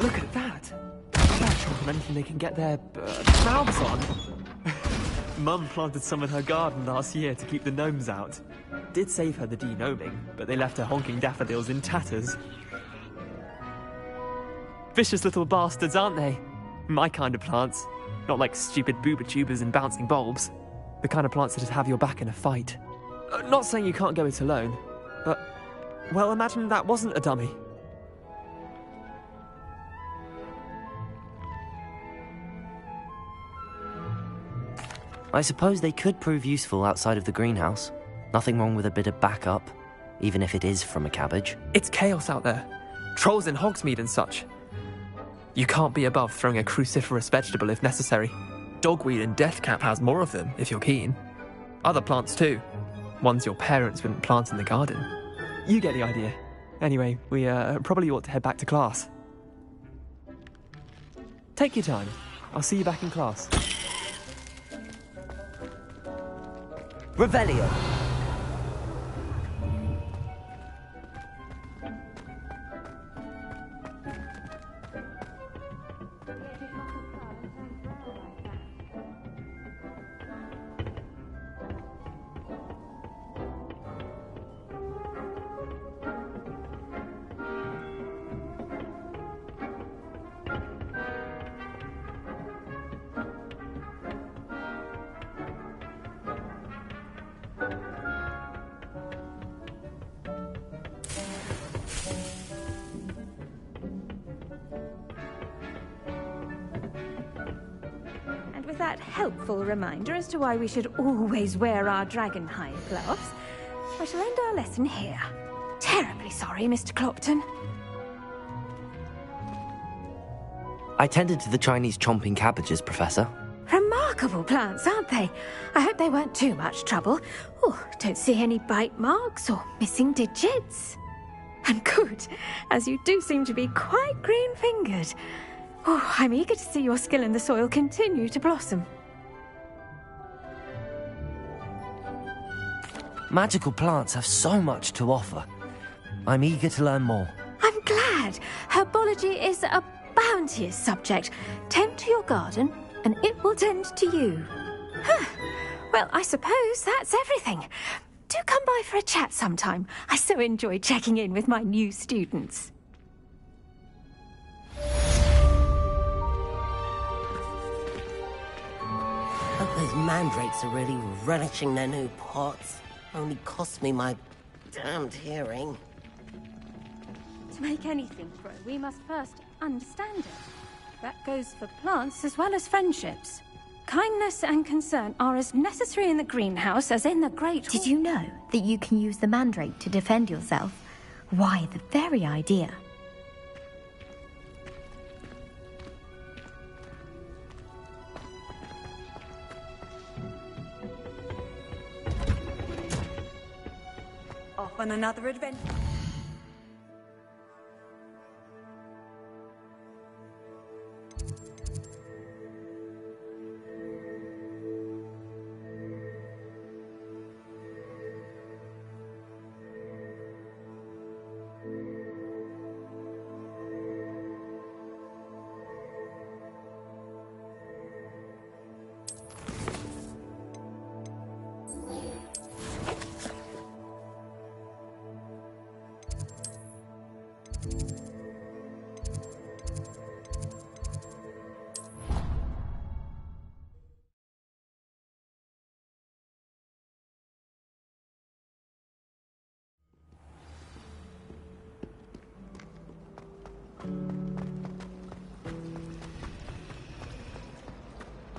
Look at that! They're chomping anything they can get their mouths on. Mum planted some in her garden last year to keep the gnomes out. Did save her the de-gnoming, but they left her honking daffodils in tatters. Vicious little bastards, aren't they? My kind of plants. Not like stupid booba tubers and bouncing bulbs. The kind of plants that just have your back in a fight. Not saying you can't go it alone, but... well, imagine that wasn't a dummy. I suppose they could prove useful outside of the greenhouse. Nothing wrong with a bit of backup, even if it is from a cabbage. It's chaos out there. Trolls in Hogsmead and such. You can't be above throwing a cruciferous vegetable if necessary. Dogweed and deathcap has more of them, if you're keen. Other plants too. Ones your parents wouldn't plant in the garden. You get the idea. Anyway, we probably ought to head back to class. Take your time. I'll see you back in class. Revelio! That helpful reminder as to why we should always wear our dragonhide gloves, I shall end our lesson here. Terribly sorry, Mr. Clopton. I tended to the Chinese chomping cabbages, Professor. Remarkable plants, aren't they? I hope they weren't too much trouble. Oh, don't see any bite marks or missing digits. And good, as you do seem to be quite green-fingered. Oh, I'm eager to see your skill in the soil continue to blossom. Magical plants have so much to offer. I'm eager to learn more. I'm glad. Herbology is a bounteous subject. Tend to your garden, and it will tend to you. Huh. Well, I suppose that's everything. Do come by for a chat sometime. I so enjoy checking in with my new students. Hope those mandrakes are really relishing their new pots. Only cost me my damned hearing. To make anything grow, we must first understand it. That goes for plants as well as friendships. Kindness and concern are as necessary in the greenhouse as in the Great Hall. Did you know that you can use the mandrake to defend yourself? Why, the very idea. Off on another adventure.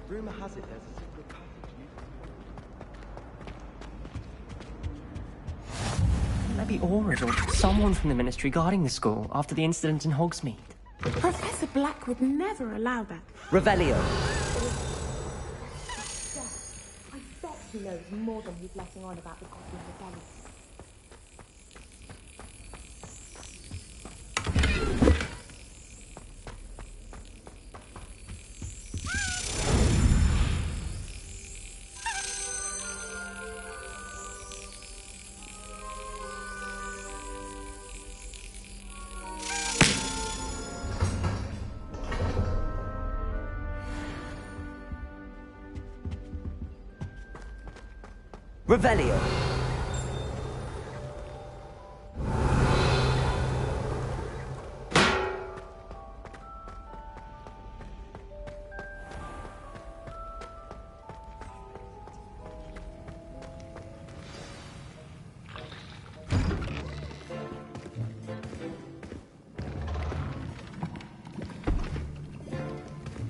Rumor has it there's a secret passage. Maybe Auryd or someone from the Ministry guarding the school after the incident in Hogsmead. Professor Black would never allow that. Revelio. I bet he knows more than he's letting on about the Goblin Rebellion. Revelio.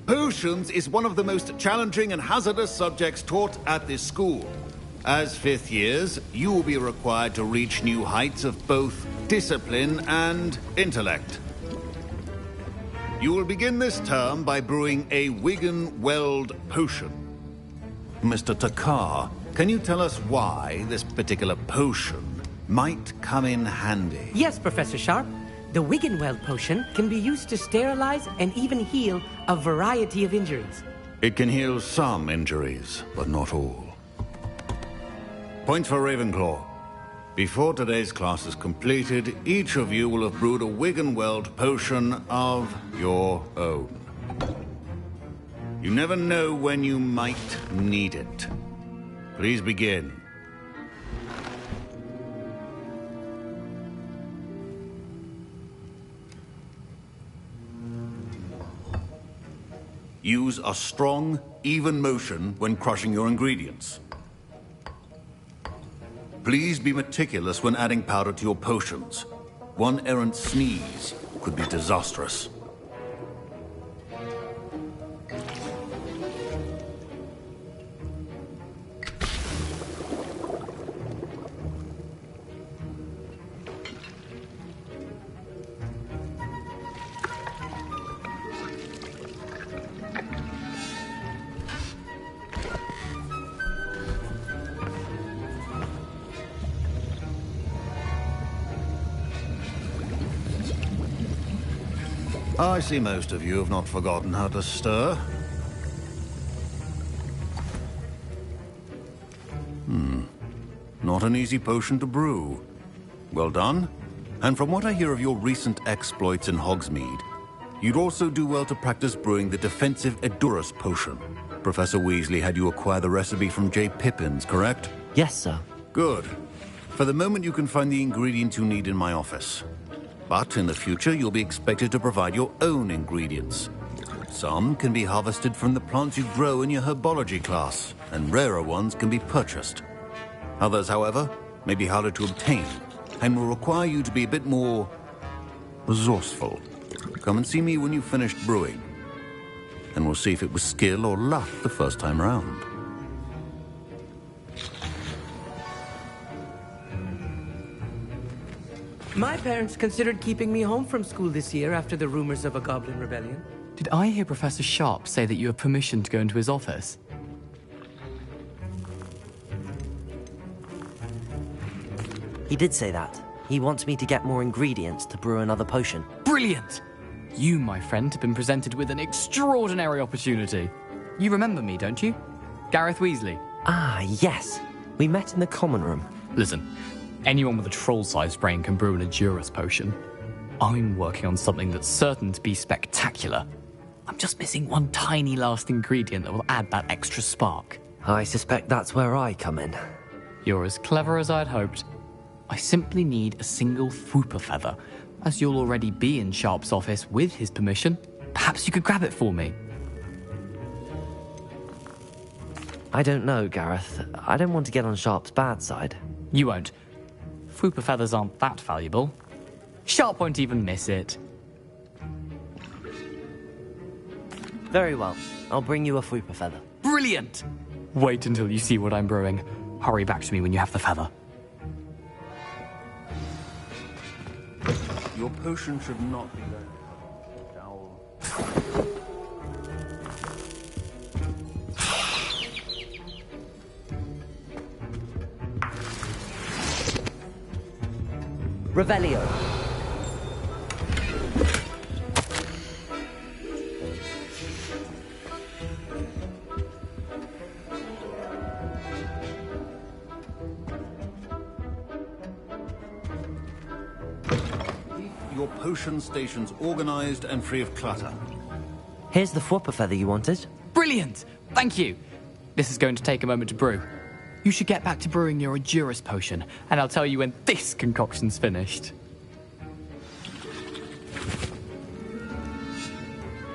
Potions is one of the most challenging and hazardous subjects taught at this school. As fifth years, you will be required to reach new heights of both discipline and intellect. You will begin this term by brewing a Wigan-Weld potion. Mr. Takar, can you tell us why this particular potion might come in handy? Yes, Professor Sharp. The Wigan-Weld potion can be used to sterilize and even heal a variety of injuries. It can heal some injuries, but not all. Points for Ravenclaw. Before today's class is completed, each of you will have brewed a Wigan-Weld potion of your own. You never know when you might need it. Please begin. Use a strong, even motion when crushing your ingredients. Please be meticulous when adding powder to your potions. One errant sneeze could be disastrous. I see most of you have not forgotten how to stir. Not an easy potion to brew. Well done. And from what I hear of your recent exploits in Hogsmead, you'd also do well to practice brewing the defensive Edurus potion. Professor Weasley had you acquire the recipe from J. Pippins, correct? Yes, sir. Good. For the moment, you can find the ingredients you need in my office. But in the future, you'll be expected to provide your own ingredients. Some can be harvested from the plants you grow in your herbology class, and rarer ones can be purchased. Others, however, may be harder to obtain, and will require you to be a bit more resourceful. Come and see me when you've finished brewing, and we'll see if it was skill or luck the first time round. My parents considered keeping me home from school this year after the rumors of a goblin rebellion. Did I hear Professor Sharp say that you have permission to go into his office? He did say that. He wants me to get more ingredients to brew another potion. Brilliant! You, my friend, have been presented with an extraordinary opportunity. You remember me, don't you? Gareth Weasley. Ah, yes. We met in the common room. Listen, anyone with a troll-sized brain can brew an Edurus potion. I'm working on something that's certain to be spectacular. I'm just missing one tiny last ingredient that will add that extra spark. I suspect that's where I come in. You're as clever as I'd hoped. I simply need a single Fwooper feather. As you'll already be in Sharp's office with his permission, perhaps you could grab it for me. I don't know, Gareth. I don't want to get on Sharp's bad side. You won't. Fwooper feathers aren't that valuable. Sharp won't even miss it. Very well. I'll bring you a Fwooper feather. Brilliant! Wait until you see what I'm brewing. Hurry back to me when you have the feather. Your potion should not be there. Revelio. Your potion stations organized and free of clutter. Here's the Fwooper feather you wanted. Brilliant! Thank you. This is going to take a moment to brew. You should get back to brewing your Endurance potion, and I'll tell you when this concoction's finished.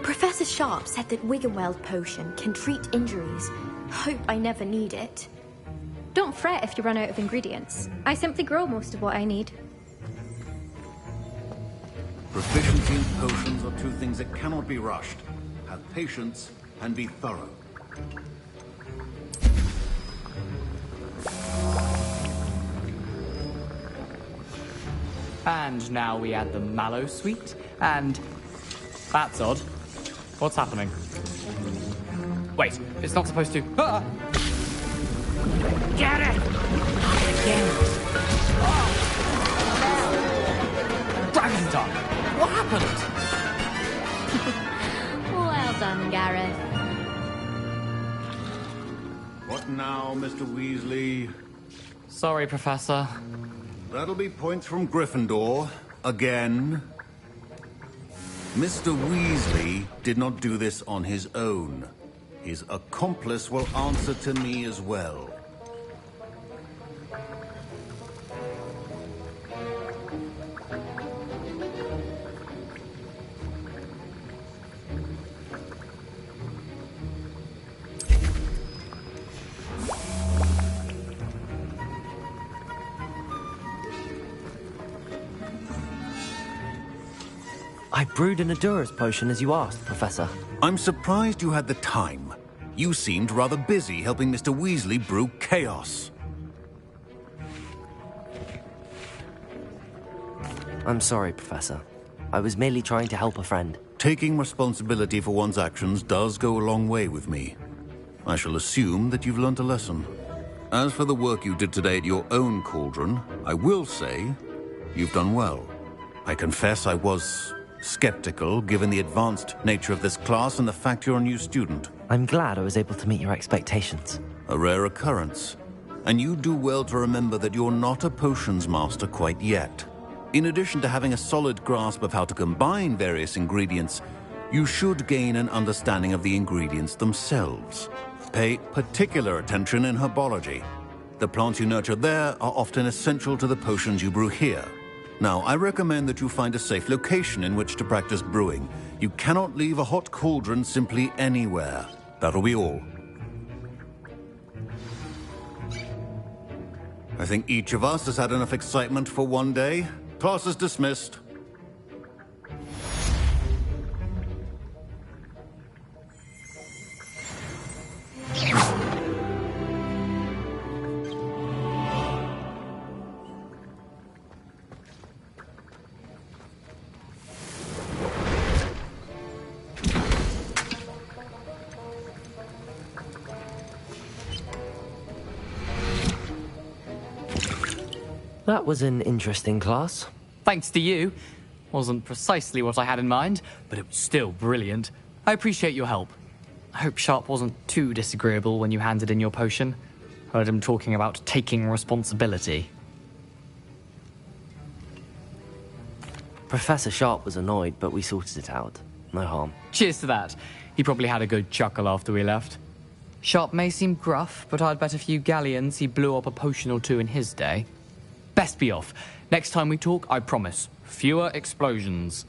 Professor Sharp said that Wiggenweld potion can treat injuries. Hope I never need it. Don't fret if you run out of ingredients. I simply grow most of what I need. Proficiency in potions are two things that cannot be rushed. Have patience and be thorough. And now we add the mallow sweet, and... That's odd. What's happening? Wait, it's not supposed to... Ah! Get it! Again. Dragon tongue! What happened? Well done, Gareth. What now, Mr. Weasley? Sorry, Professor. That'll be points from Gryffindor. Again. Mr. Weasley did not do this on his own. His accomplice will answer to me as well. I brewed an Endurance potion as you asked, Professor. I'm surprised you had the time. You seemed rather busy helping Mr. Weasley brew chaos. I'm sorry, Professor. I was merely trying to help a friend. Taking responsibility for one's actions does go a long way with me. I shall assume that you've learnt a lesson. As for the work you did today at your own cauldron, I will say you've done well. I confess I was skeptical, given the advanced nature of this class and the fact you're a new student. I'm glad I was able to meet your expectations. A rare occurrence. And you do well to remember that you're not a potions master quite yet. In addition to having a solid grasp of how to combine various ingredients, you should gain an understanding of the ingredients themselves. Pay particular attention in herbology. The plants you nurture there are often essential to the potions you brew here. Now, I recommend that you find a safe location in which to practice brewing. You cannot leave a hot cauldron simply anywhere. That'll be all. I think each of us has had enough excitement for one day. Class is dismissed. That was an interesting class. Thanks to you. Wasn't precisely what I had in mind, but it was still brilliant. I appreciate your help. I hope Sharp wasn't too disagreeable when you handed in your potion. Heard him talking about taking responsibility. Professor Sharp was annoyed, but we sorted it out. No harm. Cheers to that. He probably had a good chuckle after we left. Sharp may seem gruff, but I'd bet a few galleons he blew up a potion or two in his day. Best be off. Next time we talk, I promise, fewer explosions.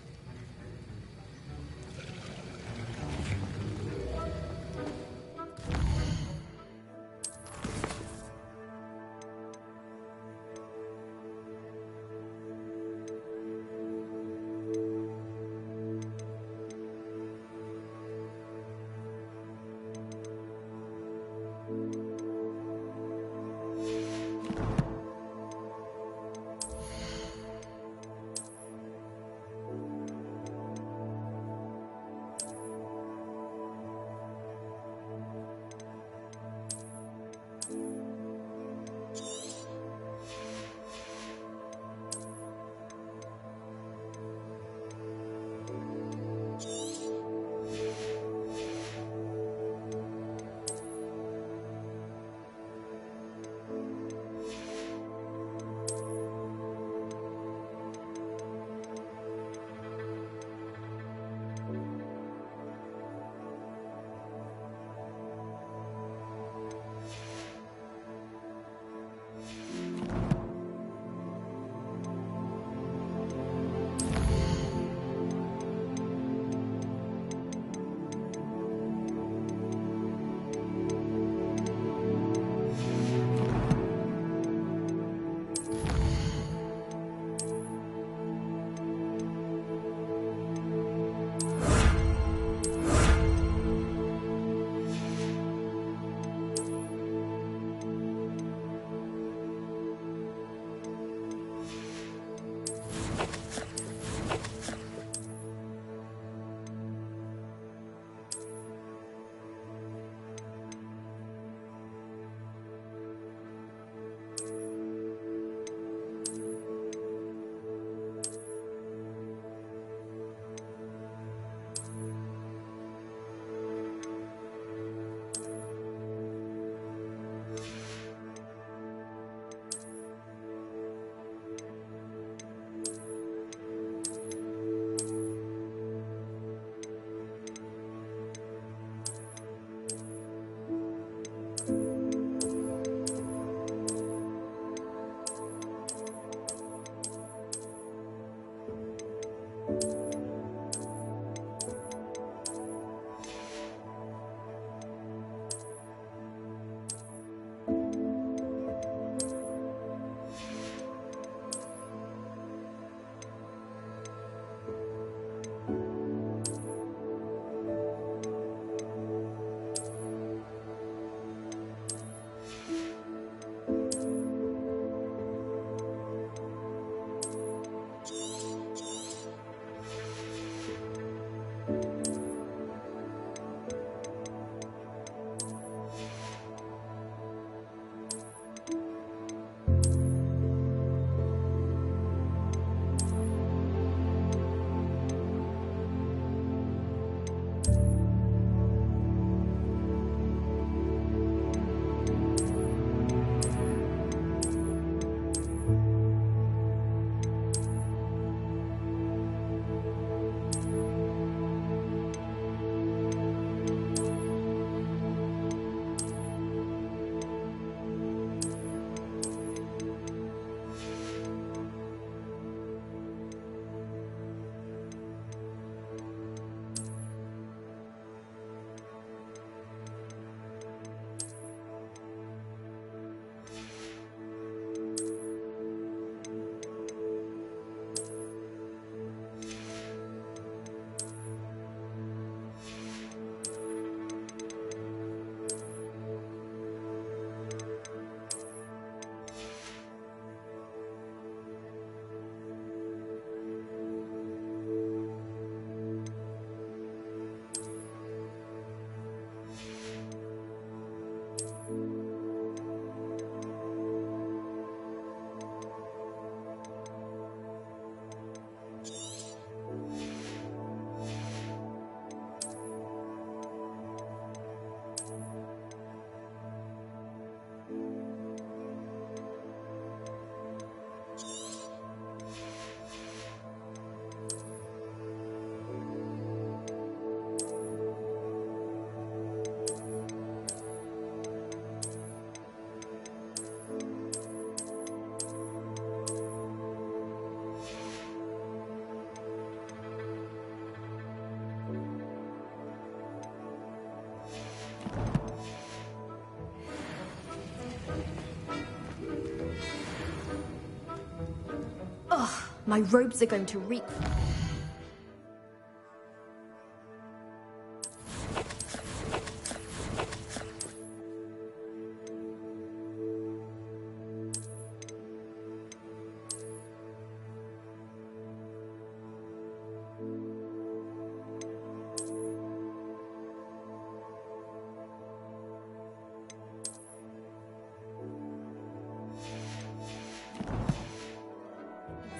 My robes are going to reek.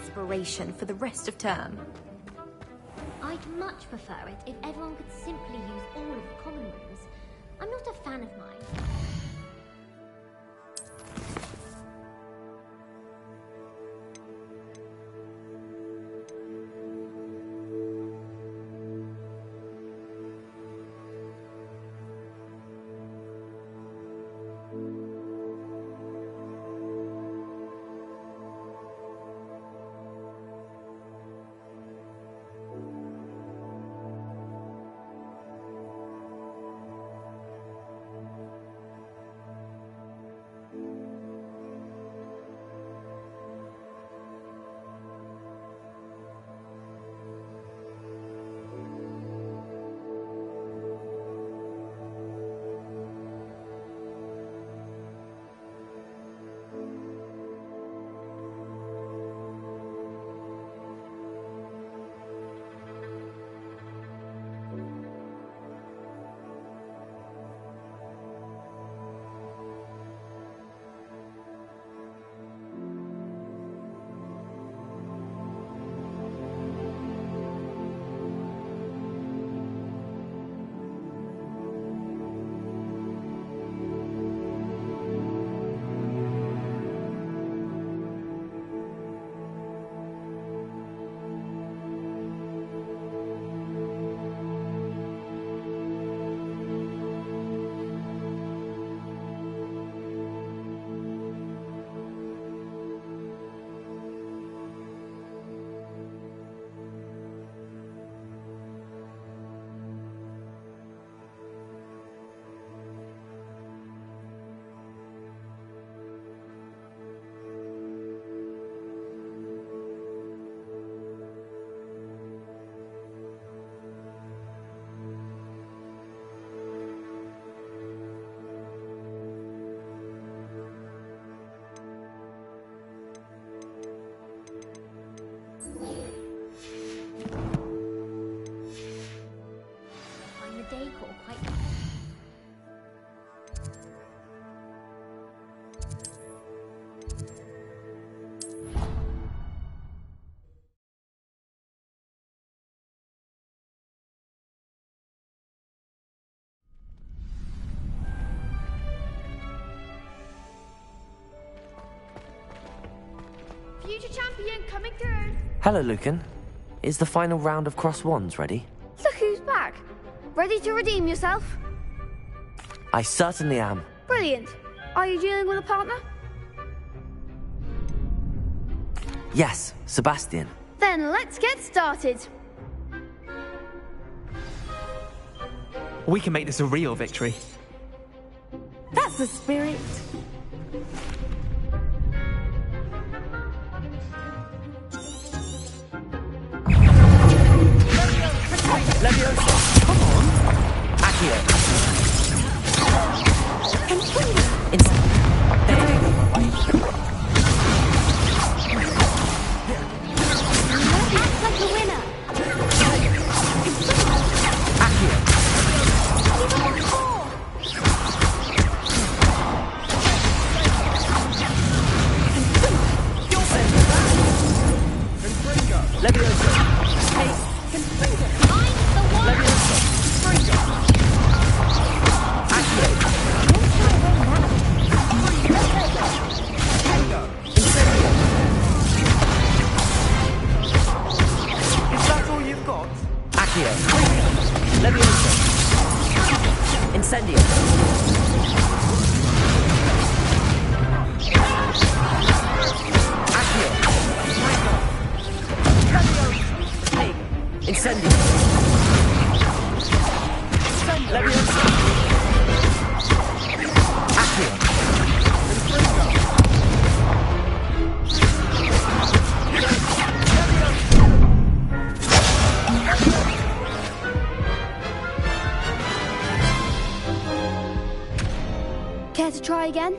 Inspiration for the rest of term. I'd much prefer it if everyone could simply use all of the common rooms. I'm not a fan of mine. Future champion coming through. Hello, Lucan. Is the final round of Cross Wands ready? Look who's back. Ready to redeem yourself? I certainly am. Brilliant. Are you dealing with a partner? Yes, Sebastian. Then let's get started. We can make this a real victory. That's the spirit. Leviosa! Come on! Accio! Act like a winner. try again?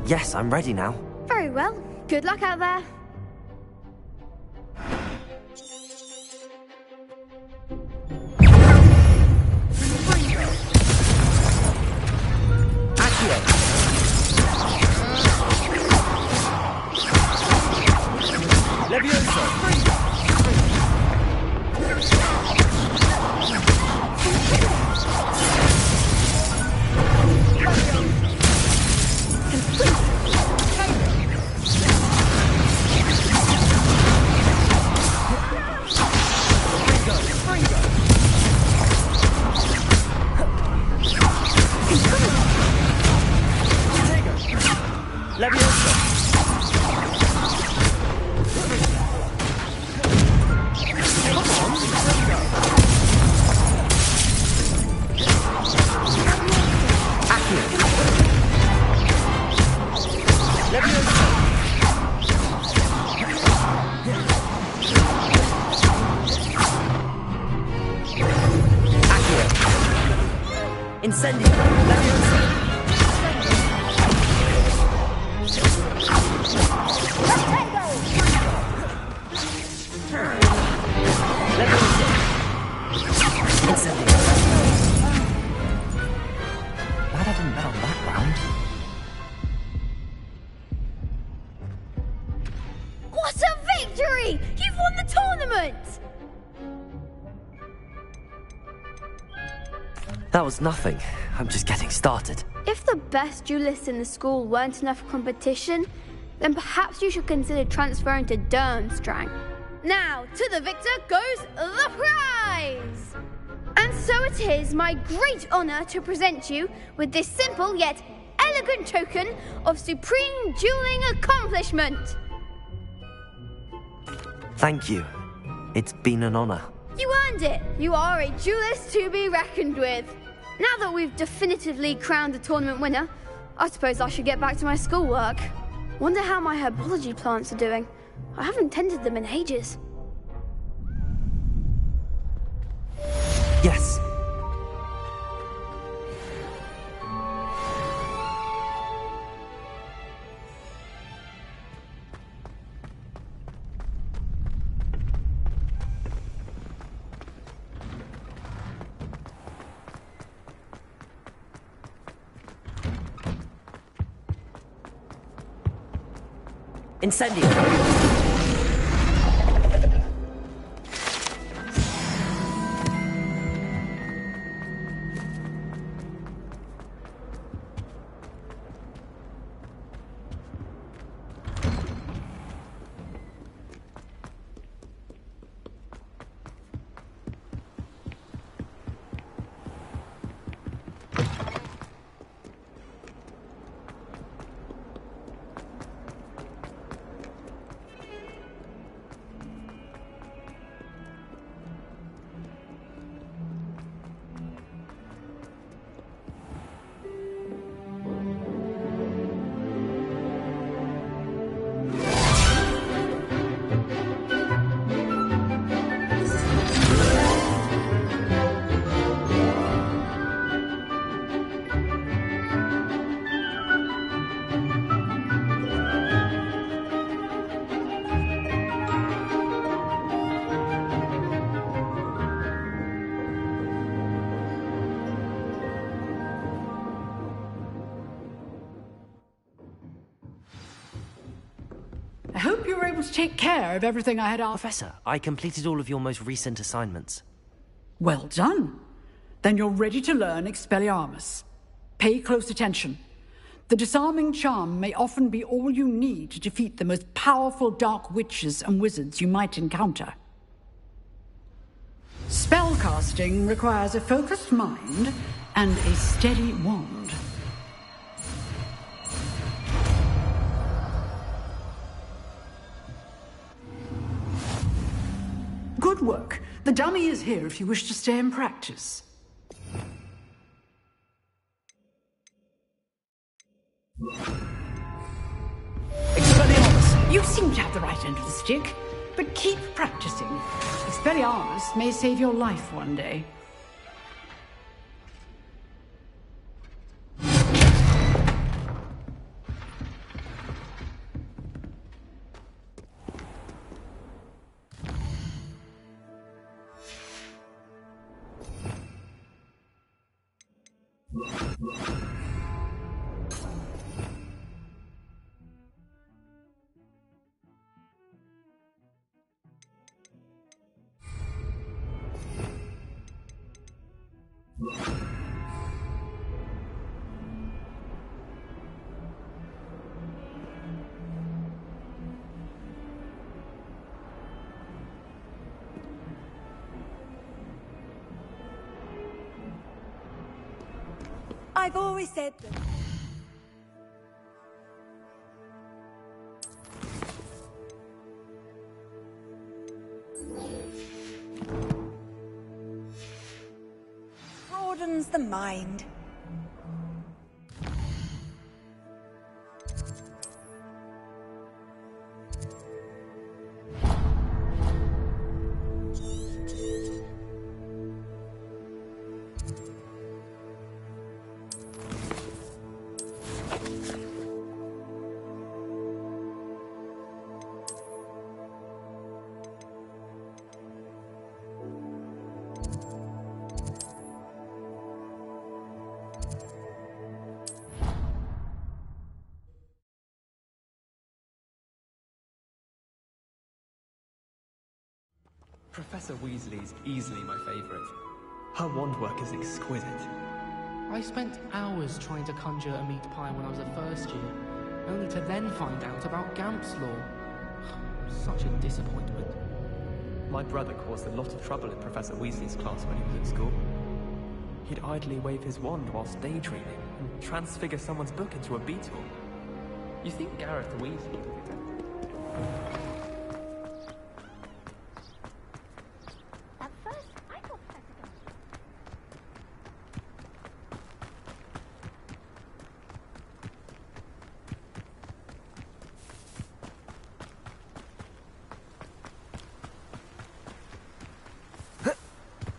Yes, I'm ready now. Very well. Good luck out there. What a victory! You've won the tournament! That was nothing. I'm just getting started. If the best duelists in the school weren't enough competition, then perhaps you should consider transferring to Durmstrang. Now, to the victor goes the prize! And so it is my great honor to present you with this simple yet elegant token of supreme dueling accomplishment. Thank you. It's been an honor. You earned it. You are a duelist to be reckoned with. Now that we've definitively crowned the tournament winner, I suppose I should get back to my schoolwork. Wonder how my herbology plants are doing. I haven't tended them in ages. Yes. Incendio! I hope you were able to take care of everything I had asked. Professor, I completed all of your most recent assignments. Well done. Then you're ready to learn Expelliarmus. Pay close attention. The disarming charm may often be all you need to defeat the most powerful dark witches and wizards you might encounter. Spellcasting requires a focused mind and a steady wand. Good work. The dummy is here if you wish to stay and practice. Expelliarmus, you seem to have the right end of the stick, but keep practicing. Expelliarmus may save your life one day. I've always said that... broadens the mind. Professor Weasley's easily my favourite. Her wand work is exquisite. I spent hours trying to conjure a meat pie when I was a first year, only to then find out about Gamp's law. Such a disappointment. My brother caused a lot of trouble in Professor Weasley's class when he was at school. He'd idly wave his wand whilst daydreaming and transfigure someone's book into a beetle. You think Gareth Weasley would be tempted?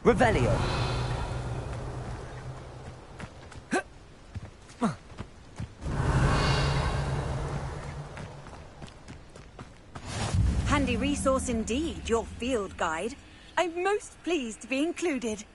Revelio. Handy resource indeed, your field guide. I'm most pleased to be included.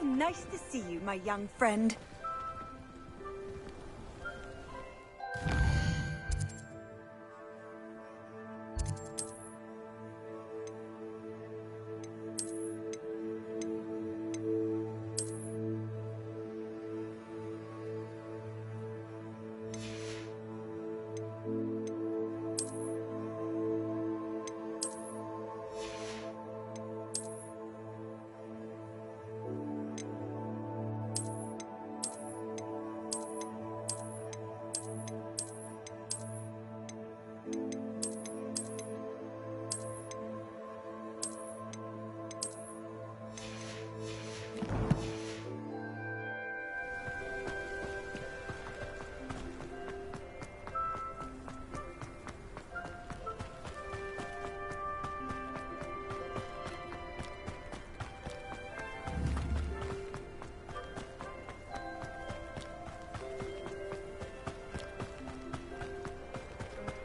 Nice to see you, my young friend.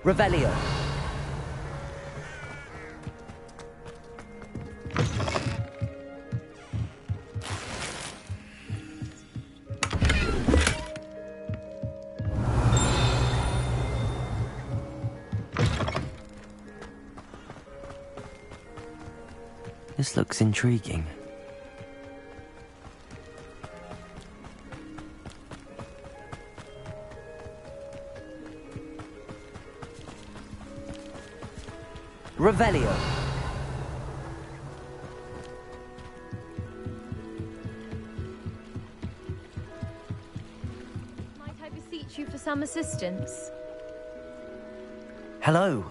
Revelio. This looks intriguing. Revelio. some assistance? Hello.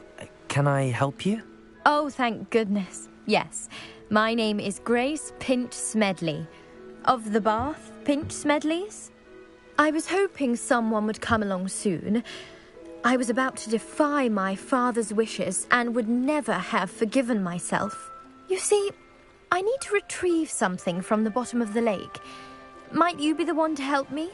Can I help you? Oh, thank goodness. Yes. My name is Grace Pinch Smedley. Of the Bath Pinch Smedleys? I was hoping someone would come along soon. I was about to defy my father's wishes and would never have forgiven myself. You see, I need to retrieve something from the bottom of the lake. Might you be the one to help me?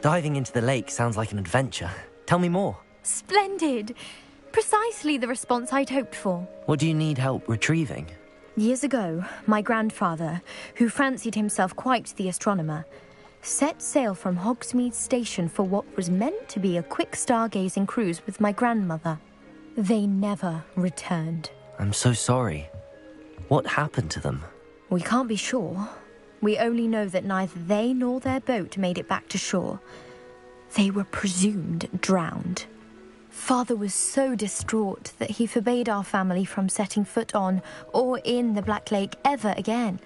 Diving into the lake sounds like an adventure. Tell me more. Splendid! Precisely the response I'd hoped for. What do you need help retrieving? Years ago, my grandfather, who fancied himself quite the astronomer, set sail from Hogsmead station for what was meant to be a quick stargazing cruise with my grandmother. They never returned. I'm so sorry. What happened to them? We can't be sure. We only know that neither they nor their boat made it back to shore. They were presumed drowned. Father was so distraught that he forbade our family from setting foot on or in the Black Lake ever again.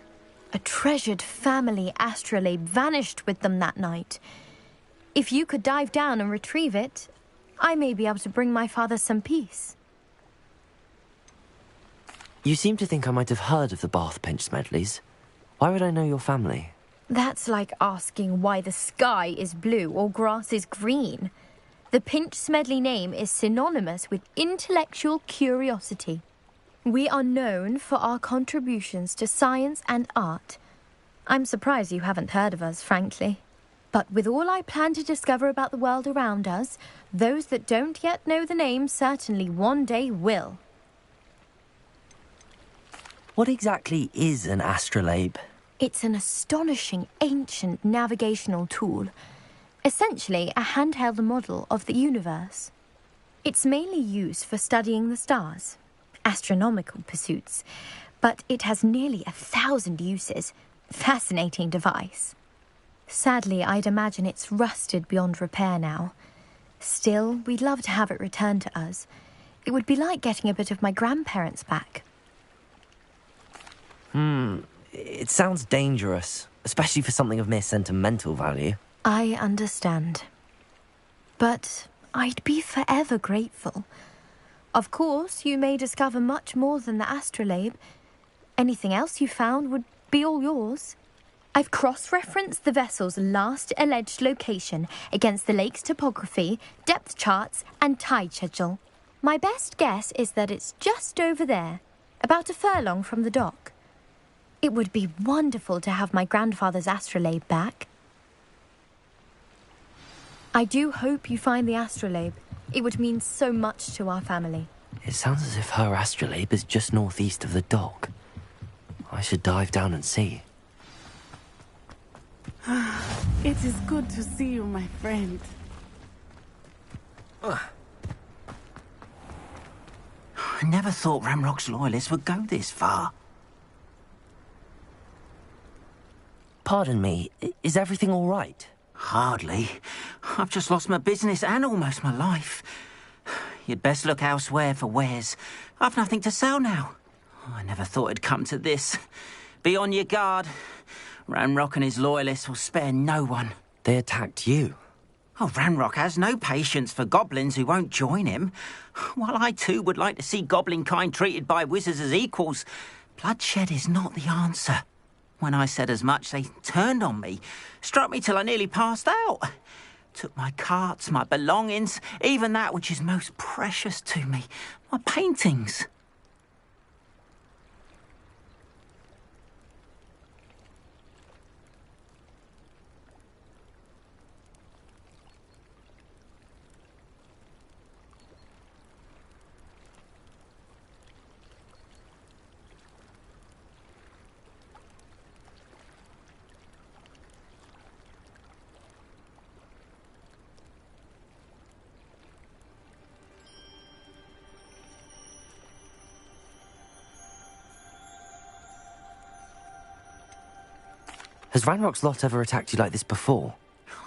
A treasured family astrolabe vanished with them that night. If you could dive down and retrieve it, I may be able to bring my father some peace. You seem to think I might have heard of the Bath Pinch Smedleys. Why would I know your family? That's like asking why the sky is blue or grass is green. The Pinch Smedley name is synonymous with intellectual curiosity. We are known for our contributions to science and art. I'm surprised you haven't heard of us, frankly. But with all I plan to discover about the world around us, those that don't yet know the name certainly one day will. What exactly is an astrolabe? It's an astonishing ancient navigational tool. Essentially a handheld model of the universe. It's mainly used for studying the stars, astronomical pursuits, but it has nearly 1,000 uses. Fascinating device. Sadly, I'd imagine it's rusted beyond repair now. Still, we'd love to have it returned to us. It would be like getting a bit of my grandparents back. It sounds dangerous, especially for something of mere sentimental value. I understand. But I'd be forever grateful. Of course, you may discover much more than the astrolabe. Anything else you found would be all yours. I've cross-referenced the vessel's last alleged location against the lake's topography, depth charts, and tide schedule. My best guess is that it's just over there, about a furlong from the dock. It would be wonderful to have my grandfather's astrolabe back. I do hope you find the astrolabe. It would mean so much to our family. It sounds as if her astrolabe is just northeast of the dock. I should dive down and see. It is good to see you, my friend. I never thought Ramrock's loyalists would go this far. Pardon me, is everything all right? Hardly. I've just lost my business and almost my life. You'd best look elsewhere for wares. I've nothing to sell now. I never thought it'd come to this. Be on your guard. Ramrock and his loyalists will spare no one. They attacked you? Oh, Ramrock has no patience for goblins who won't join him. While I too would like to see goblin kind treated by wizards as equals, bloodshed is not the answer. When I said as much, they turned on me, struck me till I nearly passed out. Took my carts, my belongings, even that which is most precious to me, my paintings. Has Ranrock's lot ever attacked you like this before?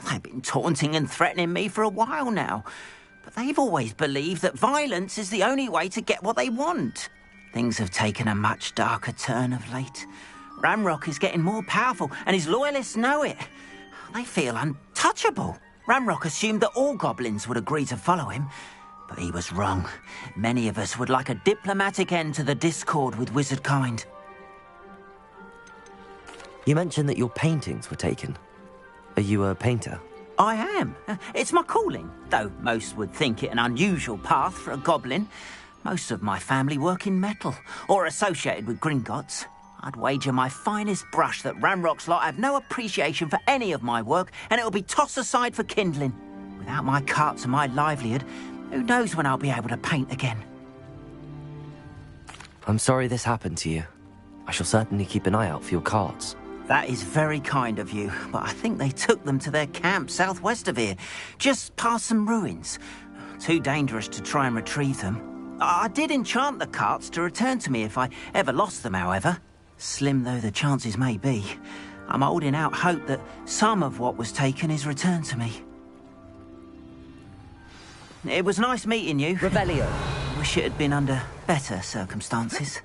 They've been taunting and threatening me for a while now. But they've always believed that violence is the only way to get what they want. Things have taken a much darker turn of late. Ranrock is getting more powerful, and his loyalists know it. They feel untouchable. Ranrock assumed that all goblins would agree to follow him, but he was wrong. Many of us would like a diplomatic end to the discord with wizard kind. You mentioned that your paintings were taken. Are you a painter? I am. It's my calling, though most would think it an unusual path for a goblin. Most of my family work in metal, or associated with Gringotts. I'd wager my finest brush that Ranrock's lot have no appreciation for any of my work, and it'll be tossed aside for kindling. Without my carts and my livelihood, who knows when I'll be able to paint again? I'm sorry this happened to you. I shall certainly keep an eye out for your carts. That is very kind of you, but I think they took them to their camp southwest of here, just past some ruins. Too dangerous to try and retrieve them. I did enchant the carts to return to me if I ever lost them, however. Slim though the chances may be, I'm holding out hope that some of what was taken is returned to me. It was nice meeting you. Revelio. Wish it had been under better circumstances.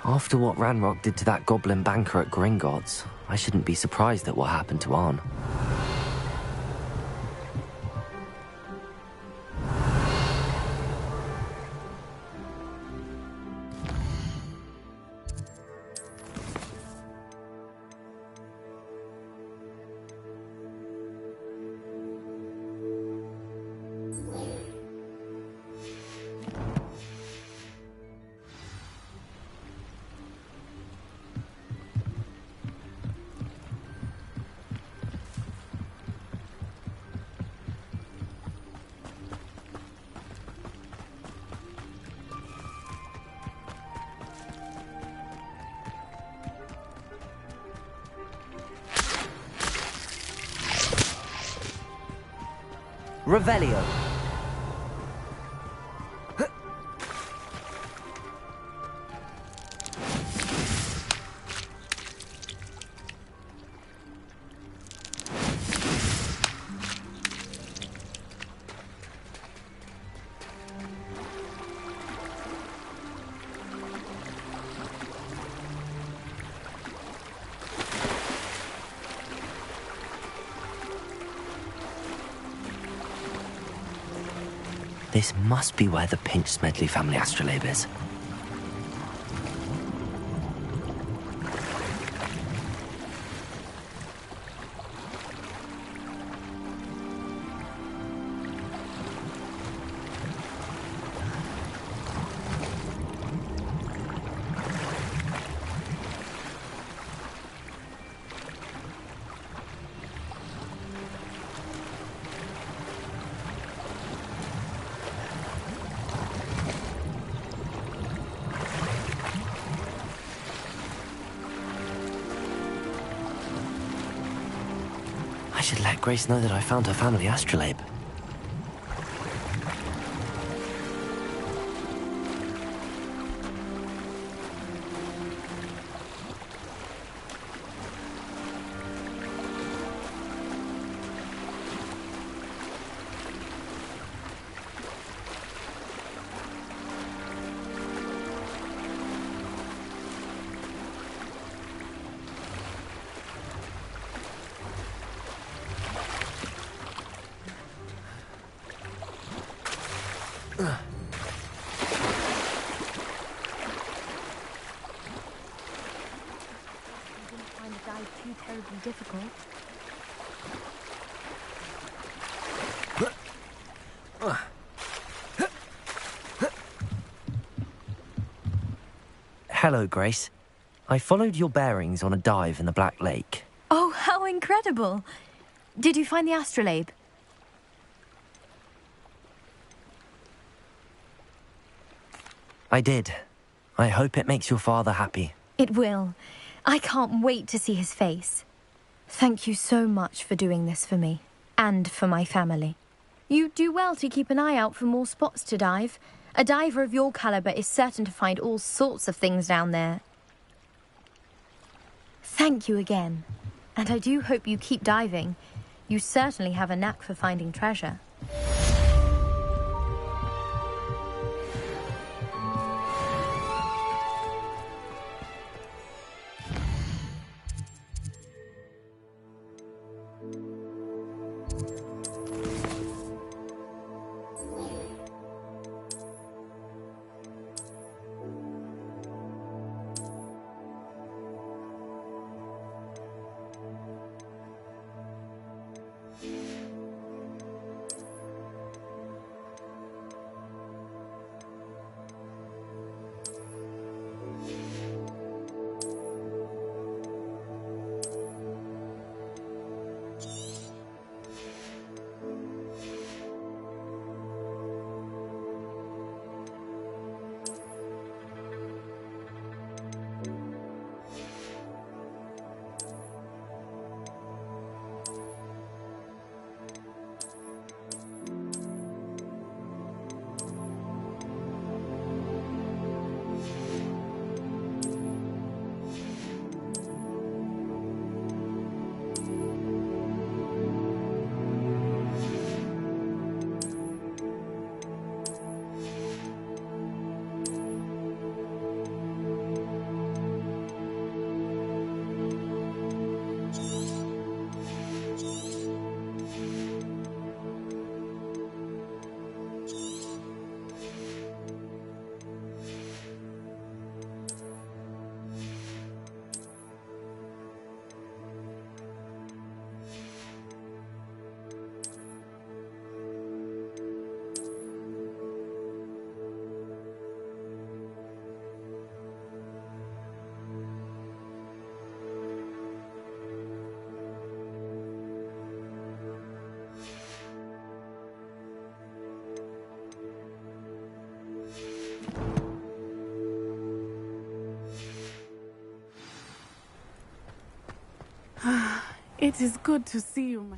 After what Ranrock did to that goblin banker at Gringotts, I shouldn't be surprised at what happened to Arn. Revelio. This must be where the Pinch Smedley family astrolabe is. I should let Grace know that I found her family astrolabe. Difficult. Hello, Grace. I followed your bearings on a dive in the Black Lake. Oh, how incredible! Did you find the astrolabe? I did. I hope it makes your father happy. It will. I can't wait to see his face. Thank you so much for doing this for me, and for my family. You do well to keep an eye out for more spots to dive. A diver of your caliber is certain to find all sorts of things down there. Thank you again, and I do hope you keep diving. You certainly have a knack for finding treasure. It is good to see you, my...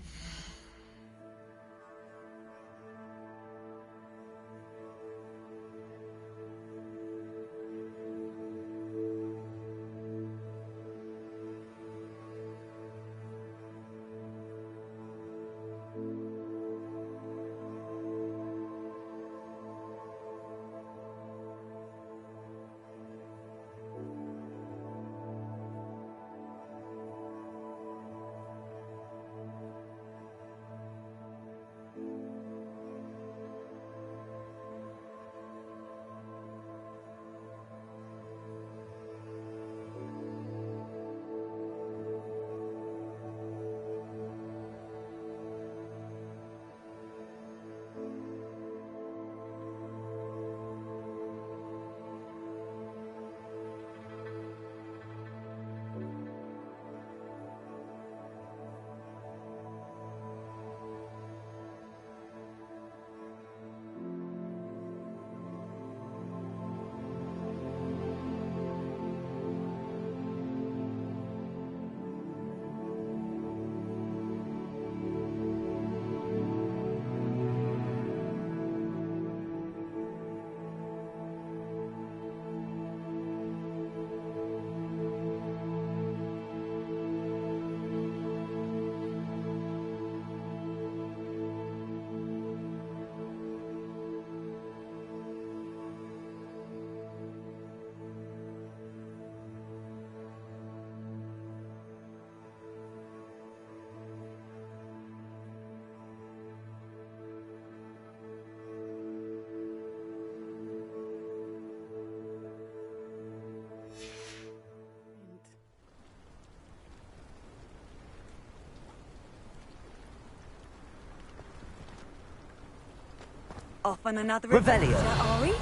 Off on another Revelio. adventure, are we?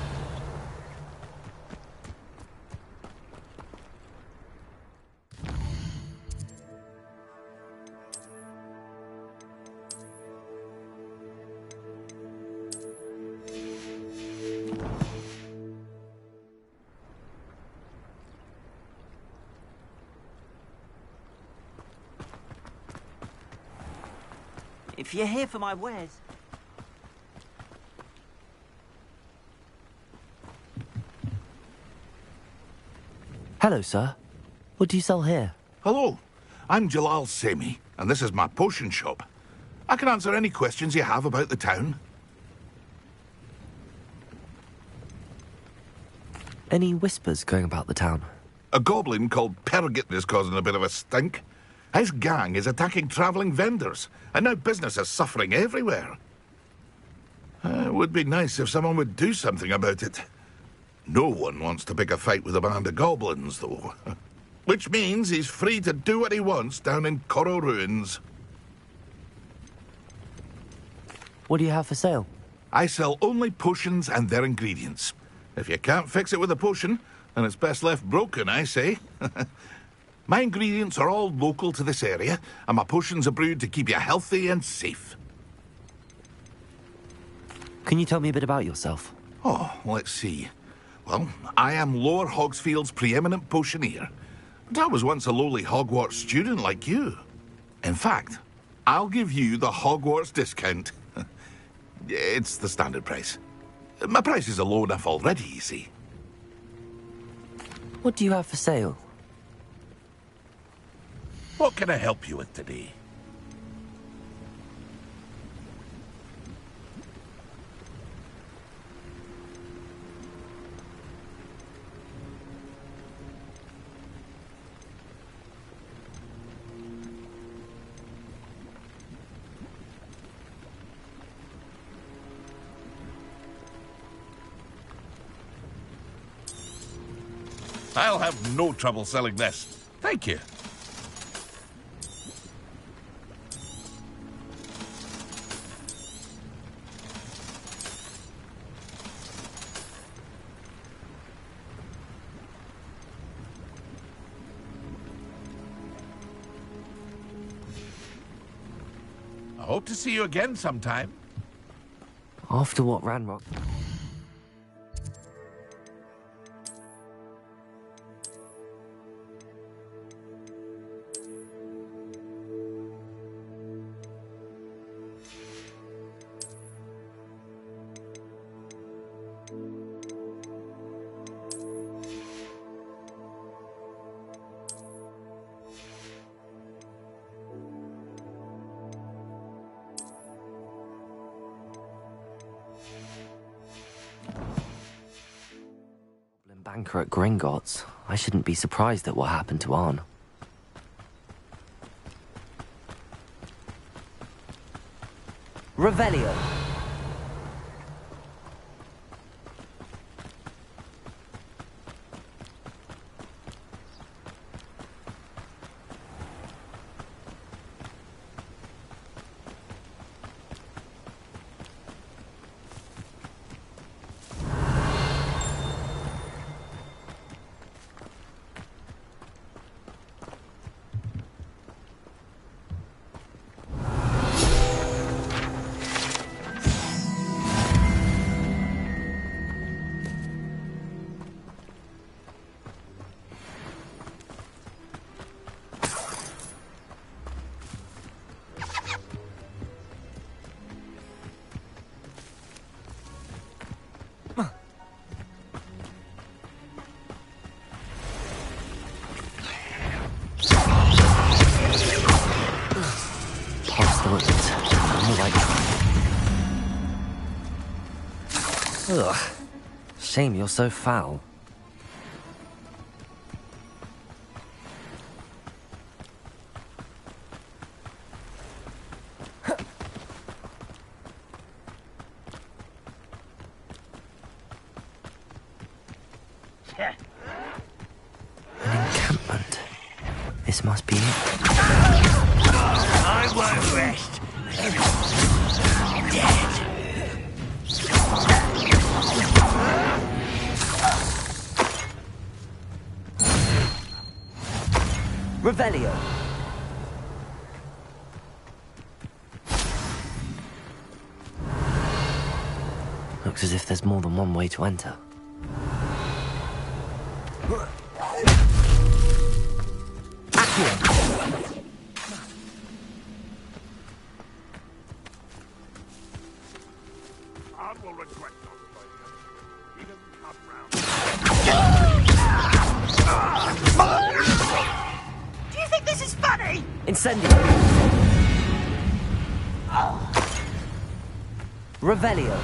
if you're here for my wares. Hello, sir. What do you sell here? Hello, I'm Jalal Semi, and this is my potion shop. I can answer any questions you have about the town. Any whispers going about the town? A goblin called Pergit is causing a bit of a stink. His gang is attacking travelling vendors, and now business is suffering everywhere. It would be nice if someone would do something about it. No one wants to pick a fight with a band of goblins, though. Which means he's free to do what he wants down in Coral Ruins. What do you have for sale? I sell only potions and their ingredients. If you can't fix it with a potion, then it's best left broken, I say. My ingredients are all local to this area, and my potions are brewed to keep you healthy and safe. Can you tell me a bit about yourself? Oh, let's see. Well, I am Lower Hogsfield's preeminent potioneer. But I was once a lowly Hogwarts student like you. In fact, I'll give you the Hogwarts discount. It's the standard price. My prices are low enough already, you see. What do you have for sale? What can I help you with today? I'll have no trouble selling this. Thank you. I hope to see you again sometime. After what Ranrock... Banker at Gringotts. I shouldn't be surprised at what happened to Arn. Revelio. Ugh. Shame you're so foul. An encampment. This must be it. I won't rest. Dead. Revelio. Looks as if there's more than one way to enter. Do you think this is funny? Incendio. Revelio.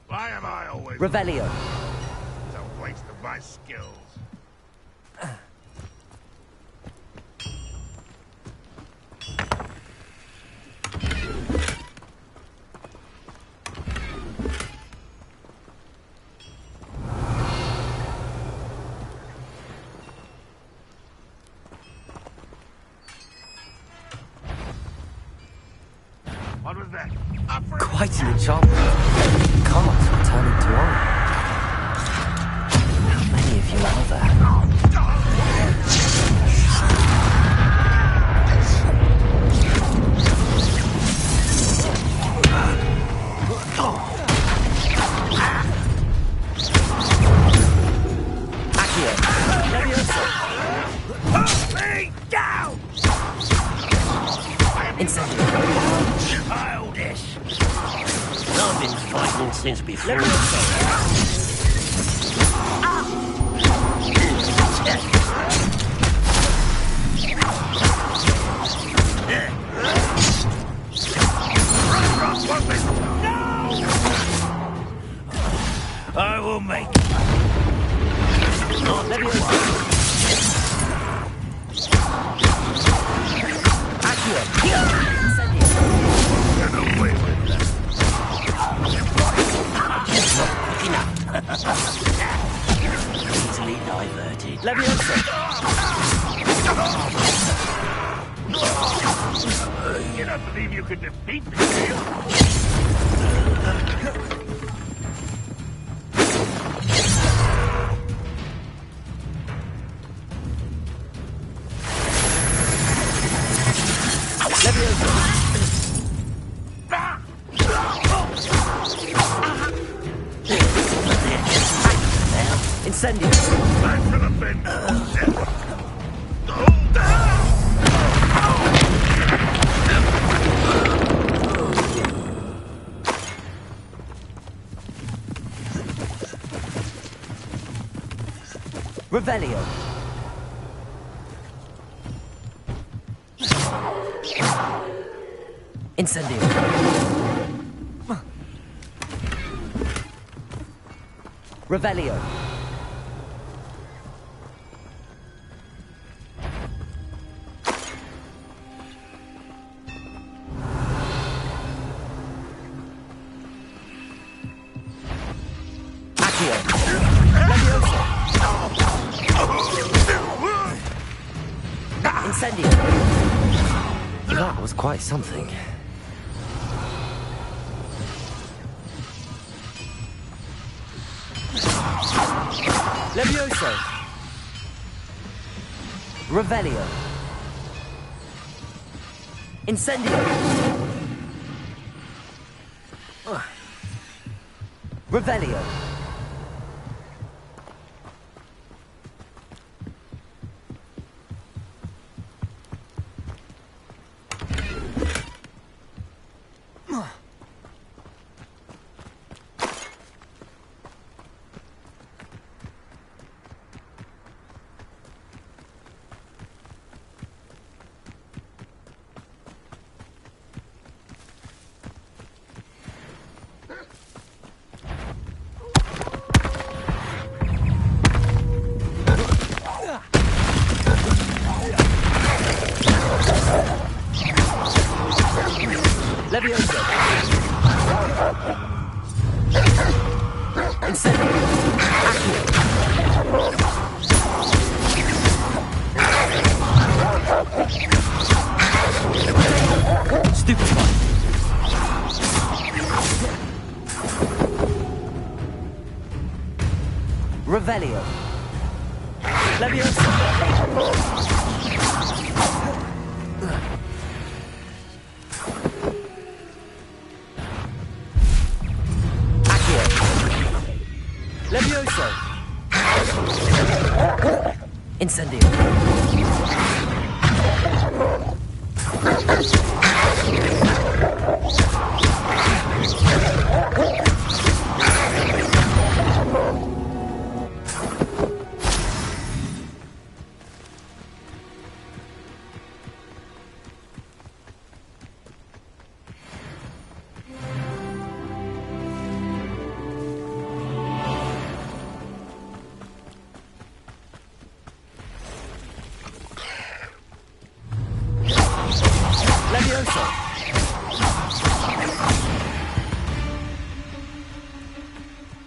Why am I always... Revelio. It's a waste of my skills. What was that? Quite an enchantment. Cards will turn into wine. How many of you are there? Accio. Leviosa. Me down! Incendio. Childish. I've been fighting since before. I will make it. Easily diverted. Leviosa. You don't believe you could defeat me, do you? Incendio. Back for the bin. Revelio. Incendio. Revelio. Accio. Leviosa. Incendio. That was quite something. Levioso. Revelio. Incendio. Revelio. Leviosa. Incendio.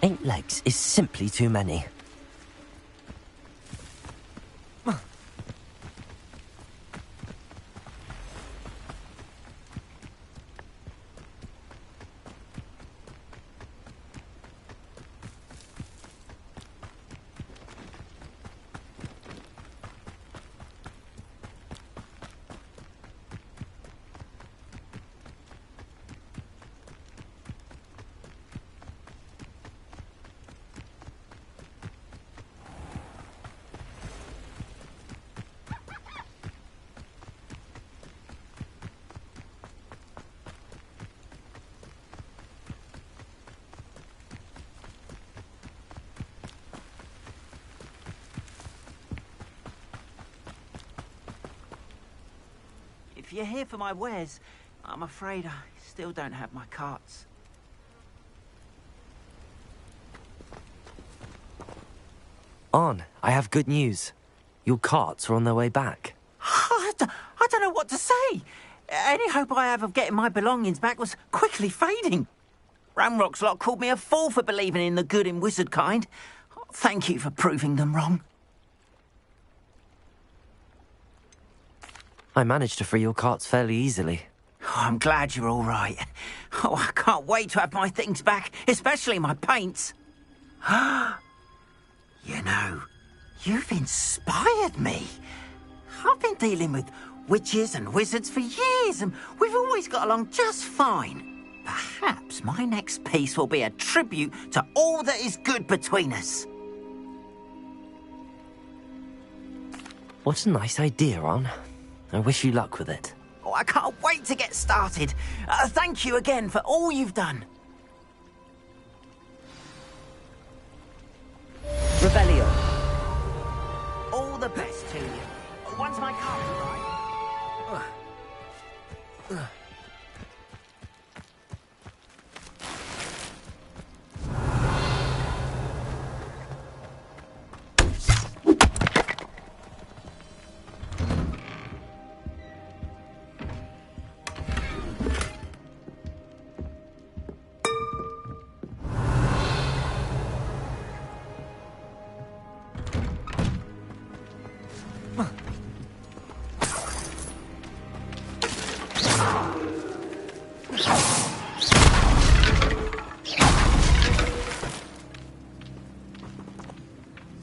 8 legs is simply too many. If you're here for my wares, I'm afraid I still don't have my carts. Arn, I have good news. Your carts are on their way back. I don't know what to say. Any hope I have of getting my belongings back was quickly fading. Ramrock's lot called me a fool for believing in the good in wizard kind. Thank you for proving them wrong. I managed to free your carts fairly easily. Oh, I'm glad you're all right. Oh, I can't wait to have my things back, especially my paints. You know, you've inspired me. I've been dealing with witches and wizards for years, and we've always got along just fine. Perhaps my next piece will be a tribute to all that is good between us. What a nice idea, Arn. I wish you luck with it. Oh, I can't wait to get started. Thank you again for all you've done. Revelio. All the best to you. Once my cards arrive.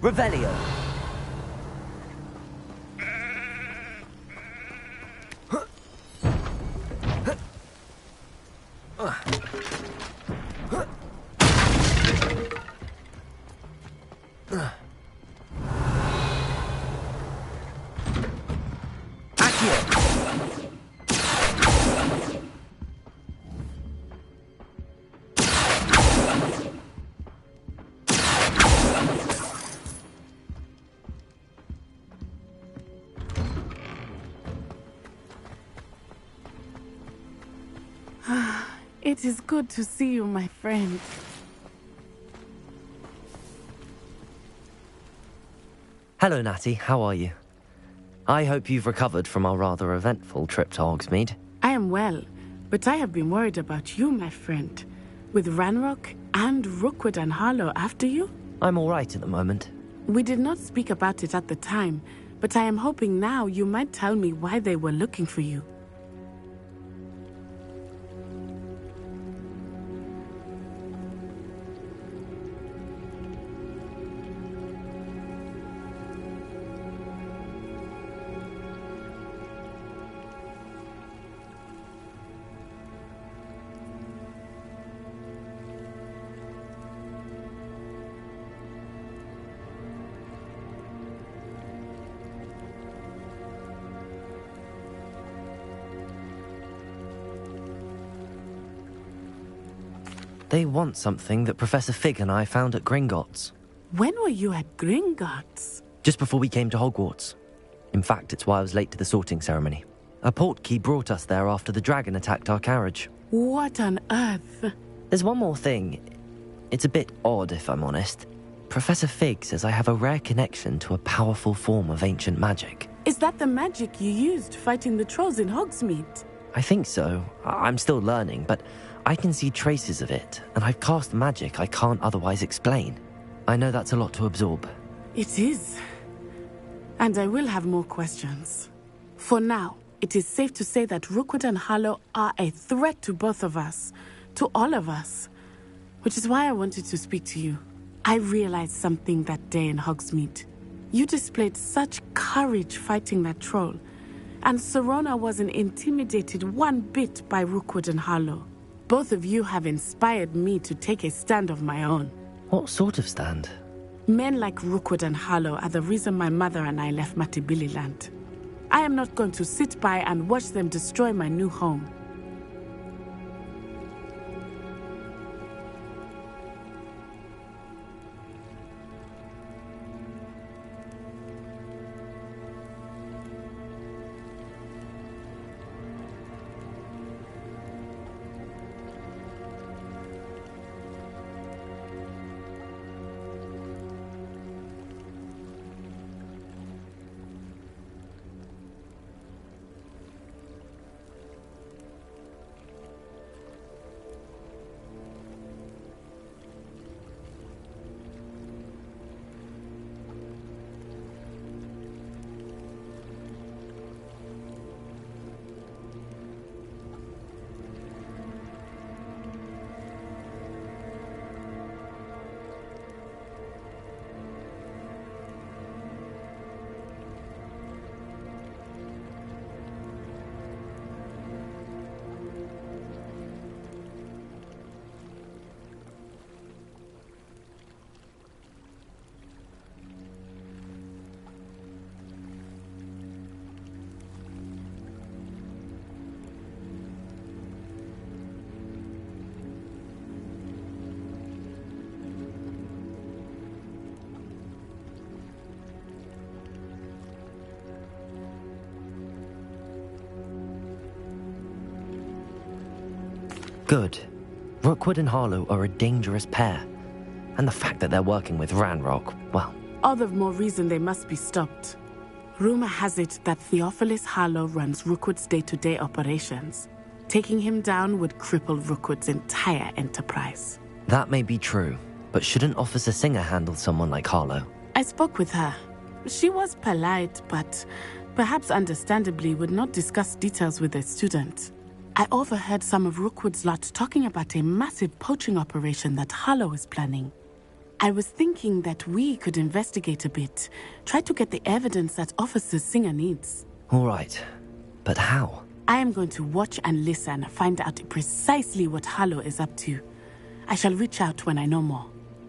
Revelio. It is good to see you, my friend. Hello, Natty. How are you? I hope you've recovered from our rather eventful trip to Hogsmead. I am well, but I have been worried about you, my friend. With Ranrock and Rookwood and Harlow after you? I'm all right at the moment. We did not speak about it at the time, but I am hoping now you might tell me why they were looking for you. They want something that Professor Fig and I found at Gringotts. When were you at Gringotts? Just before we came to Hogwarts. In fact, it's why I was late to the sorting ceremony. A portkey brought us there after the dragon attacked our carriage. What on earth? There's one more thing. It's a bit odd, if I'm honest. Professor Fig says I have a rare connection to a powerful form of ancient magic. Is that the magic you used fighting the trolls in Hogsmead? I think so. I'm still learning, but I can see traces of it, and I've cast magic I can't otherwise explain. I know that's a lot to absorb. It is. And I will have more questions. For now, it is safe to say that Rookwood and Harlow are a threat to both of us. To all of us. Which is why I wanted to speak to you. I realized something that day in Hogsmead. You displayed such courage fighting that troll. And Serona wasn't intimidated one bit by Rookwood and Harlow. Both of you have inspired me to take a stand of my own. What sort of stand? Men like Rookwood and Harlow are the reason my mother and I left Matibili Land. I am not going to sit by and watch them destroy my new home. Good. Rookwood and Harlow are a dangerous pair. And the fact that they're working with Ranrock, well... All the more reason they must be stopped. Rumor has it that Theophilus Harlow runs Rookwood's day-to-day operations. Taking him down would cripple Rookwood's entire enterprise. That may be true, but shouldn't Officer Singer handle someone like Harlow? I spoke with her. She was polite, but perhaps understandably would not discuss details with a student. I overheard some of Rookwood's lot talking about a massive poaching operation that Harlow is planning. I was thinking that we could investigate a bit, try to get the evidence that Officer Singer needs. All right, but how? I am going to watch and listen, find out precisely what Harlow is up to. I shall reach out when I know more.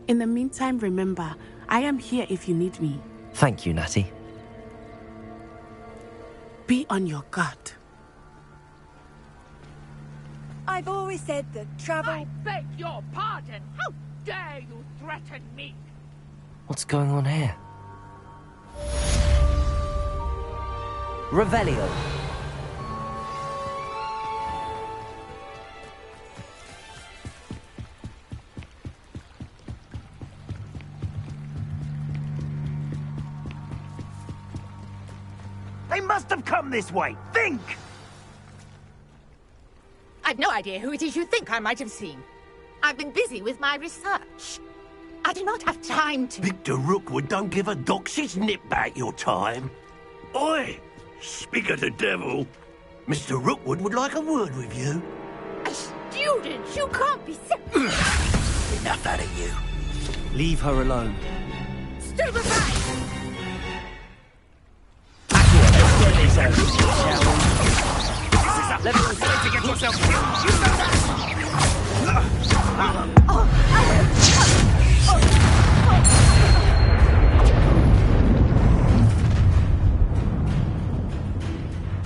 In the meantime, remember, I am here if you need me. Thank you, Natty. Be on your guard. I've always said that travel... I beg your pardon! How dare you threaten me? What's going on here? Revelio. They must have come this way. Think! I've no idea who it is you think I might have seen. I've been busy with my research. I do not have time to... Victor Rookwood don't give a doxy's nip back your time. Oi! Speak of the devil. Mr. Rookwood would like a word with you. A student? You can't be so... Enough out of you. Leave her alone. Stupefy! Let me to get yourself killed. You know that.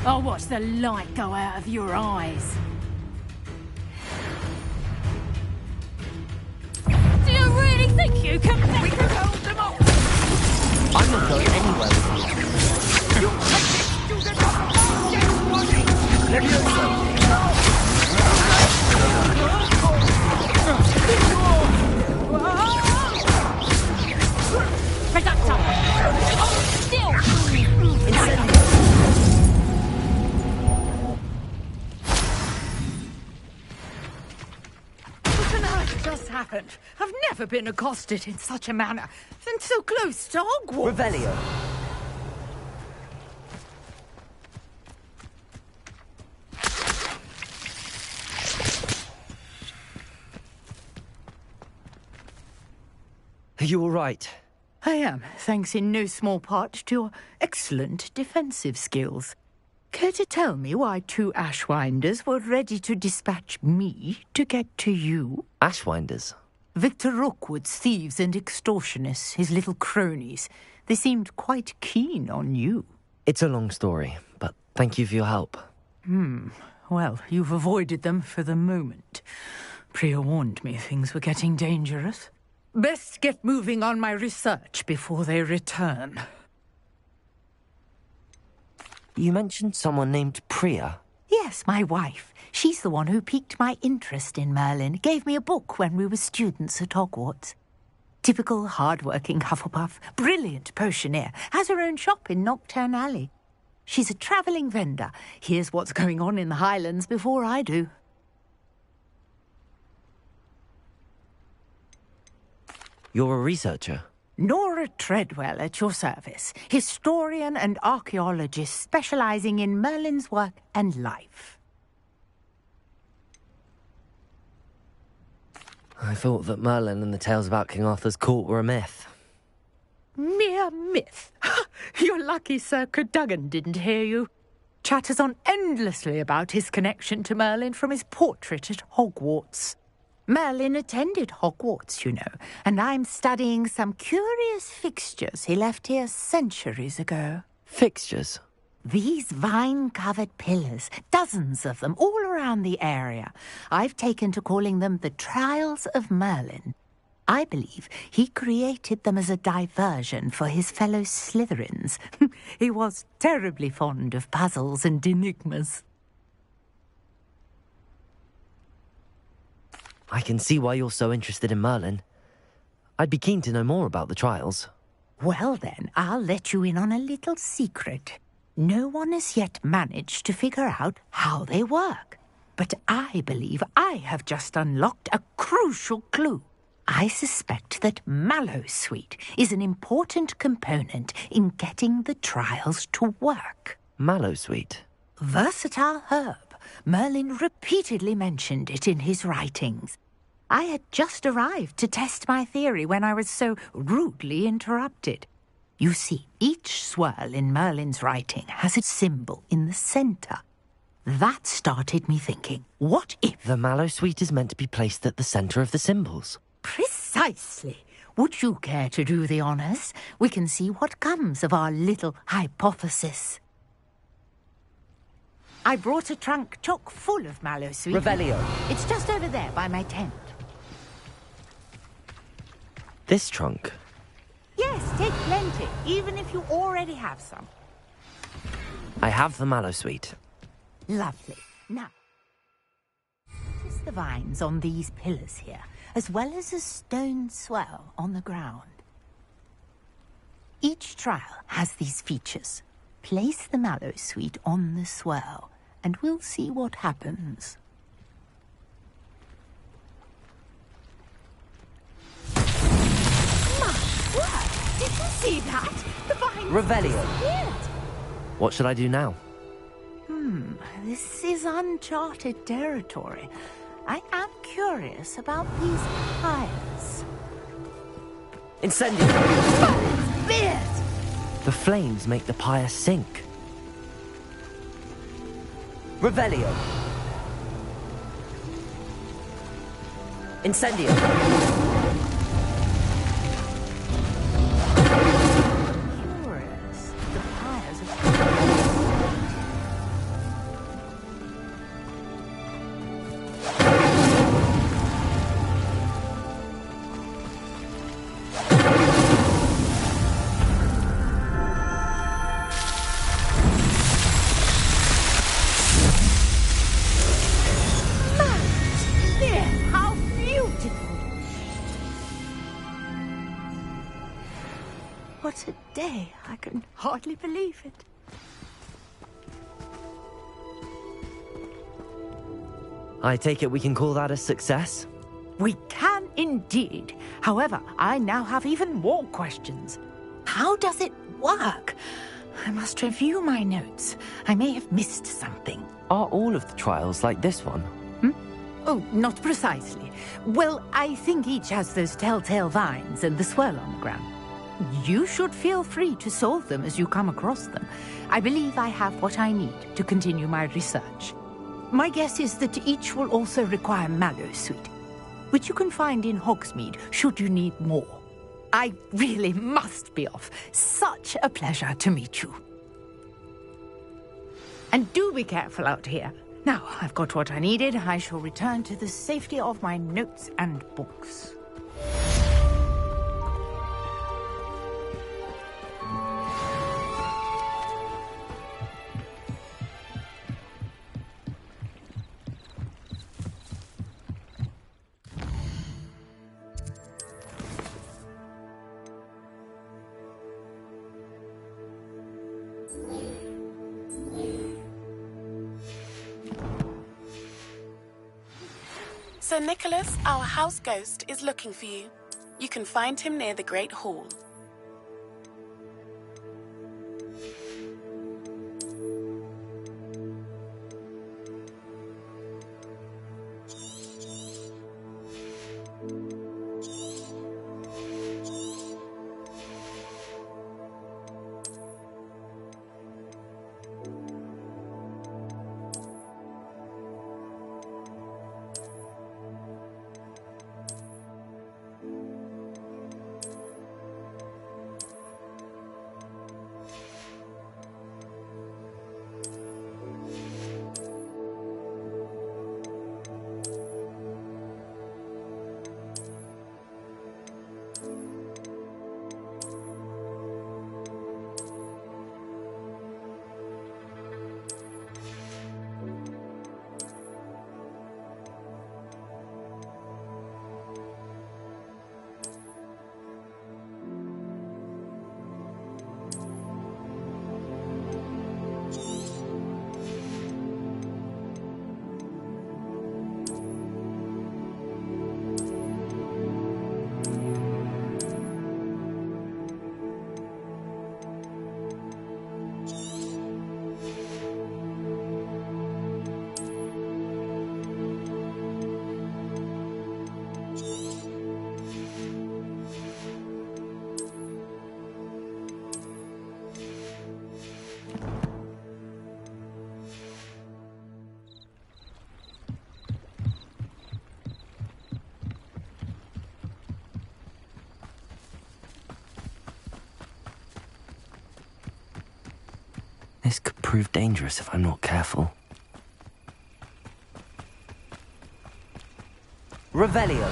I'll watch the light go out of your eyes. think you can we can hold them off? I'm not going anywhere with you. You take this student off the market, Levioso! Reductor! Hold still! Incendio! What on earth just happened? I've never been accosted in such a manner, and so close to Hogwarts. Revelio. Are you all right? I am, thanks in no small part to your excellent defensive skills. Care to tell me why 2 Ashwinders were ready to dispatch me to get to you? Ashwinders? Victor Rookwood's thieves and extortionists, his little cronies. They seemed quite keen on you. It's a long story, but thank you for your help. Well, you've avoided them for the moment. Priya warned me things were getting dangerous. Best get moving on my research before they return. You mentioned someone named Priya. Yes, my wife. She's the one who piqued my interest in Merlin. Gave me a book when we were students at Hogwarts. Typical hard-working Hufflepuff. Brilliant potioneer. Has her own shop in Knockturn Alley. She's a travelling vendor. Hears what's going on in the Highlands before I do. You're a researcher? Nora Treadwell at your service. Historian and archaeologist specialising in Merlin's work and life. I thought that Merlin and the tales about King Arthur's court were a myth. Mere myth. You're lucky Sir Cadogan didn't hear you. Chatters on endlessly about his connection to Merlin from his portrait at Hogwarts. Merlin attended Hogwarts, you know, and I'm studying some curious fixtures he left here centuries ago. Fixtures? These vine-covered pillars, dozens of them, all around the area. I've taken to calling them the Trials of Merlin. I believe he created them as a diversion for his fellow Slytherins. He was terribly fond of puzzles and enigmas. I can see why you're so interested in Merlin. I'd be keen to know more about the trials. Well then, I'll let you in on a little secret. No one has yet managed to figure out how they work. But I believe I have just unlocked a crucial clue. I suspect that Mallowsweet is an important component in getting the trials to work. Mallowsweet? Versatile herb. Merlin repeatedly mentioned it in his writings. I had just arrived to test my theory when I was so rudely interrupted. You see, each swirl in Merlin's writing has its symbol in the centre. That started me thinking, what if... The Mallowsweet is meant to be placed at the centre of the symbols. Precisely. Would you care to do the honours? We can see what comes of our little hypothesis. I brought a trunk chock full of Mallowsweet. Revelio. It's just over there by my tent. This trunk? Yes, take plenty, even if you already have some. I have the Mallowsweet. Lovely. Now, notice the vines on these pillars here, as well as a stone swell on the ground. Each trial has these features. Place the Mallowsweet on the swell, and we'll see what happens. My word! Did you see that? The vines Revelio. disappeared. What should I do now? This is uncharted territory. I am curious about these pyres. Incendio! Merlin's beard! The flames make the pyre sink. Revelio. Incendio. Curious. The pyres are... hardly believe it. I take it we can call that a success? We can indeed. However, I now have even more questions. How does it work? I must review my notes. I may have missed something. Are all of the trials like this one? Oh, not precisely. Well, I think each has those telltale vines and the swirl on the ground. You should feel free to solve them as you come across them. I believe I have what I need to continue my research. My guess is that each will also require mallow sweet, which you can find in Hogsmead should you need more. I really must be off. Such a pleasure to meet you. And do be careful out here. Now, I've got what I needed. I shall return to the safety of my notes and books. Sir Nicholas, our house ghost, is looking for you. You can find him near the Great Hall. This could prove dangerous if I'm not careful. Revelio.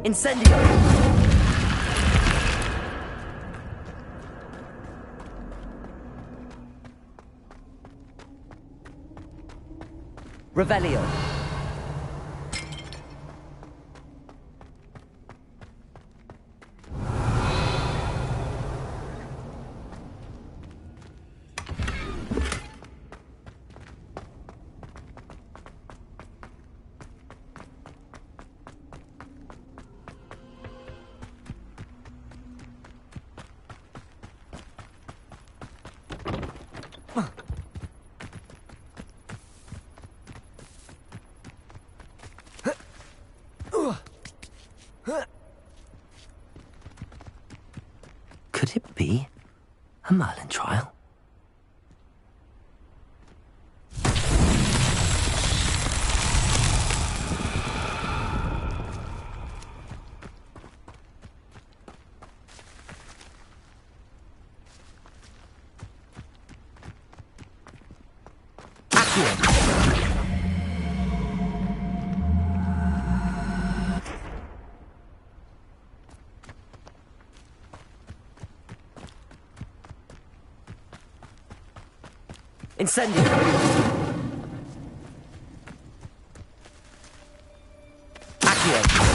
Incendio! Revelio. Could it be a Merlin trial? Accio. Incendio. Accio.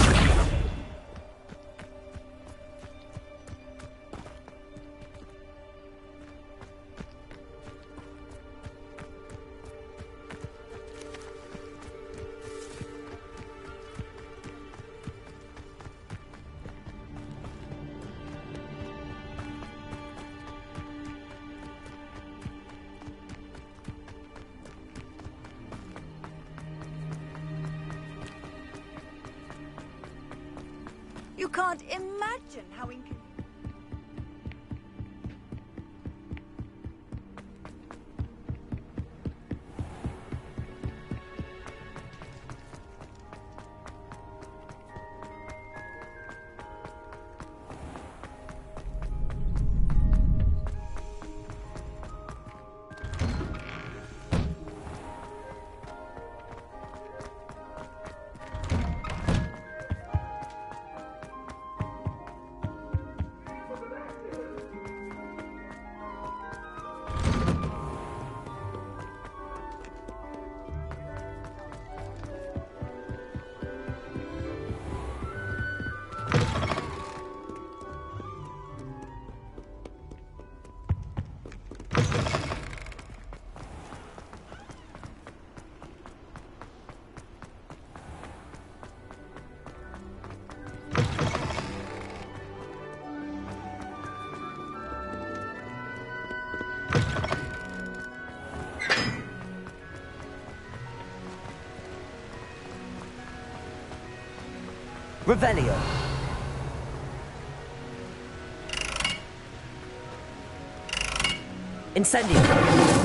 You can't imagine how inconvenient. Revelio. Incendio.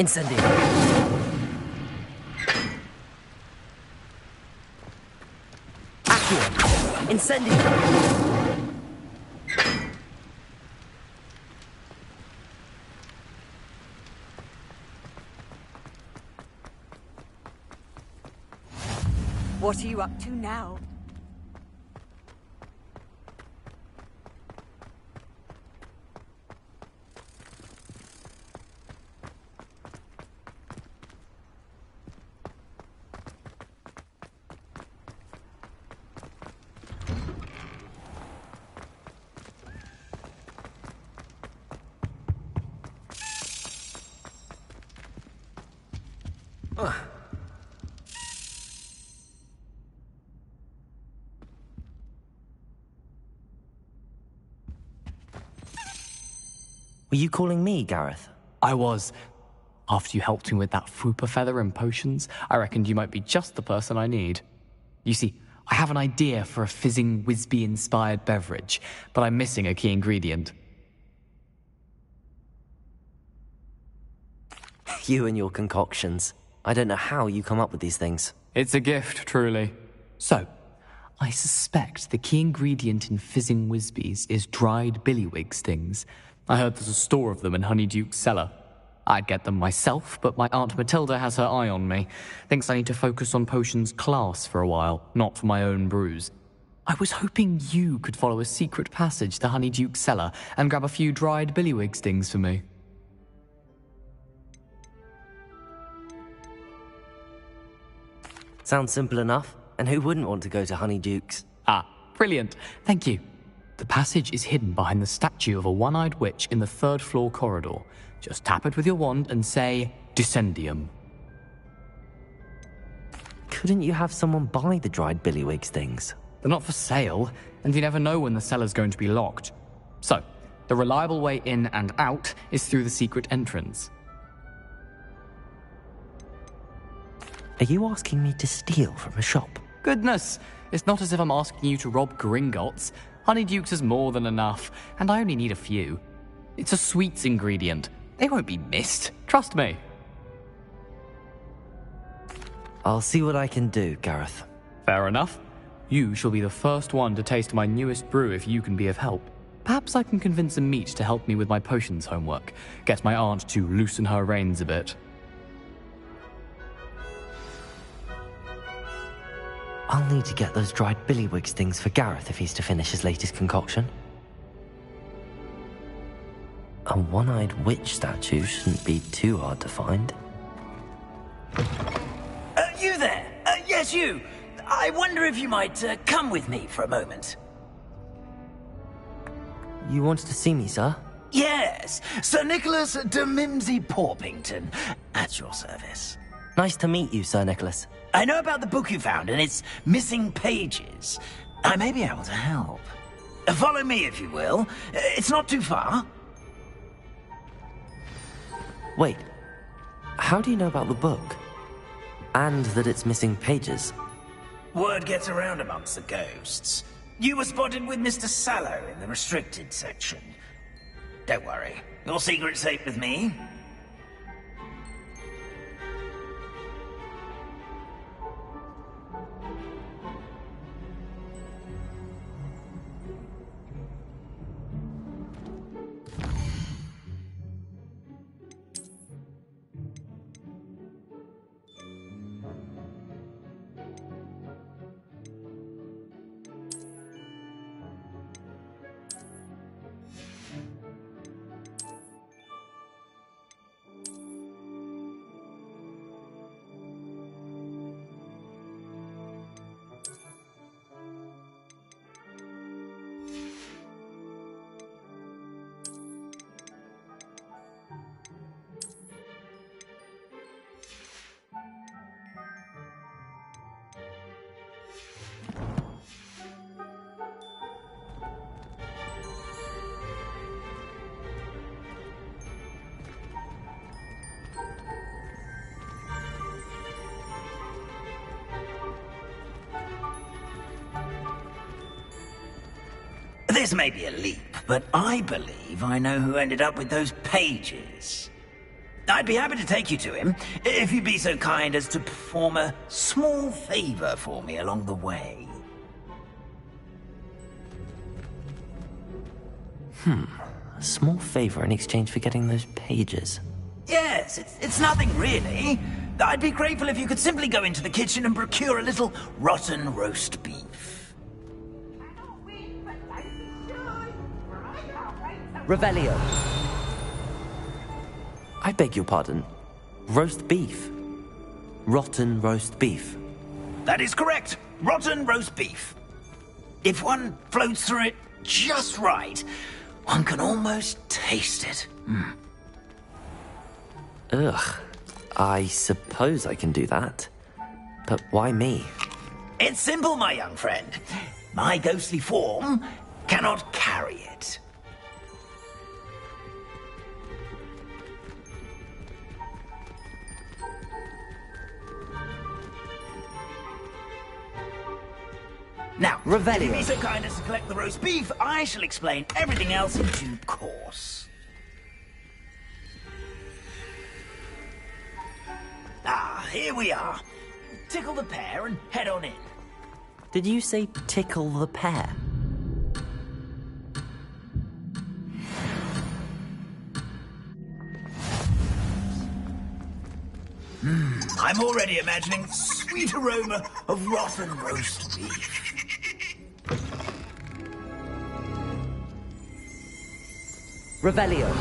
Incendio. Accio. Incendio. What are you up to now? Were you calling me, Gareth? I was. After you helped me with that Fupa feather and potions, I reckoned you might be just the person I need. You see, I have an idea for a fizzing Wisby-inspired beverage, but I'm missing a key ingredient. You and your concoctions. I don't know how you come up with these things. It's a gift, truly. So, I suspect the key ingredient in fizzing Wisbies is dried billywig stings. I heard there's a store of them in Honeyduke's cellar. I'd get them myself, but my Aunt Matilda has her eye on me. Thinks I need to focus on potions class for a while, not for my own brews. I was hoping you could follow a secret passage to Honeyduke's cellar and grab a few dried billywig stings for me. Sounds simple enough. And who wouldn't want to go to Honeyduke's? Ah, brilliant. Thank you. The passage is hidden behind the statue of a one-eyed witch in the third-floor corridor. Just tap it with your wand and say, Descendium. Couldn't you have someone buy the dried billywig stings? They're not for sale, and you never know when the cellar's going to be locked. So, the reliable way in and out is through the secret entrance. Are you asking me to steal from a shop? Goodness, it's not as if I'm asking you to rob Gringotts. Honeydukes is more than enough, and I only need a few. It's a sweets ingredient. They won't be missed. Trust me. I'll see what I can do, Gareth. Fair enough. You shall be the first one to taste my newest brew if you can be of help. Perhaps I can convince a meat to help me with my potions homework. Get my aunt to loosen her reins a bit. I'll need to get those dried billywigs things for Gareth if he's to finish his latest concoction. A one-eyed witch statue shouldn't be too hard to find. You there? Yes, you. I wonder if you might come with me for a moment. You wanted to see me, sir? Yes, Sir Nicholas de Mimsy Porpington, at your service. Nice to meet you, Sir Nicholas. I know about the book you found and its missing pages. I may be able to help. Follow me, if you will. It's not too far. Wait, how do you know about the book? And that it's missing pages? Word gets around amongst the ghosts. You were spotted with Mr. Sallow in the restricted section. Don't worry, your secret's safe with me. This may be a leap, but I believe I know who ended up with those pages. I'd be happy to take you to him, if you'd be so kind as to perform a small favor for me along the way. A small favor in exchange for getting those pages. Yes, it's nothing really. I'd be grateful if you could simply go into the kitchen and procure a little rotten roast beef. Revelio. I beg your pardon. Roast beef. Rotten roast beef. That is correct. Rotten roast beef. If one floats through it just right, one can almost taste it. Ugh. I suppose I can do that. But why me? It's simple, my young friend. My ghostly form cannot carry it. Now, Revelio. if you be so kind as to collect the roast beef, I shall explain everything else in due course. Ah, here we are. Tickle the pear and head on in. Did you say tickle the pear? I'm already imagining the sweet aroma of rotten roast beef. Revelio.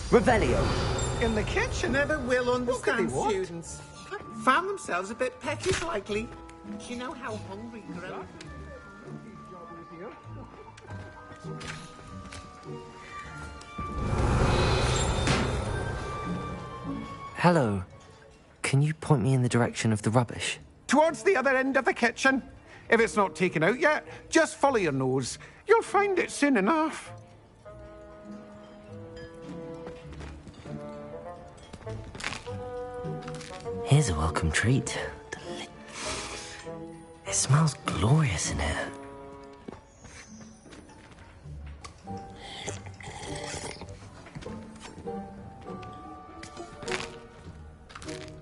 Revelio. In the kitchen, never will understand students. Found themselves a bit peckish likely. You know how hungry grow. Hello. Can you point me in the direction of the rubbish? Towards the other end of the kitchen. If it's not taken out yet, just follow your nose. You'll find it soon enough. Here's a welcome treat. It smells glorious in here.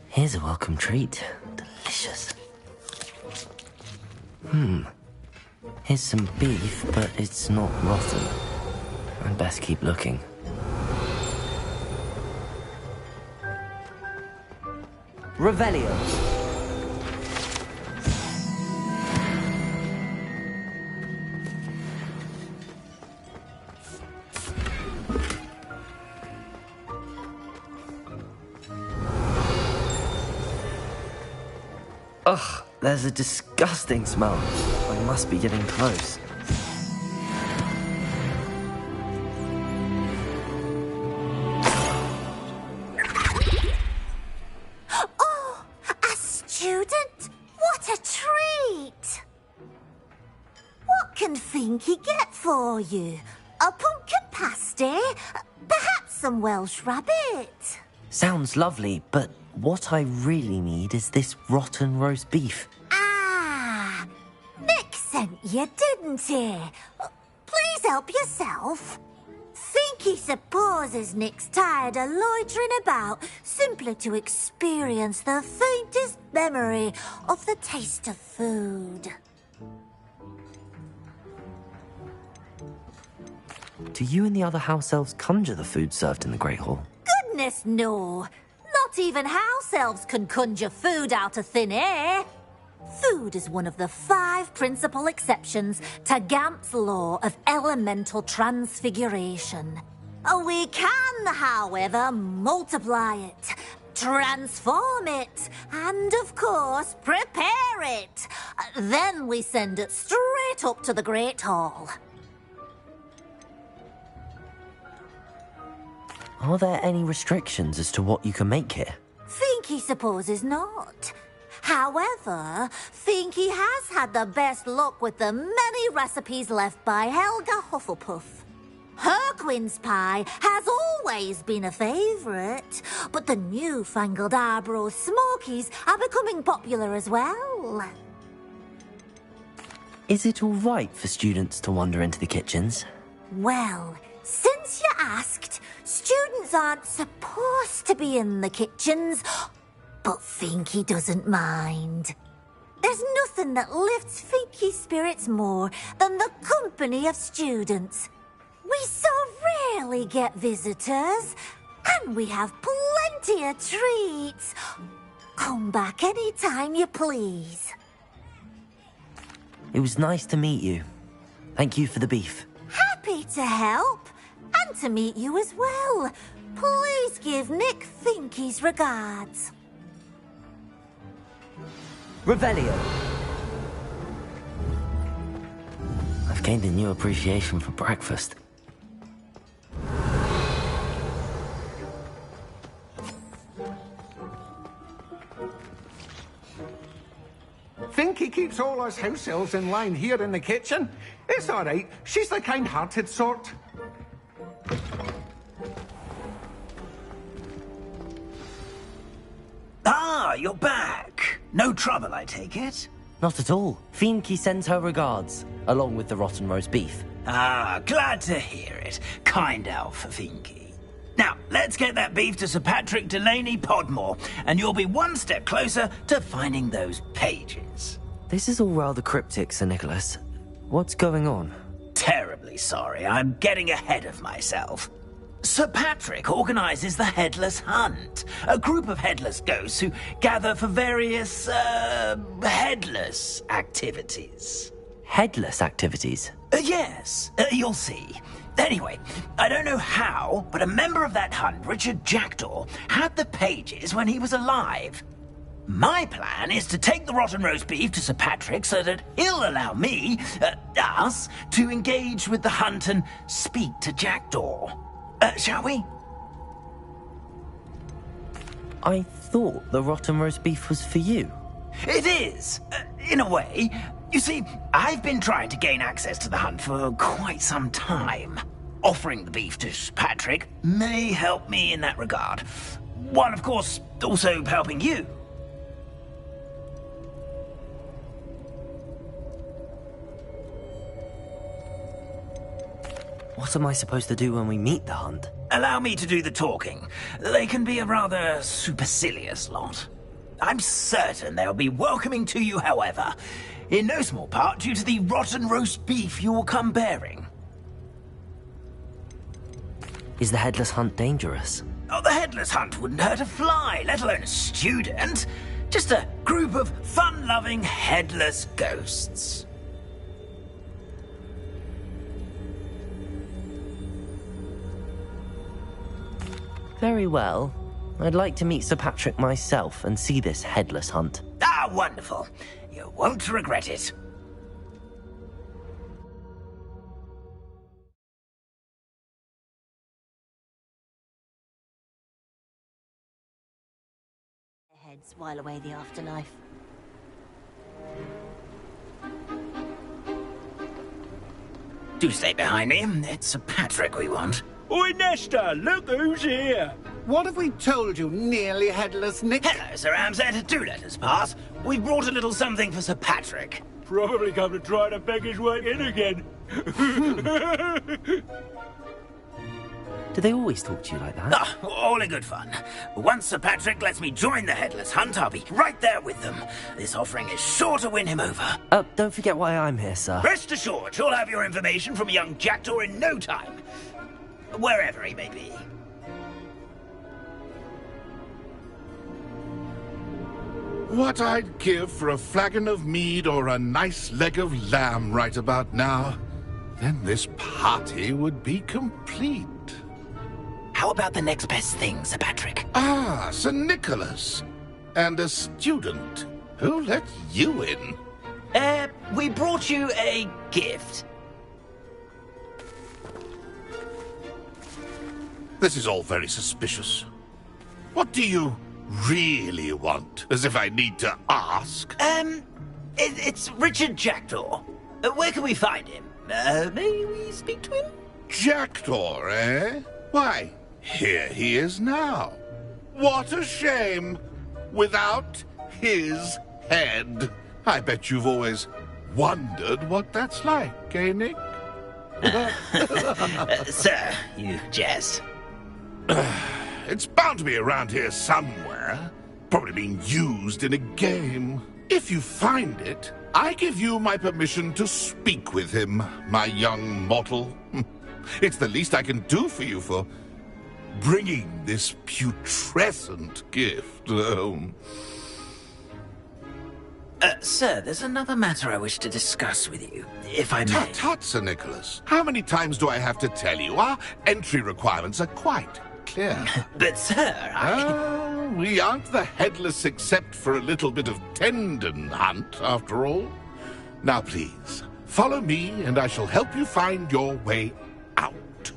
Here's a welcome treat. Delicious. Here's some beef, but it's not rotten. I'd best keep looking. Revelio. Ugh, there's a disgusting smell. I must be getting close. Oh, a student? What a treat! What can Finky get for you? A pumpkin pasty? pasty. Perhaps some Welsh rabbit. Sounds lovely, but what I really need is this rotten roast beef. Ah, Nick sent you, didn't he? Please help yourself. Think he supposes Nick's tired of loitering about simply to experience the faintest memory of the taste of food. Do you and the other house elves conjure the food served in the Great Hall? Goodness, no. Not even house elves can conjure food out of thin air. Food is one of the 5 principal exceptions to Gamp's law of elemental transfiguration. We can, however, multiply it, transform it, and, of course, prepare it. Then we send it straight up to the Great Hall. Are there any restrictions as to what you can make here? Finky supposes not. However, Finky has had the best luck with the many recipes left by Helga Hufflepuff. Her quince pie has always been a favourite, but the newfangled Arbroath Smokies are becoming popular as well. Is it all right for students to wander into the kitchens? Well, since you asked, students aren't supposed to be in the kitchens, but Finky doesn't mind. There's nothing that lifts Finky's spirits more than the company of students. We so rarely get visitors, and we have plenty of treats. Come back any time you please. It was nice to meet you. Thank you for the beef. Happy to help, and to meet you as well. Please give Nick Finky's regards. Revelio. I've gained a new appreciation for breakfast. Finky keeps all us house elves in line here in the kitchen. It's all right. She's the kind-hearted sort. Ah, you're back. No trouble, I take it? Not at all. Finky sends her regards, along with the rotten roast beef. Ah, glad to hear it. Kind elf, Finky. Now, let's get that beef to Sir Patrick Delaney Podmore, and you'll be one step closer to finding those pages. This is all rather cryptic, Sir Nicholas. What's going on? Terribly sorry, I'm getting ahead of myself. Sir Patrick organises the Headless Hunt, a group of headless ghosts who gather for various, headless activities. Headless activities? Yes, you'll see. Anyway, I don't know how, but a member of that hunt, Richard Jackdaw, had the pages when he was alive. My plan is to take the rotten roast beef to Sir Patrick so that he'll allow me, us, to engage with the hunt and speak to Jackdaw. Shall we? I thought the rotten roast beef was for you. It is, in a way. You see, I've been trying to gain access to the hunt for quite some time. Offering the beef to Patrick may help me in that regard. While, of course, also helping you. What am I supposed to do when we meet the hunt? Allow me to do the talking. They can be a rather supercilious lot. I'm certain they'll be welcoming to you, however, in no small part due to the rotten roast beef you will come bearing. Is the Headless Hunt dangerous? Oh, the Headless Hunt wouldn't hurt a fly, let alone a student. Just a group of fun-loving headless ghosts. Very well. I'd like to meet Sir Patrick myself and see this Headless Hunt. Ah, wonderful. You won't regret it. Heads while away the afterlife. Do stay behind me. It's Sir Patrick we want. Oi, Nesta, look who's here. What have we told you, nearly headless Nick? Hello, Sir Ramsay. Do let us pass. We've brought a little something for Sir Patrick. Probably come to try to beg his way in again. Do they always talk to you like that? Ah, all in good fun. Once Sir Patrick lets me join the Headless Hunt, I'll be right there with them. This offering is sure to win him over. Don't forget why I'm here, sir. Rest assured, you'll have your information from a young jackdaw in no time. Wherever he may be. What I'd give for a flagon of mead or a nice leg of lamb right about now. Then this party would be complete. How about the next best thing, Sir Patrick? Ah, Sir Nicholas. And a student. Who let you in? We brought you a gift. This is all very suspicious. What do you really want? As if I need to ask. It's Richard Jackdaw. Where can we find him? May we speak to him? Jackdaw, eh? Why, here he is now. What a shame. Without his head. I bet you've always wondered what that's like, eh, Nick? Sir, you jest. It's bound to be around here somewhere. Probably being used in a game. If you find it, I give you my permission to speak with him, my young mortal. It's the least I can do for you for bringing this putrescent gift home. Sir, there's another matter I wish to discuss with you, if I may. Tut, tut, Sir Nicholas. How many times do I have to tell you? Our entry requirements are quite clear. But, sir, we aren't the headless except for a little bit of tendon hunt, after all. Now, please, follow me, and I shall help you find your way out.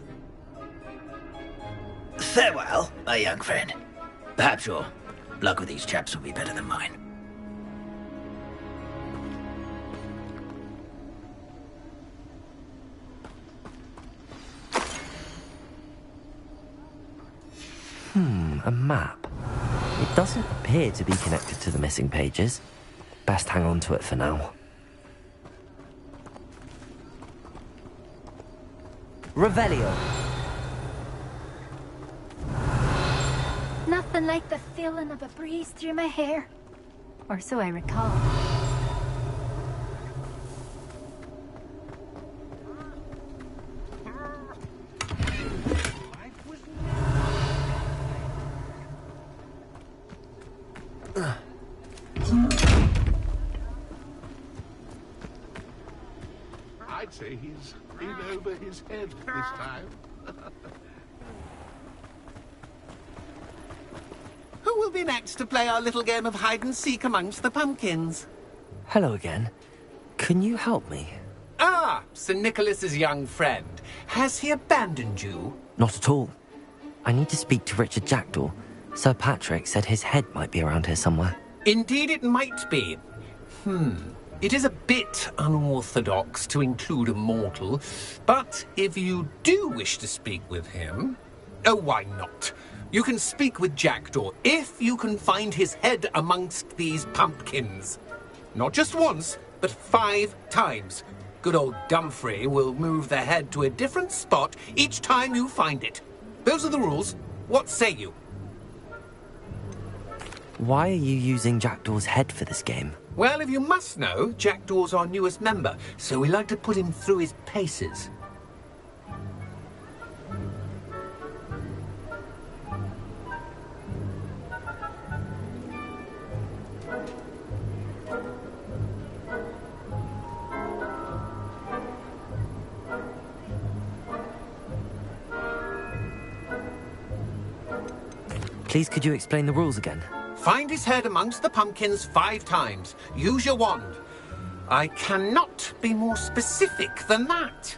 Farewell, my young friend. Perhaps your luck with these chaps will be better than mine. A map. It doesn't appear to be connected to the missing pages. Best hang on to it for now. Revelio. Nothing like the feeling of a breeze through my hair. Or so I recall. I'd say he's in over his head this time. Who will be next to play our little game of hide-and-seek amongst the pumpkins? Hello again. Can you help me? Ah, Sir Nicholas's young friend. Has he abandoned you? Not at all. I need to speak to Richard Jackdaw. Sir Patrick said his head might be around here somewhere. Indeed it might be. It is a bit unorthodox to include a mortal, but if you do wish to speak with him... Oh, why not? You can speak with Jackdaw if you can find his head amongst these pumpkins. Not just once, but 5 times. Good old Dumfrey will move the head to a different spot each time you find it. Those are the rules. What say you? Why are you using Jackdaw's head for this game? Well, if you must know, Jackdaw's our newest member, so we like to put him through his paces. Please, could you explain the rules again? Find his head amongst the pumpkins 5 times. Use your wand. I cannot be more specific than that.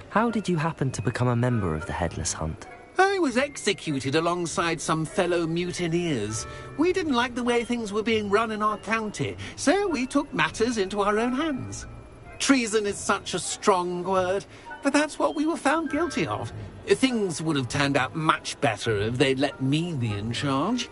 How did you happen to become a member of the Headless Hunt? I was executed alongside some fellow mutineers. We didn't like the way things were being run in our county, so we took matters into our own hands. Treason is such a strong word, but that's what we were found guilty of. Things would have turned out much better if they'd let me be in charge.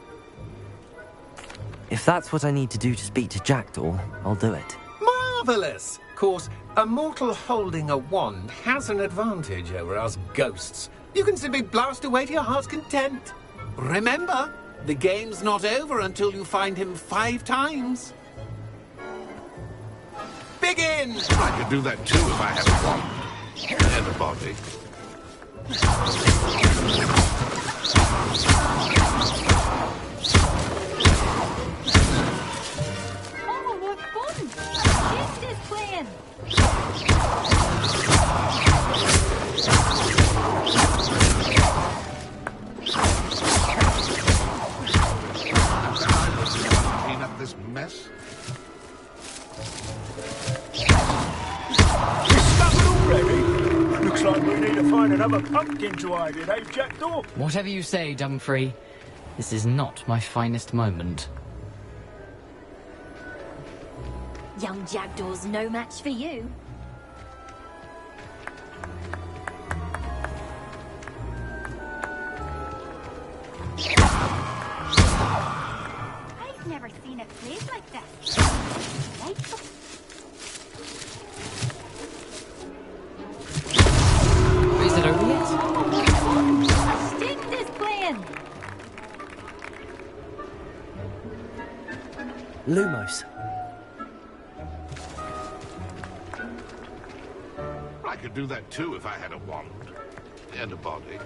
If that's what I need to do to speak to Jackdaw, I'll do it. Marvellous! Of course, a mortal holding a wand has an advantage over us ghosts. You can simply blast away to your heart's content. Remember, the game's not over until you find him 5 times. Begin! I could do that too if I had a wand. And a body. Oh, what fun! This is playing. Clean up this mess. Looks like we need to find another pumpkin to hide in, eh, Jackdaw? Whatever you say, Dumfrey. This is not my finest moment. Young Jackdaw's no match for you. I've never seen it played like this. Delightful. Is it over yet? A sting is playing. Lumos. I could do that too if I had a wand. And a body.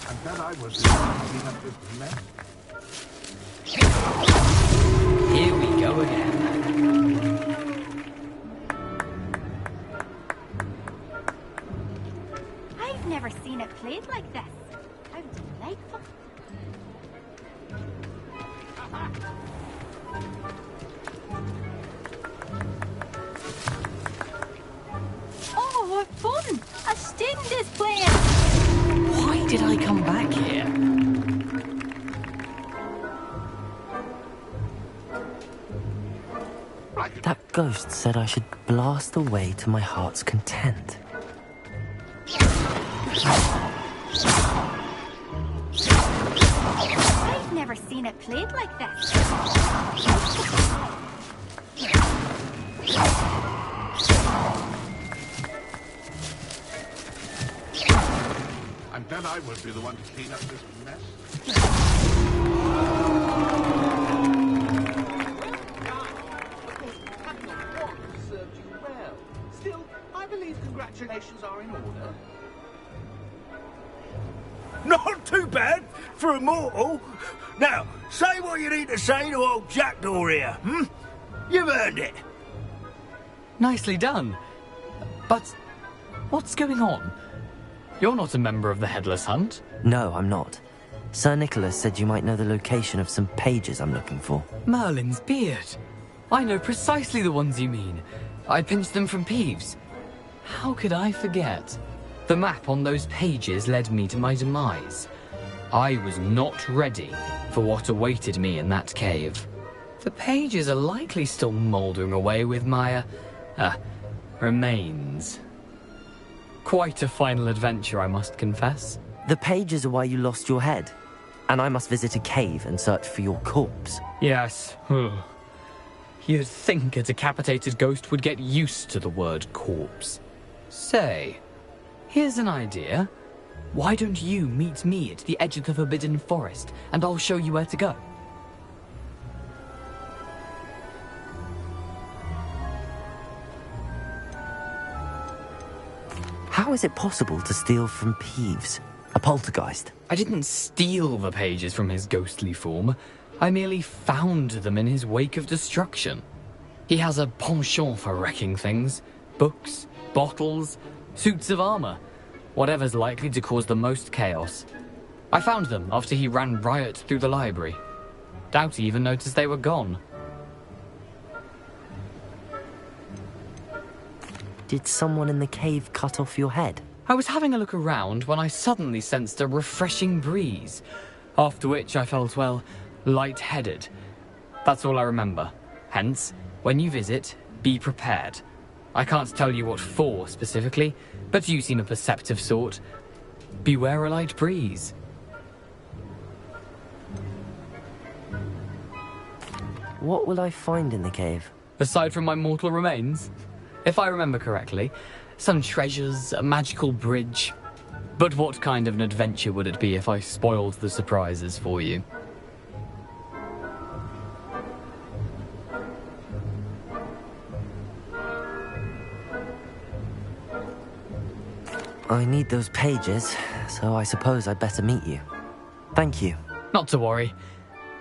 And then I was clean up this mess. Here we go again. I've never seen it played like this. How delightful. Oh, what fun! A student is playing. Why did I come back here? That ghost said I should blast away to my heart's content. I've never seen it played like this. And then I would be the one to clean up this mess. Served you well. Still, I believe congratulations are in order. Not too bad for a mortal. Now, say what you need to say to old Jackdaw here, hmm? You've earned it. Nicely done. But what's going on? You're not a member of the Headless Hunt. No, I'm not. Sir Nicholas said you might know the location of some pages I'm looking for. Merlin's beard. I know precisely the ones you mean. I pinched them from Peeves. How could I forget? The map on those pages led me to my demise. I was not ready for what awaited me in that cave. The pages are likely still mouldering away with my, remains. Quite a final adventure, I must confess. The pages are why you lost your head, and I must visit a cave and search for your corpse. Yes. You'd think a decapitated ghost would get used to the word corpse. Say, here's an idea. Why don't you meet me at the edge of the Forbidden Forest, and I'll show you where to go? How is it possible to steal from Peeves, a poltergeist? I didn't steal the pages from his ghostly form. I merely found them in his wake of destruction. He has a penchant for wrecking things. Books, bottles, suits of armor. Whatever's likely to cause the most chaos. I found them after he ran riot through the library. Doubt he even noticed they were gone. Did someone in the cave cut off your head? I was having a look around when I suddenly sensed a refreshing breeze. After which I felt, well, lightheaded. That's all I remember. Hence, when you visit, be prepared. I can't tell you what for specifically, but you seem a perceptive sort. Beware a light breeze. What will I find in the cave? Aside from my mortal remains? If I remember correctly, some treasures, a magical bridge. But what kind of an adventure would it be if I spoiled the surprises for you? I need those pages, so I suppose I'd better meet you. Thank you. Not to worry.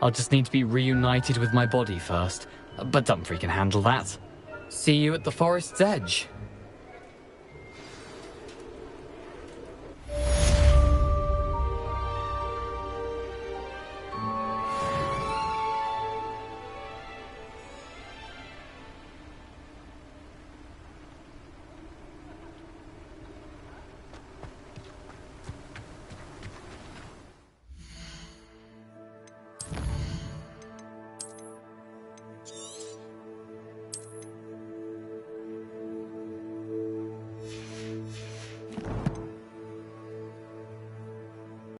I'll just need to be reunited with my body first. But Dumfries can handle that. See you at the forest's edge.